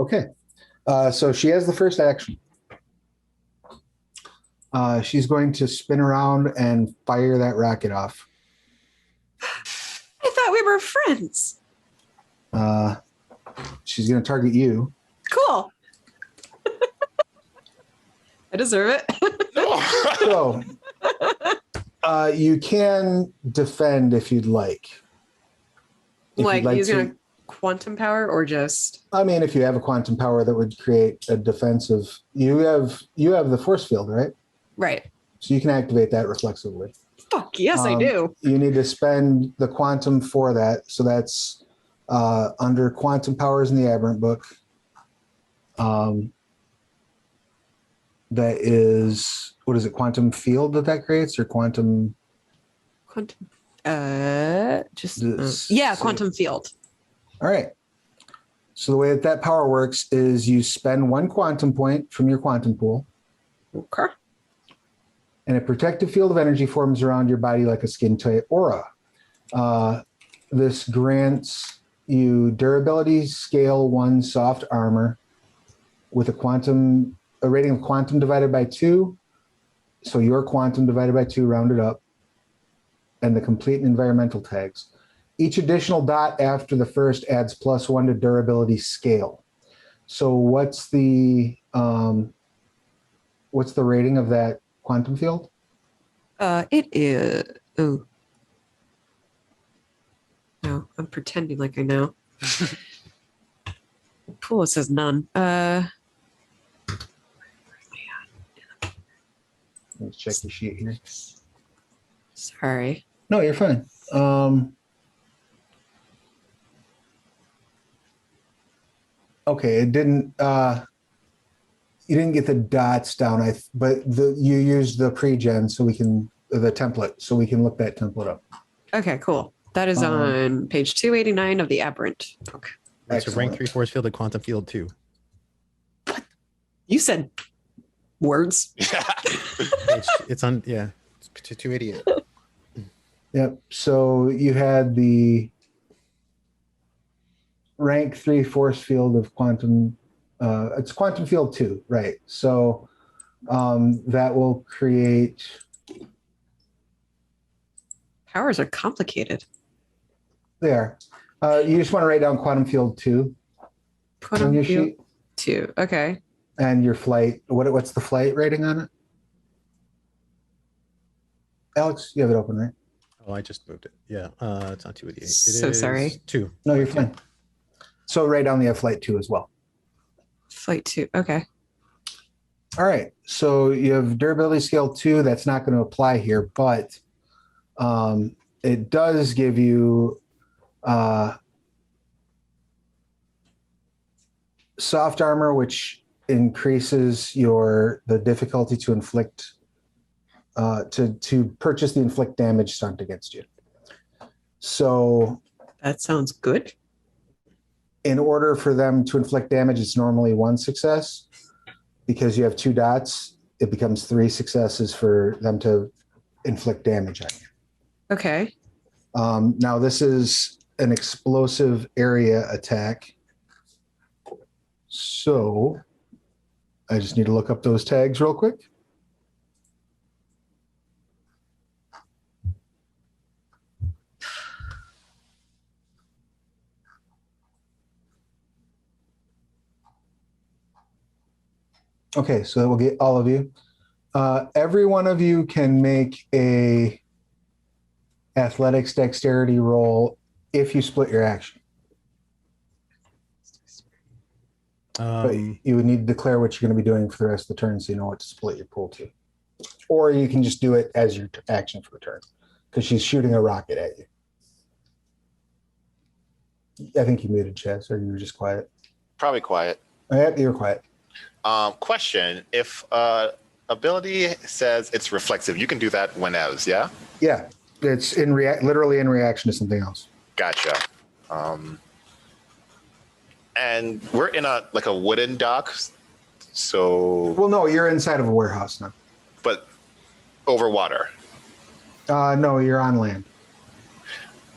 okay. So she has the first action. She's going to spin around and fire that rocket off. I thought we were friends. She's going to target you. Cool. I deserve it. So you can defend if you'd like. If Like you'd like using to- a quantum power or just I mean, if you have a quantum power that would create a defensive, you have the force field, right? right. So you can activate that reflexively. Fuck yes, I do. You need to spend the quantum for that. So that's under quantum powers in the Aberrant book. That is, what is it? Quantum field that creates, or quantum? Quantum. Quantum field. All right. So the way that power works is you spend 1 quantum point from your quantum pool. Okay. And a protective field of energy forms around your body like a skin-tight aura. This grants you durability scale 1 soft armor with a rating of quantum divided by 2. So your quantum divided by 2 rounded up, and the complete environmental tags. Each additional dot after the first adds +1 to durability scale. So what's the rating of that quantum field? It is. Oh. No, I'm pretending like I know. Cool. It says none. Let's check the sheet here. Sorry. No, you're fine. Okay, it didn't. You didn't get the dots down. But you used the pre-gen, so we can the template, so we can look that template up. Okay, cool. That is on page 289 of the Aberrant book. It's a rank 3 force field, a quantum field 2. You said words. It's on, yeah, it's 288. Yep. So you had the rank 3 force field of quantum. It's quantum field 2, right? So that will create. Powers are complicated. There. You just want to write down quantum field 2 Quantum on your field sheet, 2. Okay. and your flight. What's the flight rating on it? Alex, you have it open, right? Oh, I just moved it. Yeah, it's on 288. It So is sorry. 2. No, you're fine. So write down the flight 2 as well. Flight 2. Okay. All right. So you have durability scale 2. That's not going to apply here, but it does give you soft armor, which increases the difficulty to inflict to purchase the inflict damage stunt against you. So That sounds good. in order for them to inflict damage, it's normally 1 success. Because you have 2 dots, it becomes 3 successes for them to inflict damage on you. Okay. Now this is an explosive area attack. So I just need to look up those tags real quick. Okay, so that will get all of you. Every one of you can make a athletics dexterity roll if you split your action. But you would need to declare what you're going to be doing for the rest of the turn so you know what to split your pool to. Or you can just do it as your action for the turn because she's shooting a rocket at you. I think you muted, Chaz, or you were just quiet. Probably quiet. Oh, yeah, you were quiet. Question: if ability says it's reflexive, you can do that whenever, yeah? Yeah, it's literally in reaction to something else. Gotcha. And we're in a wooden dock, so. Well, no, you're inside of a warehouse now. But over water. No, you're on land.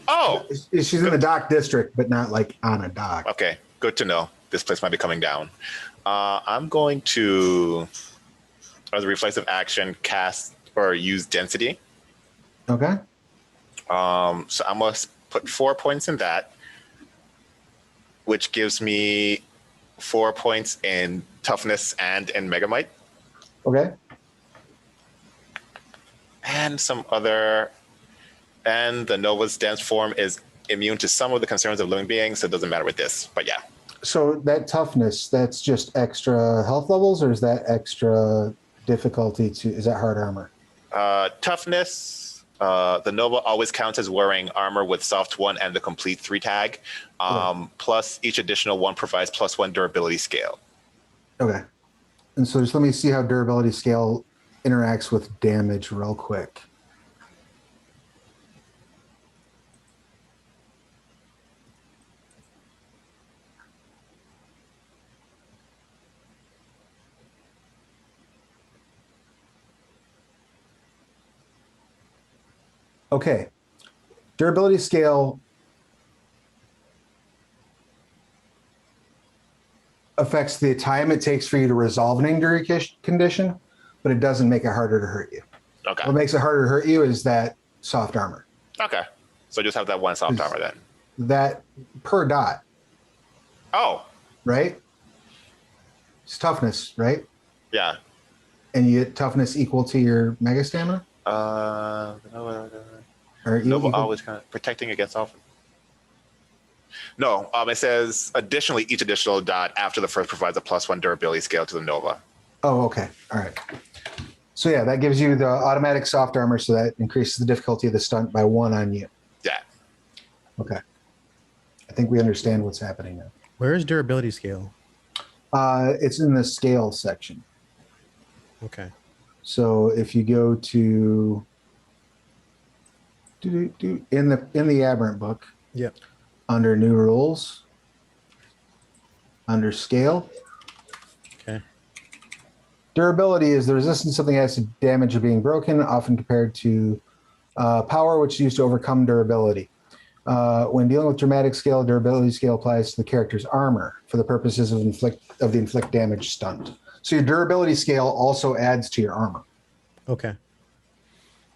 Oh, she's in the dock district, but not like on a dock. Okay, good to know. This place might be coming down. I'm going to, as a reflexive action, cast or use density. Okay. So I'm going to put 4 points in that, which gives me 4 points in toughness and in Megamight. Okay. And some other, and the Nova's dense form is immune to some of the concerns of living beings, so it doesn't matter with this, but yeah. So that toughness, that's just extra health levels, or is that extra difficulty is that hard armor? Toughness, the Nova always counts as wearing armor with soft 1 and the complete 3 tag. Okay. Plus each additional 1 provides +1 durability scale. Okay. And so just let me see how durability scale interacts with damage real quick. Okay. Durability scale affects the time it takes for you to resolve an injury condition, but it doesn't make it harder to hurt you. Okay. What makes it harder to hurt you is that soft armor. Okay. So just have that 1 soft armor then. That per dot. Oh. Right? It's toughness, right? Yeah. And you get toughness equal to your mega stamina? Nova always kind of protecting against all. No, it says additionally, each additional dot after the first provides a +1 durability scale to the Nova. Oh, okay. All right. So yeah, that gives you the automatic soft armor, so that increases the difficulty of the stunt by 1 on you. Yeah. Okay. I think we understand what's happening now. Where is durability scale? It's in the scale section. Okay. So if you go to in the Aberrant book, yep, under new rules, under scale. Okay. Durability is the resistance something has to damage or being broken, often compared to power, which is used to overcome durability. When dealing with dramatic scale, durability scale applies to the character's armor for the purposes of the inflict damage stunt. So your durability scale also adds to your armor. Okay.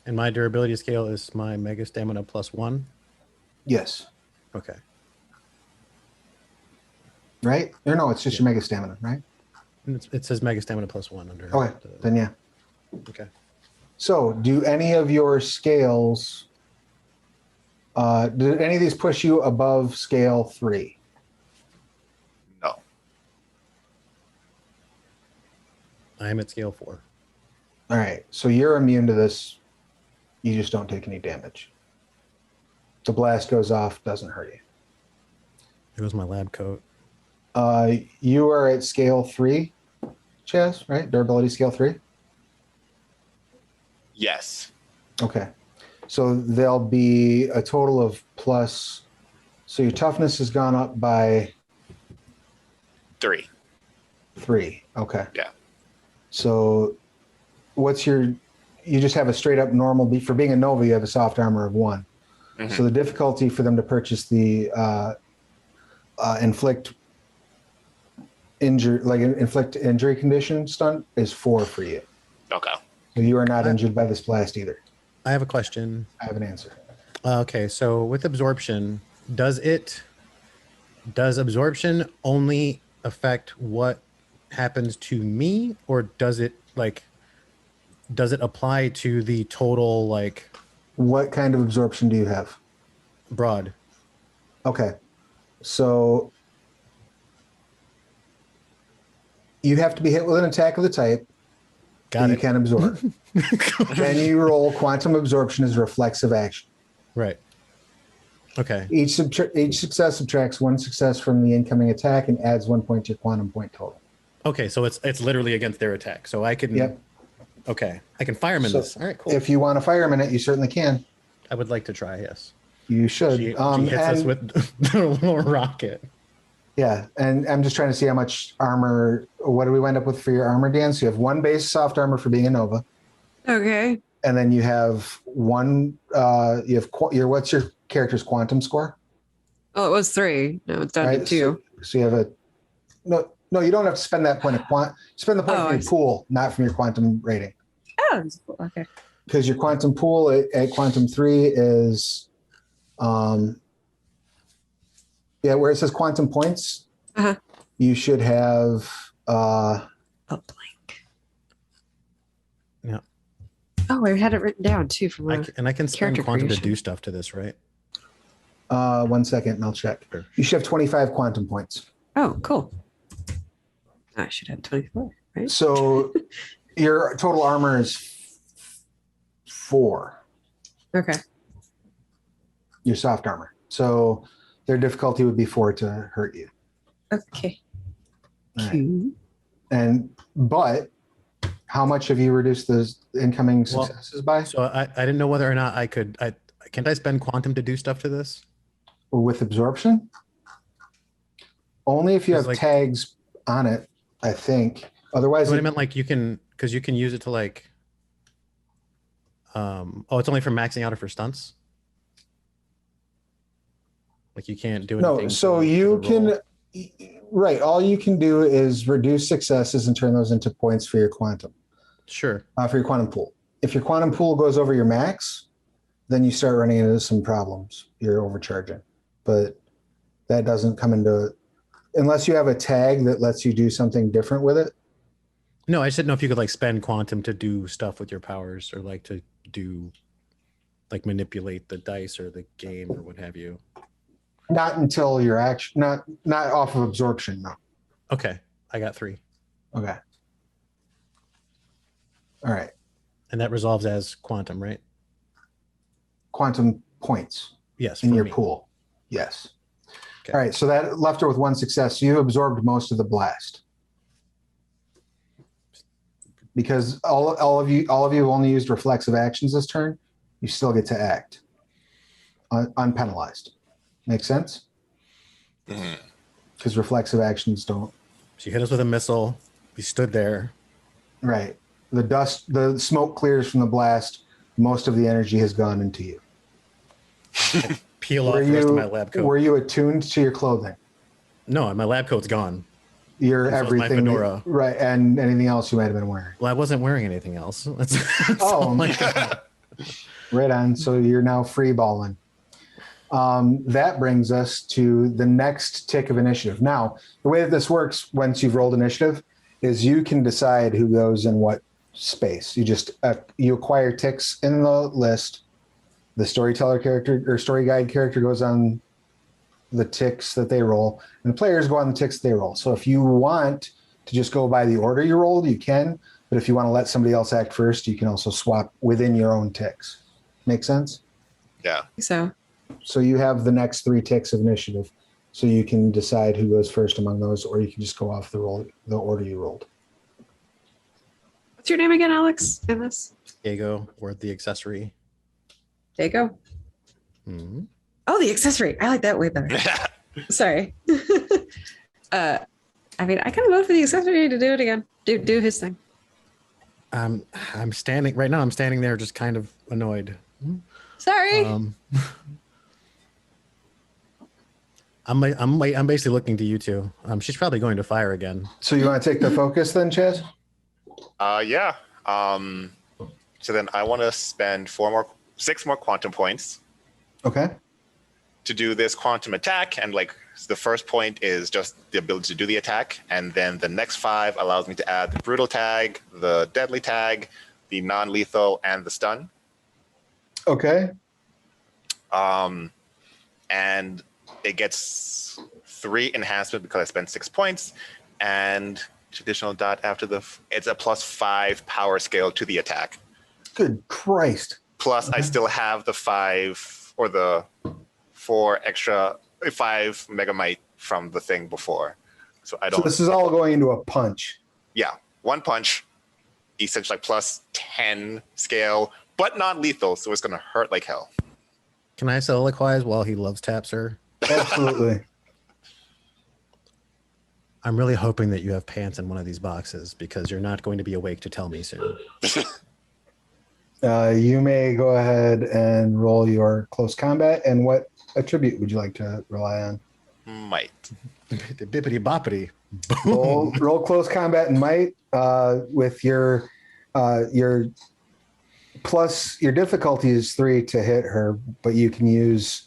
And my durability scale is my mega stamina +1? Yes. Okay. Right? Or no, it's just your mega stamina, right? It says mega stamina +1 under. Okay, then yeah. Okay. So do any of your scales, did any of these push you above scale 3? No. I am at scale 4. All right, so you're immune to this. You just don't take any damage. The blast goes off, doesn't hurt you. There goes my lab coat. You are at scale 3, Chaz, right? Durability scale 3? Yes. Okay. So there'll be a total of plus. So your toughness has gone up by 3. 3. Okay. Yeah. So what's you just have a straight up normal, for being a Nova, you have a soft armor of 1. Mm-hmm. So the difficulty for them to purchase the inflict injury condition stunt is 4 for you. Okay. So you are not injured by this blast either. I have a question. I have an answer. Okay, so with absorption, does absorption only affect what happens to me, or does it apply to the total like What kind of absorption do you have? broad? Okay. So you have to be hit with an attack of the type Got that you it. can absorb. Then you roll quantum absorption as a reflexive action. Right. Okay. Each success subtracts one success from the incoming attack and adds 1 point to your quantum point total. Okay, so it's literally against their attack. So I can. Yep. Okay, I can fire him in So this. All right, cool. if you want to fire him in it, you certainly can. I would like to try. Yes. You should. She hits us with the little rocket. Yeah, and I'm just trying to see how much armor. What do we wind up with for your armor, Dan? So you have 1 base soft armor for being a Nova, Okay. and then you have one. What's your character's quantum score? Oh, it was 3. No, it's down to 2. So you have a no. You don't have to spend that point of spend the point from your pool, not from your quantum rating. Oh, okay. Because your quantum pool at quantum 3 is, where it says quantum points, you should have a blank. Yeah. Oh, I had it written down too from I can spend character quantum creation. to do stuff to this, right? 1 second, and I'll check. Sure. You should have 25 quantum points. Oh, cool. I should have 24, right? So your total armor is 4. Okay. Your soft armor. So their difficulty would be 4 to hurt you. Okay. All right. But how much have you reduced the incoming successes by? So I didn't know whether or not I could. Can't I spend quantum to do stuff to this? With absorption? Only if you have tags on it, I think. Otherwise, What I meant, like, you can, because you can use it to like. It's only for maxing out or for stunts. Like you can't do anything. No, so you can. Right. All you can do is reduce successes and turn those into points for your quantum. Sure. For your quantum pool. If your quantum pool goes over your max, then you start running into some problems. You're overcharging. But that doesn't come into unless you have a tag that lets you do something different with it. No, I just didn't know if you could like spend quantum to do stuff with your powers, or like to do like manipulate the dice or the game or what have you. Not until you're actually not off of absorption, no. Okay. I got 3. Okay. All right. And that resolves as quantum, right? Quantum points. Yes. In for your me. pool. Yes. Okay. All right. So that left her with 1 success. So you absorbed most of the blast. Because all of you have only used reflexive actions this turn, you still get to act unpenalized. Make sense? Because reflexive actions don't. She hit us with a missile. We stood there. Right. The smoke clears from the blast. Most of the energy has gone into you. Peel off the rest of my lab coat. Were you attuned to your clothing? No, my lab coat's gone. Your So everything, my fedora. right? And anything else you might have been wearing. Well, I wasn't wearing anything else. That's Oh, my God. Right on. So you're now free balling. That brings us to the next tick of initiative. Now, the way that this works, once you've rolled initiative, is you can decide who goes in what space. You just you acquire ticks in the list. The storyteller character or story guide character goes on the ticks that they roll, and the players go on the ticks they roll. So if you want to just go by the order you rolled, you can. But if you want to let somebody else act first, you can also swap within your own ticks. Make sense? Yeah. So you have the next 3 ticks of initiative. So you can decide who goes first among those, or you can just go off the order you rolled. What's your name again, Alex? In this? Diego, or the accessory. Diego? Mm-hmm. Oh, the accessory. I like that way better. Sorry. I mean, I kind of vote for the accessory to do it again. Do his thing. I'm standing right now. I'm standing there, just kind of annoyed. Sorry. I'm basically looking to you two. She's probably going to fire again. So you want to take the focus then, Chaz? Yeah. So then I want to spend 6 more quantum points. Okay. to do this quantum attack, and like the first point is just the ability to do the attack, and then the next 5 allows me to add the brutal tag, the deadly tag, the non-lethal, and the stun. Okay. And it gets 3 enhancement because I spent 6 points, and additional dot after it's a +5 power scale to the attack. Good Christ. Plus, I still have the 5 or the 4 extra 5 megamite from the thing before. So I don't. So this is all going into a punch. Yeah, 1 punch, essentially like +10 scale, but non-lethal, so it's gonna hurt like hell. Can I soliloquize while he loves taps her? Absolutely. I'm really hoping that you have pants in one of these boxes because you're not going to be awake to tell me soon. You may go ahead and roll your close combat. And what attribute would you like to rely on? Might. The bippity boppity. Roll close combat and might with your plus your difficulty is 3 to hit her, but you can use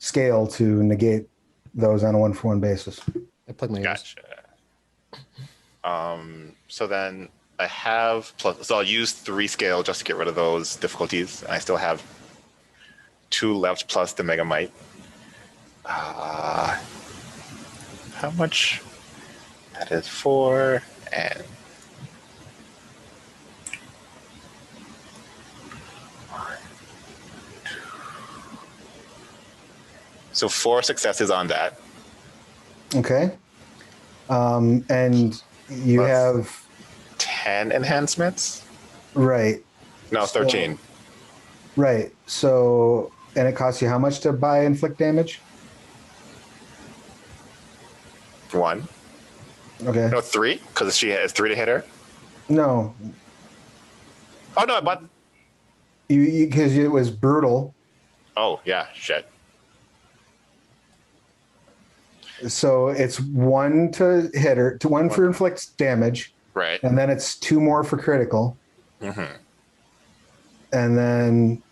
scale to negate those on a 1-for-1 basis. I plug my ears. Gotcha. So then I have plus, so I'll use 3 scale just to get rid of those difficulties, and I still have 2 left plus the megamite. How much? That is 4 and. So 4 successes on that. Okay. And you Plus have 10 enhancements? right. No, 13. Right. So, and it costs you how much to buy inflict damage? 1. Okay. No, 3, because she has 3 to hit her. No, Oh no, I bought. you because it was brutal. Oh yeah, shit. So it's 1 to hit her, to 1 for inflict damage, Right. and then it's 2 more for critical, Mm-hmm. and then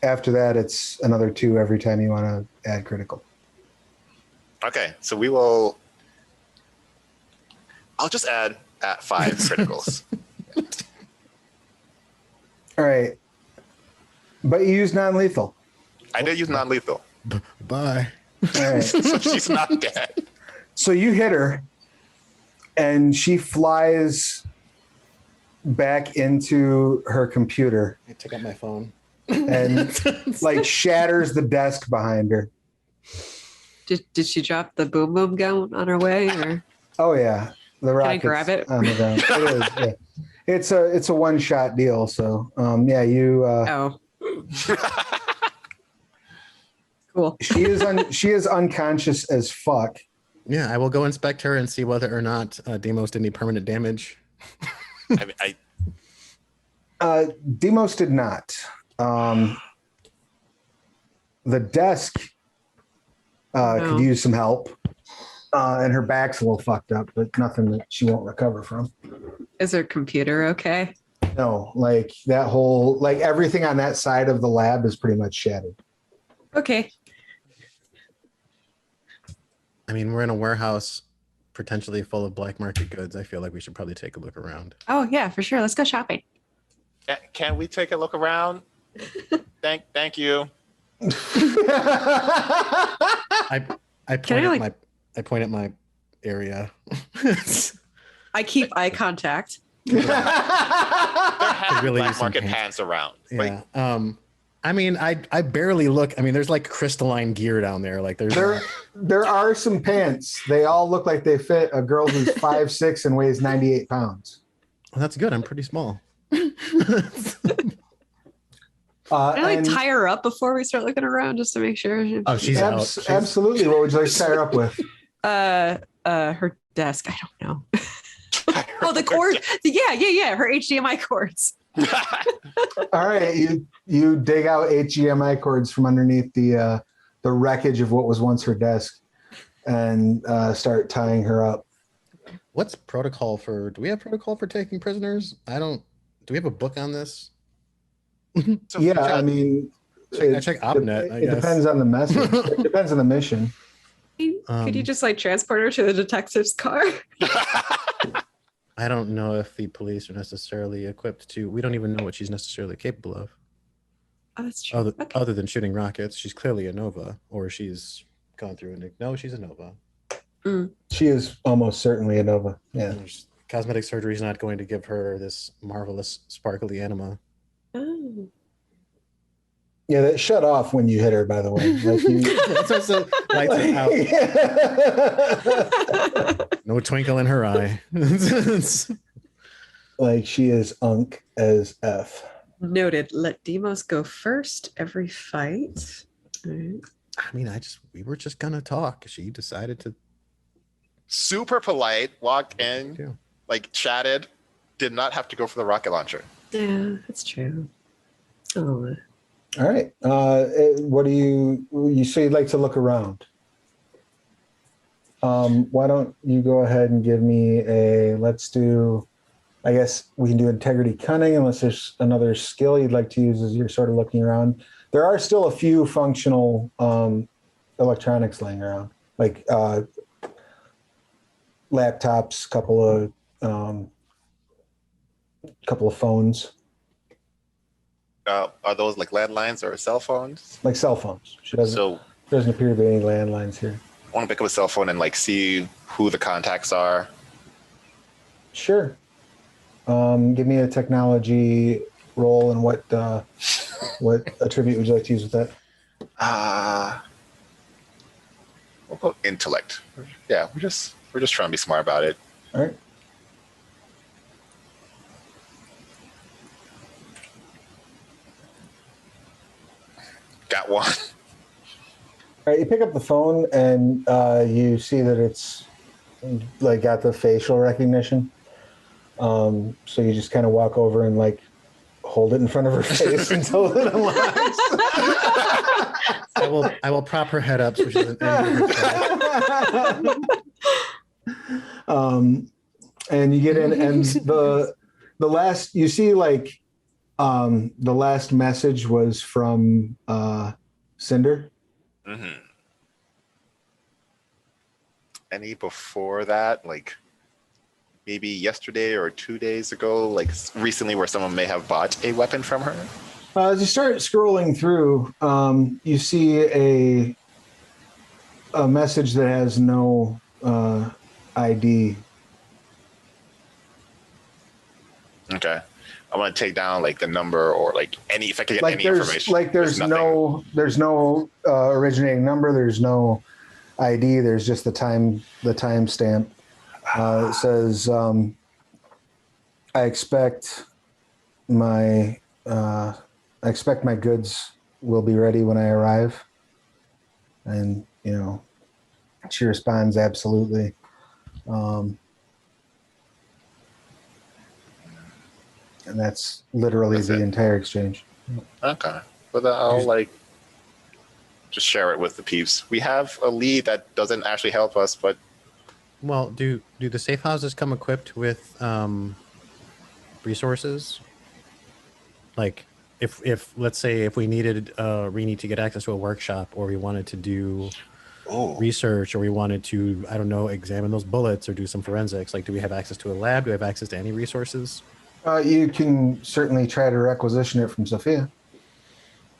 after that it's another 2 every time you want to add critical. Okay, so we will. I'll just add at 5 criticals. All right, but you use non-lethal. I did use non-lethal, Bye. All right. so she's not dead. So you hit her, and she flies back into her computer I took out my phone. and like shatters the desk behind her. Did she drop the boom boom gun on her way? Or Oh yeah, the rocket's grab it? on the ground. It is. Yeah. It's a one shot deal. So yeah, you. oh, cool. She is unconscious as fuck. Yeah, I will go inspect her and see whether or not Demos did any permanent damage. I mean, Demos did not. The desk could use some help, and her back's a little fucked up, but nothing that she won't recover from. Is her computer okay? No, like that whole, like everything on that side of the lab is pretty much shattered. Okay. I mean, we're in a warehouse potentially full of black market goods. I feel like we should probably take a look around. Oh yeah, for sure. Let's go shopping. can we take a look around? Thank you. I point at my area. I keep eye contact. There have Really black some market pants. pants around. Like, Yeah. I mean, I barely look. I mean, there's like crystalline gear down there. Like there's there are some pants. They all look like they fit a girl who's 5'6" and weighs 98 pounds. Well, that's good. I'm pretty small. Can I like And tie her up before we start looking around just to make sure? Oh, she's out. She's- absolutely. What would you like to tie her up with? Her desk. I don't know. Oh, the cord. Yeah. Her HDMI cords. All right, you dig out HDMI cords from underneath the wreckage of what was once her desk, and start tying her up. What's protocol for? Do we have protocol for taking prisoners? I don't. Do we have a book on this? so Yeah, John, I mean, I check OpNet, I It guess. depends on the message. It depends on the mission. Could you just like transport her to the detective's car? I don't know if the police are necessarily equipped to. We don't even know what she's necessarily capable of. Oh, that's true. Other than shooting rockets, she's clearly a Nova, or she's gone through and no, she's a Nova. She is almost certainly a Nova. Yeah. Cosmetic surgery is not going to give her this marvelous sparkly anima. Oh. Yeah, that shut off when you hit her, by the way. Like you, That's also lights it out. No twinkle in her eye. like she is unk as F. Noted. Let Demos go first every fight. All right. I mean, we were just gonna talk. She decided to. Super polite, walked in, like chatted, did not have to go for the rocket launcher. Yeah, that's true. Oh. All right. What do you say you'd like to look around? Why don't you go ahead and give me let's do, I guess we can do integrity cunning unless there's another skill you'd like to use as you're sort of looking around. There are still a few functional electronics laying around, like laptops, couple of phones. Are those like landlines or cell phones? Like cell phones. Doesn't appear to be any landlines here. I want to pick up a cell phone and like see who the contacts are. Sure. Give me a technology roll and what attribute would you like to use with that? We'll go intellect. Yeah, we're just trying to be smart about it. All right. Got one. All right, you pick up the phone and you see that it's like got the facial recognition. So you just kind of walk over and like hold it in front of her face until it unlocks. I will prop her head up so she doesn't injure herself. And you get in, and the last you see like the last message was from Cinder. Mm-hmm. Any before that, like maybe yesterday or 2 days ago, like recently, where someone may have bought a weapon from her? As you start scrolling through, you see a message that has no ID. Okay. I want to take down like the number or like any, if I could get Like any there's information. like there's no originating number. There's no ID. There's just the time stamp. It says, I expect my goods will be ready when I arrive. And, she responds, absolutely. And that's literally the entire exchange. Okay. But I'll like just share it with the peeps. We have a lead that doesn't actually help us, but well, do the safe houses come equipped with resources? Like if let's say if we needed Rini to get access to a workshop, or we wanted to do research, or we wanted to, I don't know, examine those bullets or do some forensics, like do we have access to a lab? Do we have access to any resources? You can certainly try to requisition it from Sophia.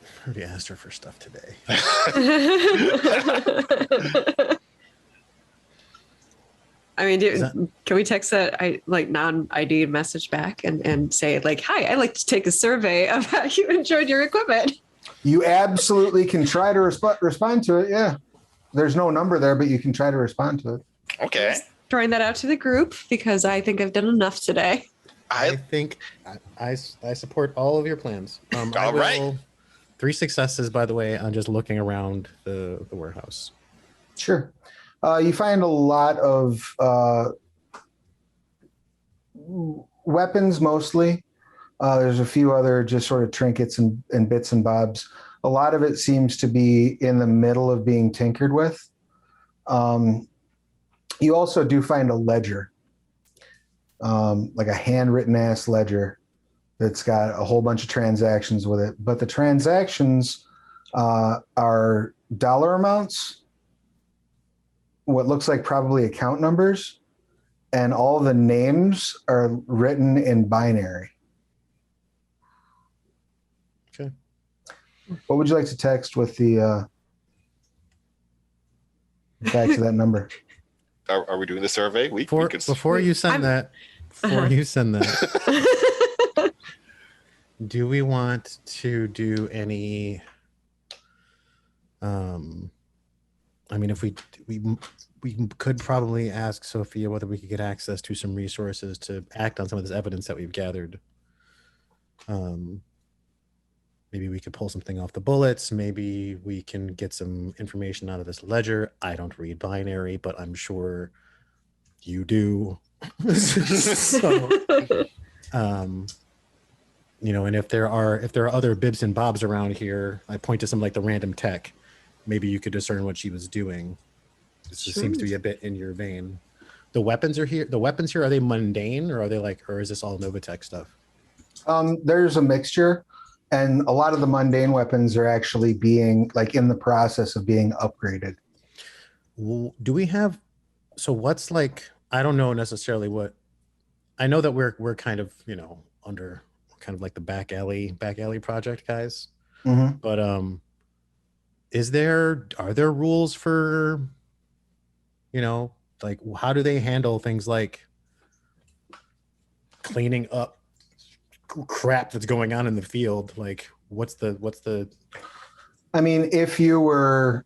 I already asked her for stuff today. I mean, can we text that non-ID message back and say like, "Hi, I'd like to take a survey of how you enjoyed your equipment." You absolutely can try to respond to it. Yeah, there's no number there, but you can try to respond to it. okay. Just throwing that out to the group because I think I've done enough today. I think I support all of your plans. All right. 3 successes, by the way, on just looking around the warehouse. Sure. You find a lot of weapons, mostly. There's a few other just sort of trinkets and bits and bobs. A lot of it seems to be in the middle of being tinkered with. You also do find a ledger. Like a handwritten ass ledger that's got a whole bunch of transactions with it. But the transactions are dollar amounts, what looks like probably account numbers, and all the names are written in binary. Okay. What would you like to text with the back to that number? Are we doing the survey? Before you send that, do we want to do any? I mean, if we could probably ask Sophia whether we could get access to some resources to act on some of this evidence that we've gathered. Maybe we could pull something off the bullets. Maybe we can get some information out of this ledger. I don't read binary, but I'm sure you do. So, you know, and if there are other bibs and bobs around here, I point to some like the random tech. Maybe you could discern what she was doing. This just seems to be a bit in your vein. The weapons are here. The weapons here, are they mundane, or are they like, or is this all Novatech stuff? There's a mixture, and a lot of the mundane weapons are actually being like in the process of being upgraded. Do we have? So what's like? I don't know necessarily what. I know that we're kind of, you know, under kind of like the back alley project guys. Mm-hmm. But are there rules for, you know, like how do they handle things like cleaning up crap that's going on in the field? Like what's the I mean, if you were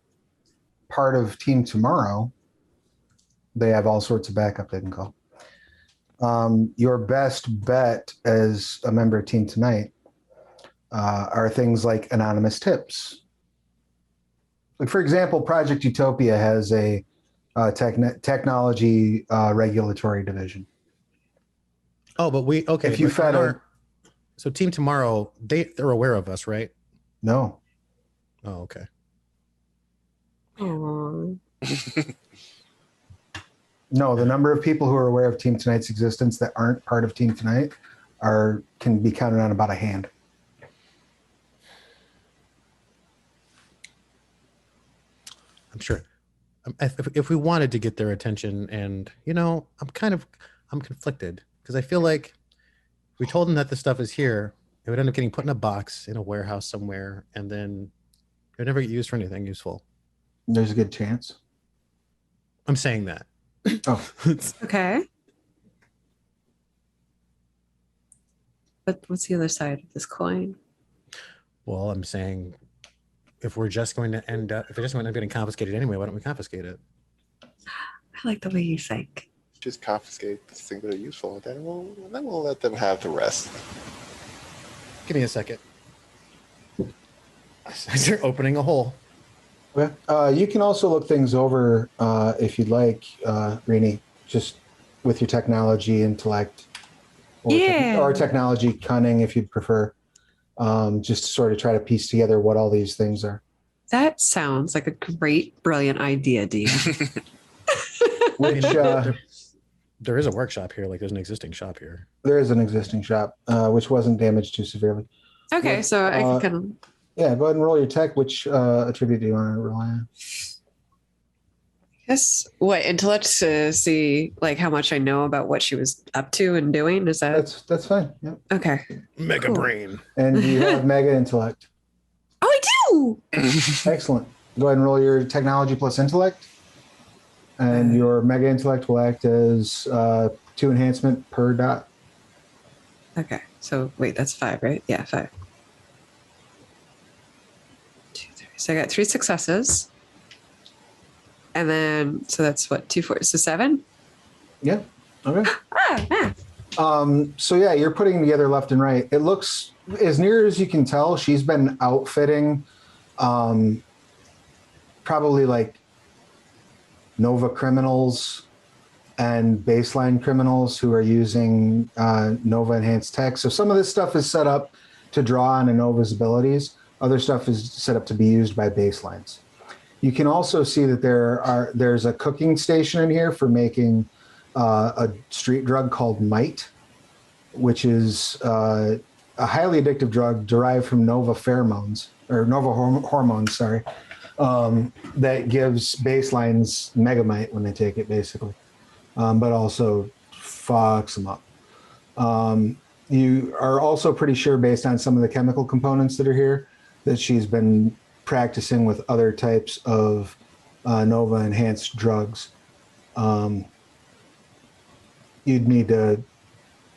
part of Team Tomorrow, they have all sorts of backup they can call. Your best bet as a member of Team Tonight are things like anonymous tips. Like, for example, Project Utopia has a technology regulatory division. Oh, but if you fed so Team Tomorrow, they're aware of us, right? No. Oh, okay. Aww. No, the number of people who are aware of Team Tonight's existence that aren't part of Team Tonight can be counted on about a hand. I'm sure. If we wanted to get their attention, and you know, I'm conflicted because I feel like if we told them that the stuff is here, it would end up getting put in a box in a warehouse somewhere, and then it would never get used for anything useful. There's a good chance. I'm saying that. Oh, Okay. But what's the other side of this coin? Well, I'm saying if we're just going to end up getting confiscated anyway, why don't we confiscate it? I like the way you think. Just confiscate the things that are useful, then we'll let them have the rest. Give me a second. They're opening a hole. okay. You can also look things over if you'd like, Rini, just with your technology intellect, or technology cunning, if you'd prefer. Just to sort of try to piece together what all these things are. That sounds like a great, brilliant idea, Dean. Which there is a workshop here, like there's an existing shop here. there is an existing shop, which wasn't damaged too severely. Okay, so I can kind of. Yeah, go ahead and roll your tech. Which attribute do you want to rely on? Yes. What, intellect to see like how much I know about what she was up to and doing? Is that That's fine. Yep. okay? Mega Cool. brain. And you have mega intellect. Oh, I do. Excellent. Go ahead and roll your technology plus intellect. And your mega intellect will act as 2 enhancement per dot. Okay. So wait, that's 5, right? Yeah, 5. 2, 3. So I got 3 successes. And then, so that's what, 2, 4, so 7? Yeah. Okay. Ah. So yeah, you're putting together left and right. It looks, as near as you can tell, she's been outfitting probably like Nova criminals and baseline criminals who are using Nova enhanced tech. So some of this stuff is set up to draw on a Nova's abilities. Other stuff is set up to be used by baselines. You can also see that there's a cooking station in here for making a street drug called Might, which is a highly addictive drug derived from nova pheromones or hormones, sorry, that gives baselines Megamite when they take it, basically, but also fucks them up. You are also pretty sure, based on some of the chemical components that are here, that she's been practicing with other types of nova enhanced drugs. You'd need to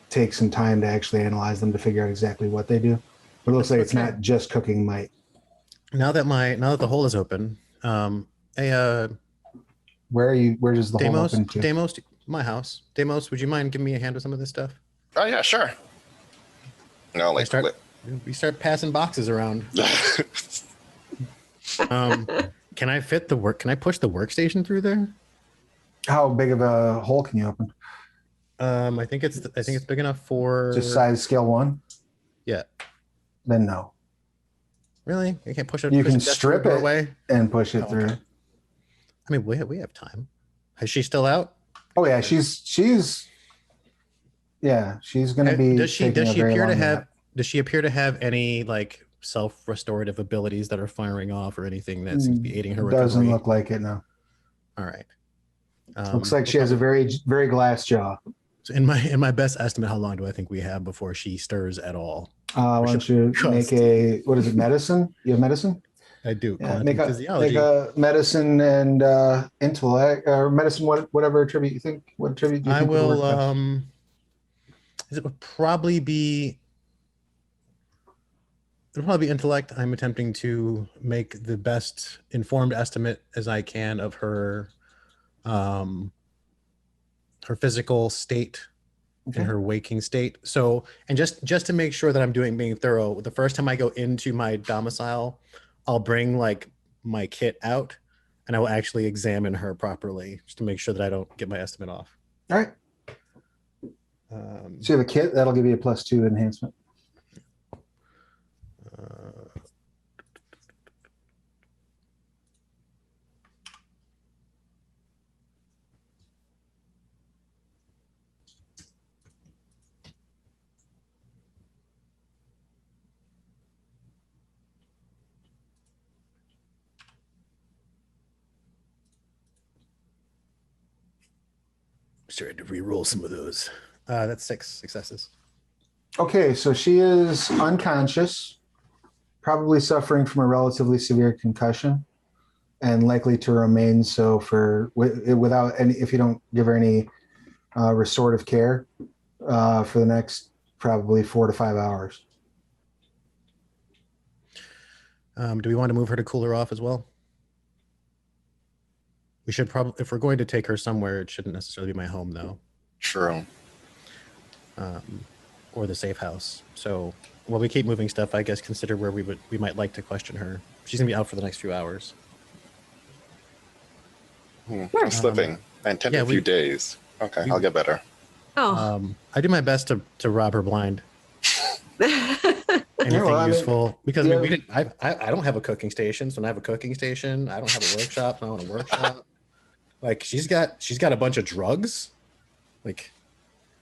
take some time to actually analyze them to figure out exactly what they do. But it looks like it's not just cooking might. Now that the hole is open, Where does the hole Deimos, open to? Deimos, my house. Deimos, would you mind giving me a hand with some of this stuff? Oh yeah, sure. No, like We start passing boxes around. Can I fit the Can I push the workstation through there? How big of a hole can you open? I think it's big enough for Just size scale 1? Yeah. Then no. Really? You can't push it. You can strip it away and push it through. Okay. I mean, we have time. Is she still out? Oh yeah, she's going to be. Does she appear to have any like self-restorative abilities that are firing off or anything that seems to be aiding her recovery? Doesn't look like it, no. All right. Looks like she has a very, very glass jaw. So in my best estimate, how long do I think we have before she stirs at all? Why don't you make what is it, medicine? You have medicine? I do. Yeah, make a medicine and intellect, or medicine, whatever attribute you think. What attribute do you think? I will. It would probably be. It'll probably be intellect. I'm attempting to make the best informed estimate as I can of her physical state and her waking state. So, and just to make sure that I'm being thorough, the first time I go into my domicile, I'll bring like my kit out and I will actually examine her properly just to make sure that I don't get my estimate off. All right. So you have a kit that'll give you a +2 enhancement. Started to re-roll some of those. That's 6 successes. Okay, so she is unconscious, probably suffering from a relatively severe concussion, and likely to remain so without any, if you don't give her any restorative care for the next probably 4 to 5 hours. Do we want to move her to cool her off as well? We should probably, if we're going to take her somewhere, it shouldn't necessarily be my home though. True. Or the safe house. So while we keep moving stuff, I guess consider where we might like to question her. She's gonna be out for the next few hours. I'm slipping. I intend a few days. Okay, I'll get better. I do my best to rob her blind. Anything useful, because I mean, I don't have a cooking station, so I have a cooking station. I don't have a workshop, so I want a workshop. Like she's got a bunch of drugs. Like,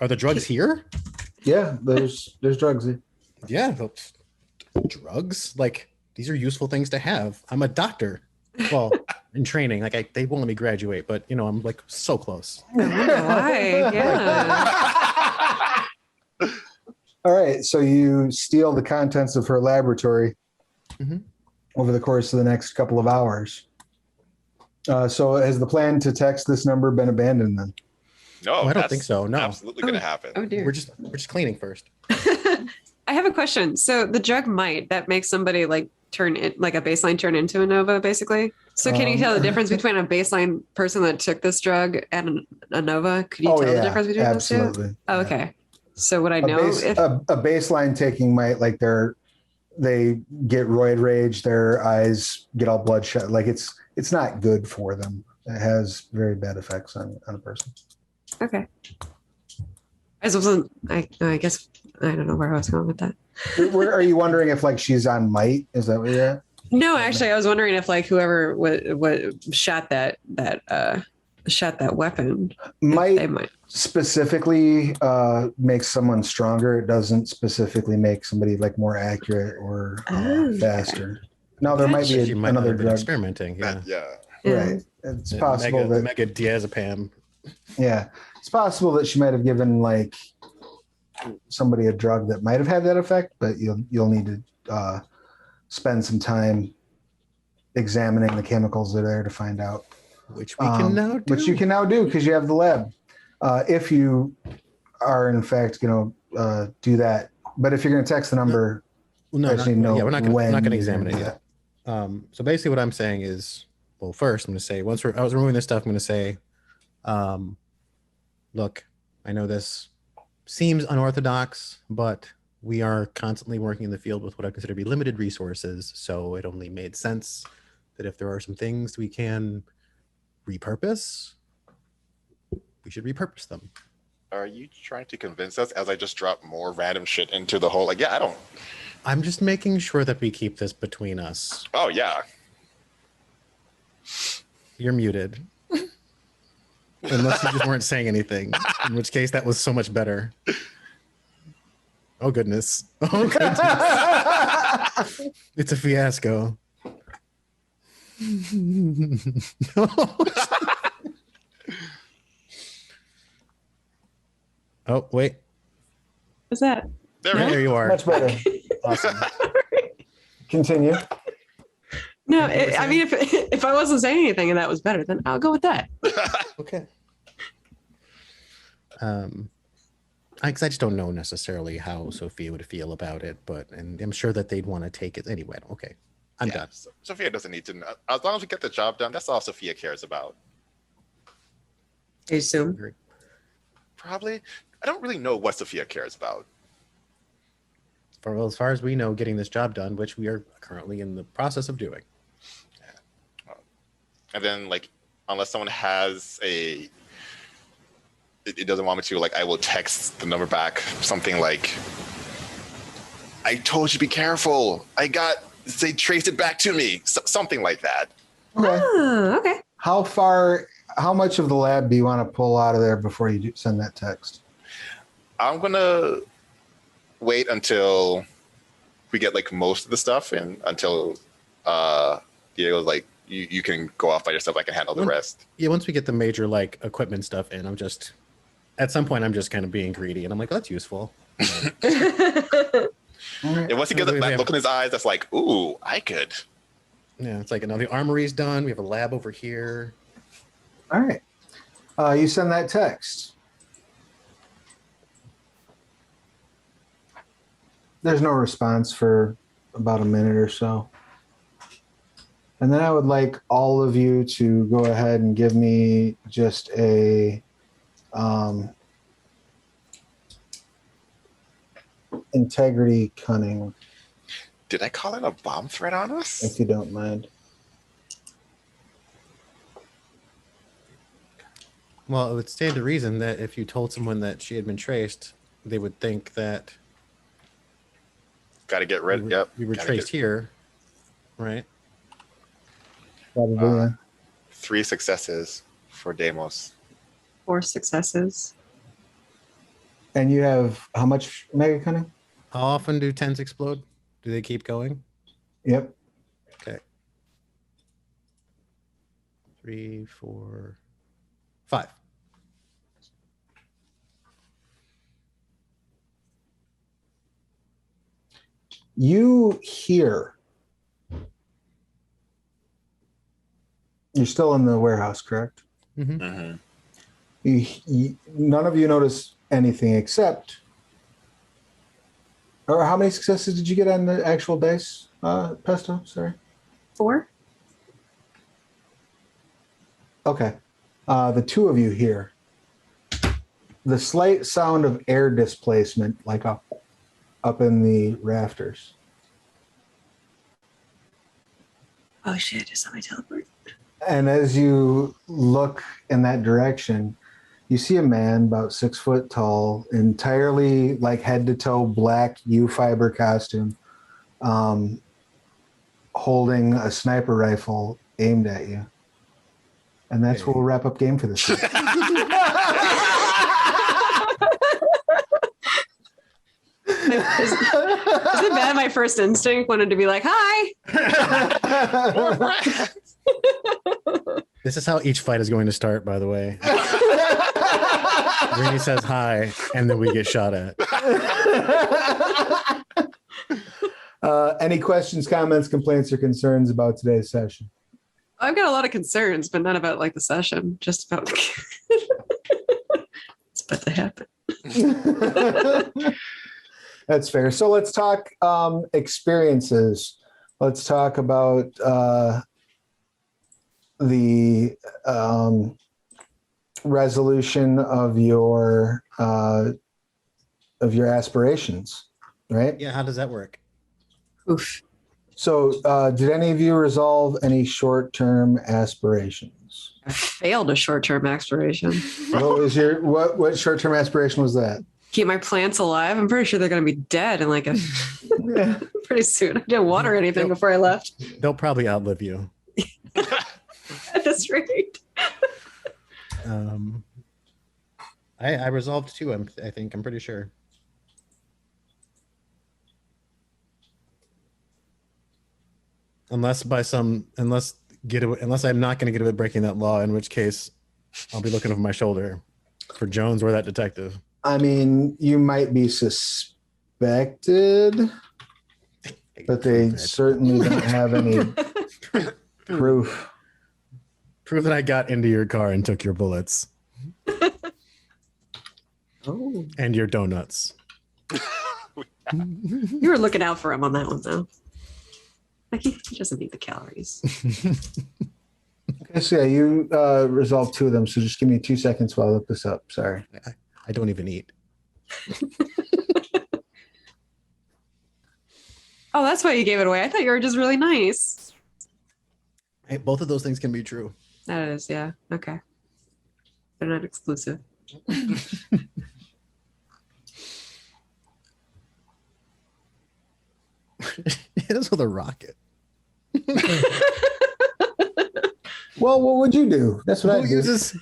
are the drugs here? Yeah, there's drugs here. Yeah, drugs. Like these are useful things to have. I'm a doctor. Well, in training, like they won't let me graduate, but you know I'm like so close. Why? Yeah. All right, so you steal the contents of her laboratory over the course of the next couple of hours. So has the plan to text this number been abandoned then? No, I don't think so. No, absolutely going to happen. Oh dear. We're just cleaning first. I have a question. So the drug might that makes somebody like turn it like a baseline turn into a nova, basically. So can you tell the difference between a baseline person that took this drug and a nova? Could you tell the difference between those two? Absolutely. Oh, okay. So would I know if a baseline taking might like they get roid rage, their eyes get all bloodshot. Like it's not good for them. It has very bad effects on a person. Okay. I guess I don't know where I was going with that. Are you wondering if like she's on might? Is that what you're at? No, actually, I was wondering if like whoever shot that shot that weapon. They Might might. specifically make someone stronger. It doesn't specifically make somebody like more accurate or Okay. faster. Now there might be She might not another have been drug. experimenting. Yeah. Yeah. Right. It's possible that mega diazepam. yeah, it's possible that she might have given like somebody a drug that might have had that effect, but you'll need to spend some time examining the chemicals that are there to find out. Which we can now do. Which you can now do because you have the lab. If you are in fact going to do that, but if you're going to text the number, we're not going to examine it yet. So basically, what I'm saying is, well, first I'm going to say once I was removing this stuff, I'm going to say, look, I know this seems unorthodox, but we are constantly working in the field with what I consider to be limited resources. So it only made sense that if there are some things we can repurpose, we should repurpose them. Are you trying to convince us as I just drop more random shit into the hole? Like, yeah, I don't. I'm just making sure that we keep this between us. Oh, yeah. You're muted. Unless you just weren't saying anything, in which case that was so much better. Oh, goodness. Oh, goodness. It's a fiasco. Oh, wait. What's that? There you are. much better. Awesome. Continue. No, I mean, if I wasn't saying anything and that was better, then I'll go with that. Okay. I just don't know necessarily how Sophia would feel about it, and I'm sure that they'd want to take it anyway. Okay, I'm done. Sophia doesn't need to know. As long as we get the job done, that's all Sophia cares about. I assume. Probably. I don't really know what Sophia cares about. As far as we know, getting this job done, which we are currently in the process of doing. Yeah. And then, like, unless someone has it doesn't want me to, like, I will text the number back, something like, I told you be careful. They traced it back to me. Something like that. Okay. Oh, okay. How much of the lab do you want to pull out of there before you send that text? I'm going to wait until we get, like, most of the stuff in, until Diego's like, you can go off by yourself. I can handle the rest. Yeah, once we get the major, like, equipment stuff in, at some point, I'm just kind of being greedy, and I'm like, oh, that's useful. And once he gets that look in his eyes, that's like, ooh, I could. Yeah, it's like, now the armory's done. We have a lab over here. All right. You send that text. There's no response for about a minute or so. And then I would like all of you to go ahead and give me just a integrity cunning, Did I call it a bomb threat on us? if you don't mind. Well, it would stand to reason that if you told someone that she had been traced, they would think that Got to get rid. Yep. we were traced here, right? Probably. Yeah. 3 successes for Deimos. 4 successes. And you have how much mega cunning? How often do 10s explode? Do they keep going? Yep. Okay. 3, 4, 5. You hear. You're still in the warehouse, correct? Mm-hmm. Mm-hmm. None of you notice anything except. Or how many successes did you get on the actual dice, Pesto? Sorry. 4. Okay. The two of you hear the slight sound of air displacement, like up in the rafters. Oh shit! Is somebody teleport? And as you look in that direction, you see a man about 6 foot tall, entirely like head to toe black U fiber costume, holding a sniper rifle aimed at you. And that's where we'll wrap up game for this week. Is it bad? My first instinct wanted to be like, "Hi." This is how each fight is going to start, by the way. Rini says hi, and then we get shot at. Any questions, comments, complaints, or concerns about today's session? I've got a lot of concerns, but not about like the session, just about it's about to happen. That's fair. So let's talk experiences. Let's talk about the resolution of your aspirations, right? Yeah, how does that work? Oof. So did any of you resolve any short-term aspirations? I failed a short-term aspiration. What short-term aspiration was that? Keep my plants alive. I'm pretty sure they're going to be dead in like pretty soon. I didn't water anything before I left. They'll probably outlive you. At this rate. I resolved two. I think I'm pretty sure. Unless I'm not going to get away with breaking that law, in which case I'll be looking over my shoulder for Jones or that detective. I mean, you might be suspected, but they certainly don't have any proof. Prove that I got into your car and took your bullets. Oh. And your donuts. You were looking out for him on that one, though. Like he doesn't need the calories. Okay, so yeah, you resolved two of them. So just give me 2 seconds while I look this up. Sorry. I don't even eat. Oh, that's why you gave it away. I thought you were just really nice. Hey, both of those things can be true. That is, yeah. Okay. They're not exclusive. It is with a rocket. Well, what would you do? That's what I do.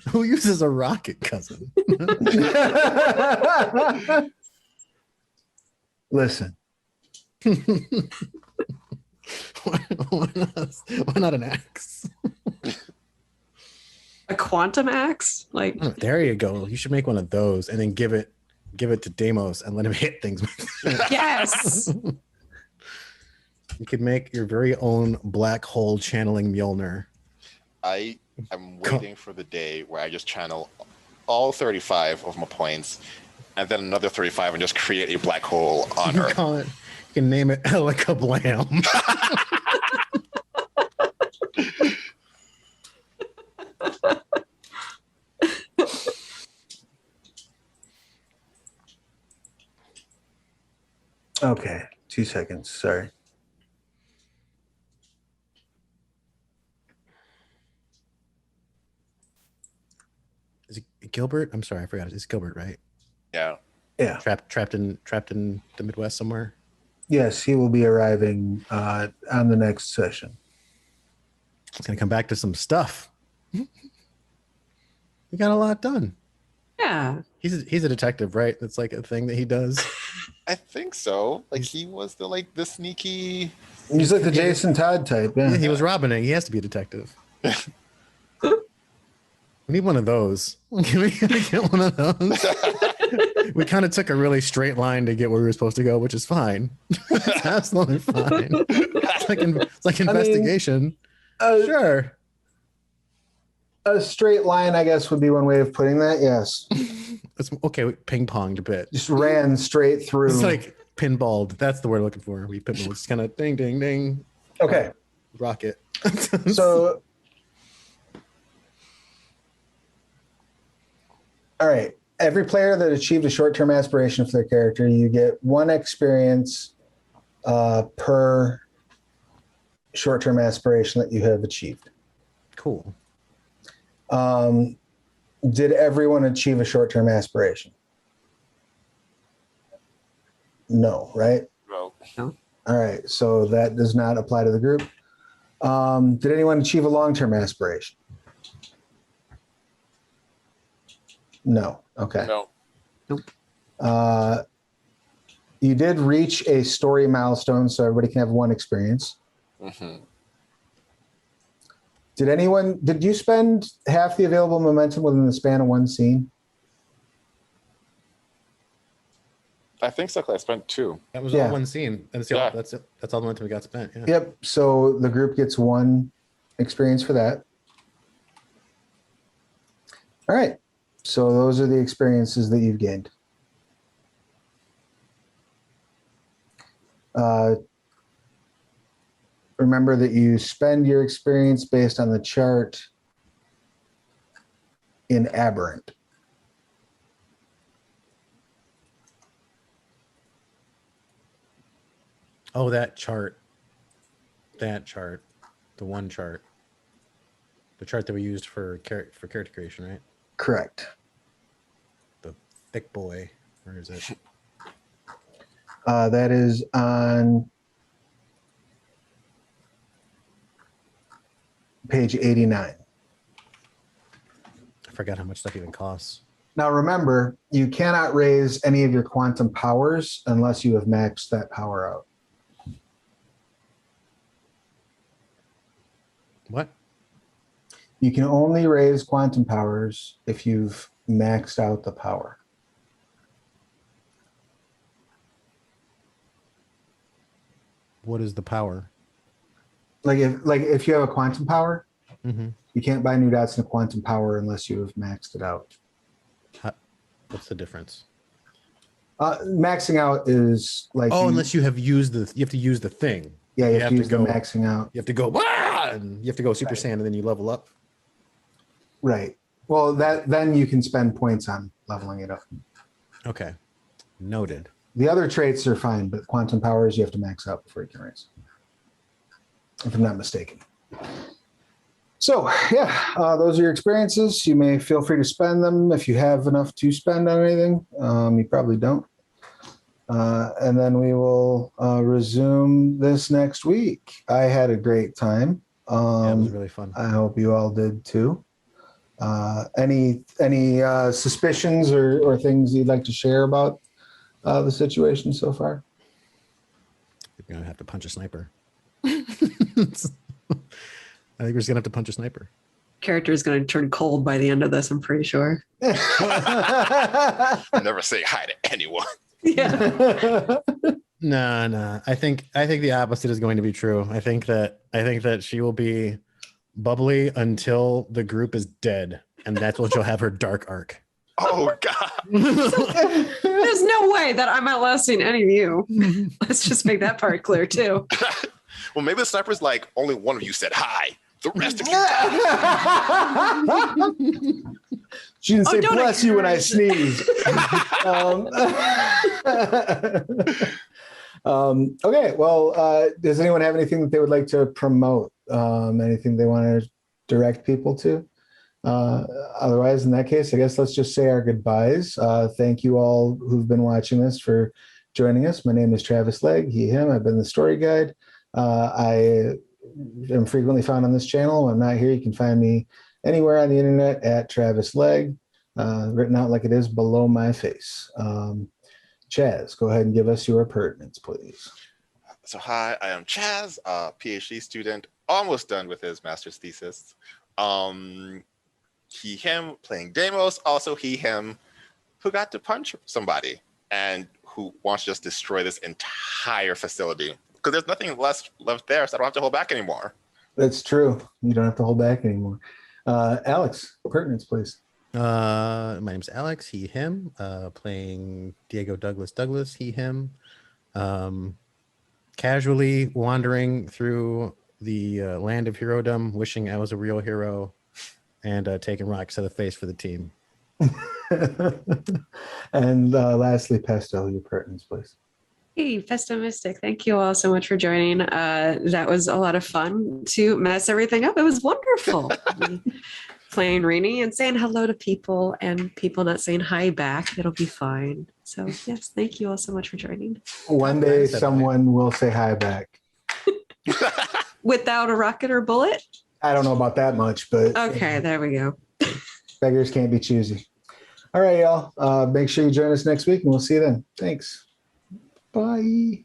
Who uses a rocket, cousin? Listen. Why not an axe? A quantum axe? Like Oh, there you go. You should make one of those and then give it to Deimos and let him hit things with it. yes. You could make your very own black hole channeling Mjolnir. I am waiting for the day where I just channel all 35 of my points and then another 35 and just create a black hole on Earth. You can name it Helicablam. Okay, 2 seconds. Sorry. Is it Gilbert? I'm sorry, I forgot. It's Gilbert, right? Yeah. Yeah. Trapped in the Midwest somewhere. Yes, he will be arriving on the next session. It's gonna come back to some stuff. We got a lot done. Yeah. He's a detective, right? That's like a thing that he does. I think so. Like he was the sneaky. He's like the Jason Todd type. Yeah. Yeah, he was robbing it. He has to be a detective. We need one of those. Can we get one of those? We kind of took a really straight line to get where we were supposed to go, which is fine. It's absolutely fine. It's like investigation. Sure. A straight line, I guess, would be one way of putting that. Yes. It's okay. We ping-ponged a bit. Just ran straight through. It's like pinballed. That's the word I'm looking for. We pinballed. It's kind of ding, ding, ding. Okay. Rocket. So, all right. Every player that achieved a short-term aspiration for their character, you get 1 experience per short-term aspiration that you have achieved. Cool. Did everyone achieve a short-term aspiration? No, right? No. All right. So that does not apply to the group. Did anyone achieve a long-term aspiration? No. Okay. No. Nope. You did reach a story milestone, so everybody can have one experience. Mm-hmm. Did you spend half the available momentum within the span of one scene? I think so. 'Cause I spent 2. That was Yeah. all one scene. That's Yeah. that's it. That's all the momentum we got spent. Yeah. Yep. So the group gets one experience for that. All right. So those are the experiences that you've gained. Remember that you spend your experience based on the chart in Aberrant. Oh, that chart. That chart. The one chart. The chart that we used for character creation, right? Correct. The thick boy. Where is it? That is on page 89. I forgot how much stuff even costs. Now remember, you cannot raise any of your quantum powers unless you have maxed that power out. What? You can only raise quantum powers if you've maxed out the power. What is the power? Like if you have a quantum power, Mm-hmm. you can't buy new dots in a quantum power unless you have maxed it out. What's the difference? Maxing out is like Unless you have used you have to use the thing. yeah, you have to use the go maxing out. You have to go and you have to go Super Saiyan, and then you level up. Right. Well, then you can spend points on leveling it up. Okay, noted. The other traits are fine, but quantum powers you have to max out before you can raise. If I'm not mistaken. So yeah, those are your experiences. You may feel free to spend them if you have enough to spend on anything. You probably don't. And then we will resume this next week. I had a great time. Yeah, it was really fun. I hope you all did too. Any suspicions or things you'd like to share about the situation so far? You're gonna have to punch a sniper. I think we're just gonna have to punch a sniper. Character is going to turn cold by the end of this, I'm pretty sure. Never say hi to anyone. Yeah. No. I think the opposite is going to be true. I think that she will be bubbly until the group is dead, and that's when she'll have her dark arc. Oh God. There's no way that I'm outlasting any of you. Let's just make that part clear too. Well, maybe the sniper's like, only one of you said hi. The rest of you died. She didn't say don't bless you when I encourage sneeze. Okay, well, does anyone have anything that they would like to promote? Anything they want to direct people to? Otherwise, in that case, I guess let's just say our goodbyes. Thank you all who've been watching this for joining us. My name is Travis Legge, he, him. I've been the story guide. I am frequently found on this channel. When I'm not here, you can find me anywhere on the internet at Travis Legge, written out like it is below my face. Chaz, go ahead and give us your pertinence, please. So hi, I am Chaz, a PhD student, almost done with his master's thesis. He, him, playing Deimos, also he, him, who got to punch somebody and who wants to just destroy this entire facility. Because there's nothing left there, so I don't have to hold back anymore. That's true. You don't have to hold back anymore. Alex, pertinence, please. My name's Alex, he, him, playing Diego Douglas, he, him. Casually wandering through the land of herodom, wishing I was a real hero, and taking rocks to the face for the team. And lastly, Pesto, your pertinence, please. Hey, Festo Mystic, thank you all so much for joining. That was a lot of fun to mess everything up. It was wonderful. Playing Rini and saying hello to people and people not saying hi back. It'll be fine. So yes, thank you all so much for joining. One day someone will say hi back. Without a rocket or bullet? I don't know about that much, but Okay, there we go. beggars can't be choosy. All right, y'all. Make sure you join us next week, and we'll see you then. Thanks. Bye.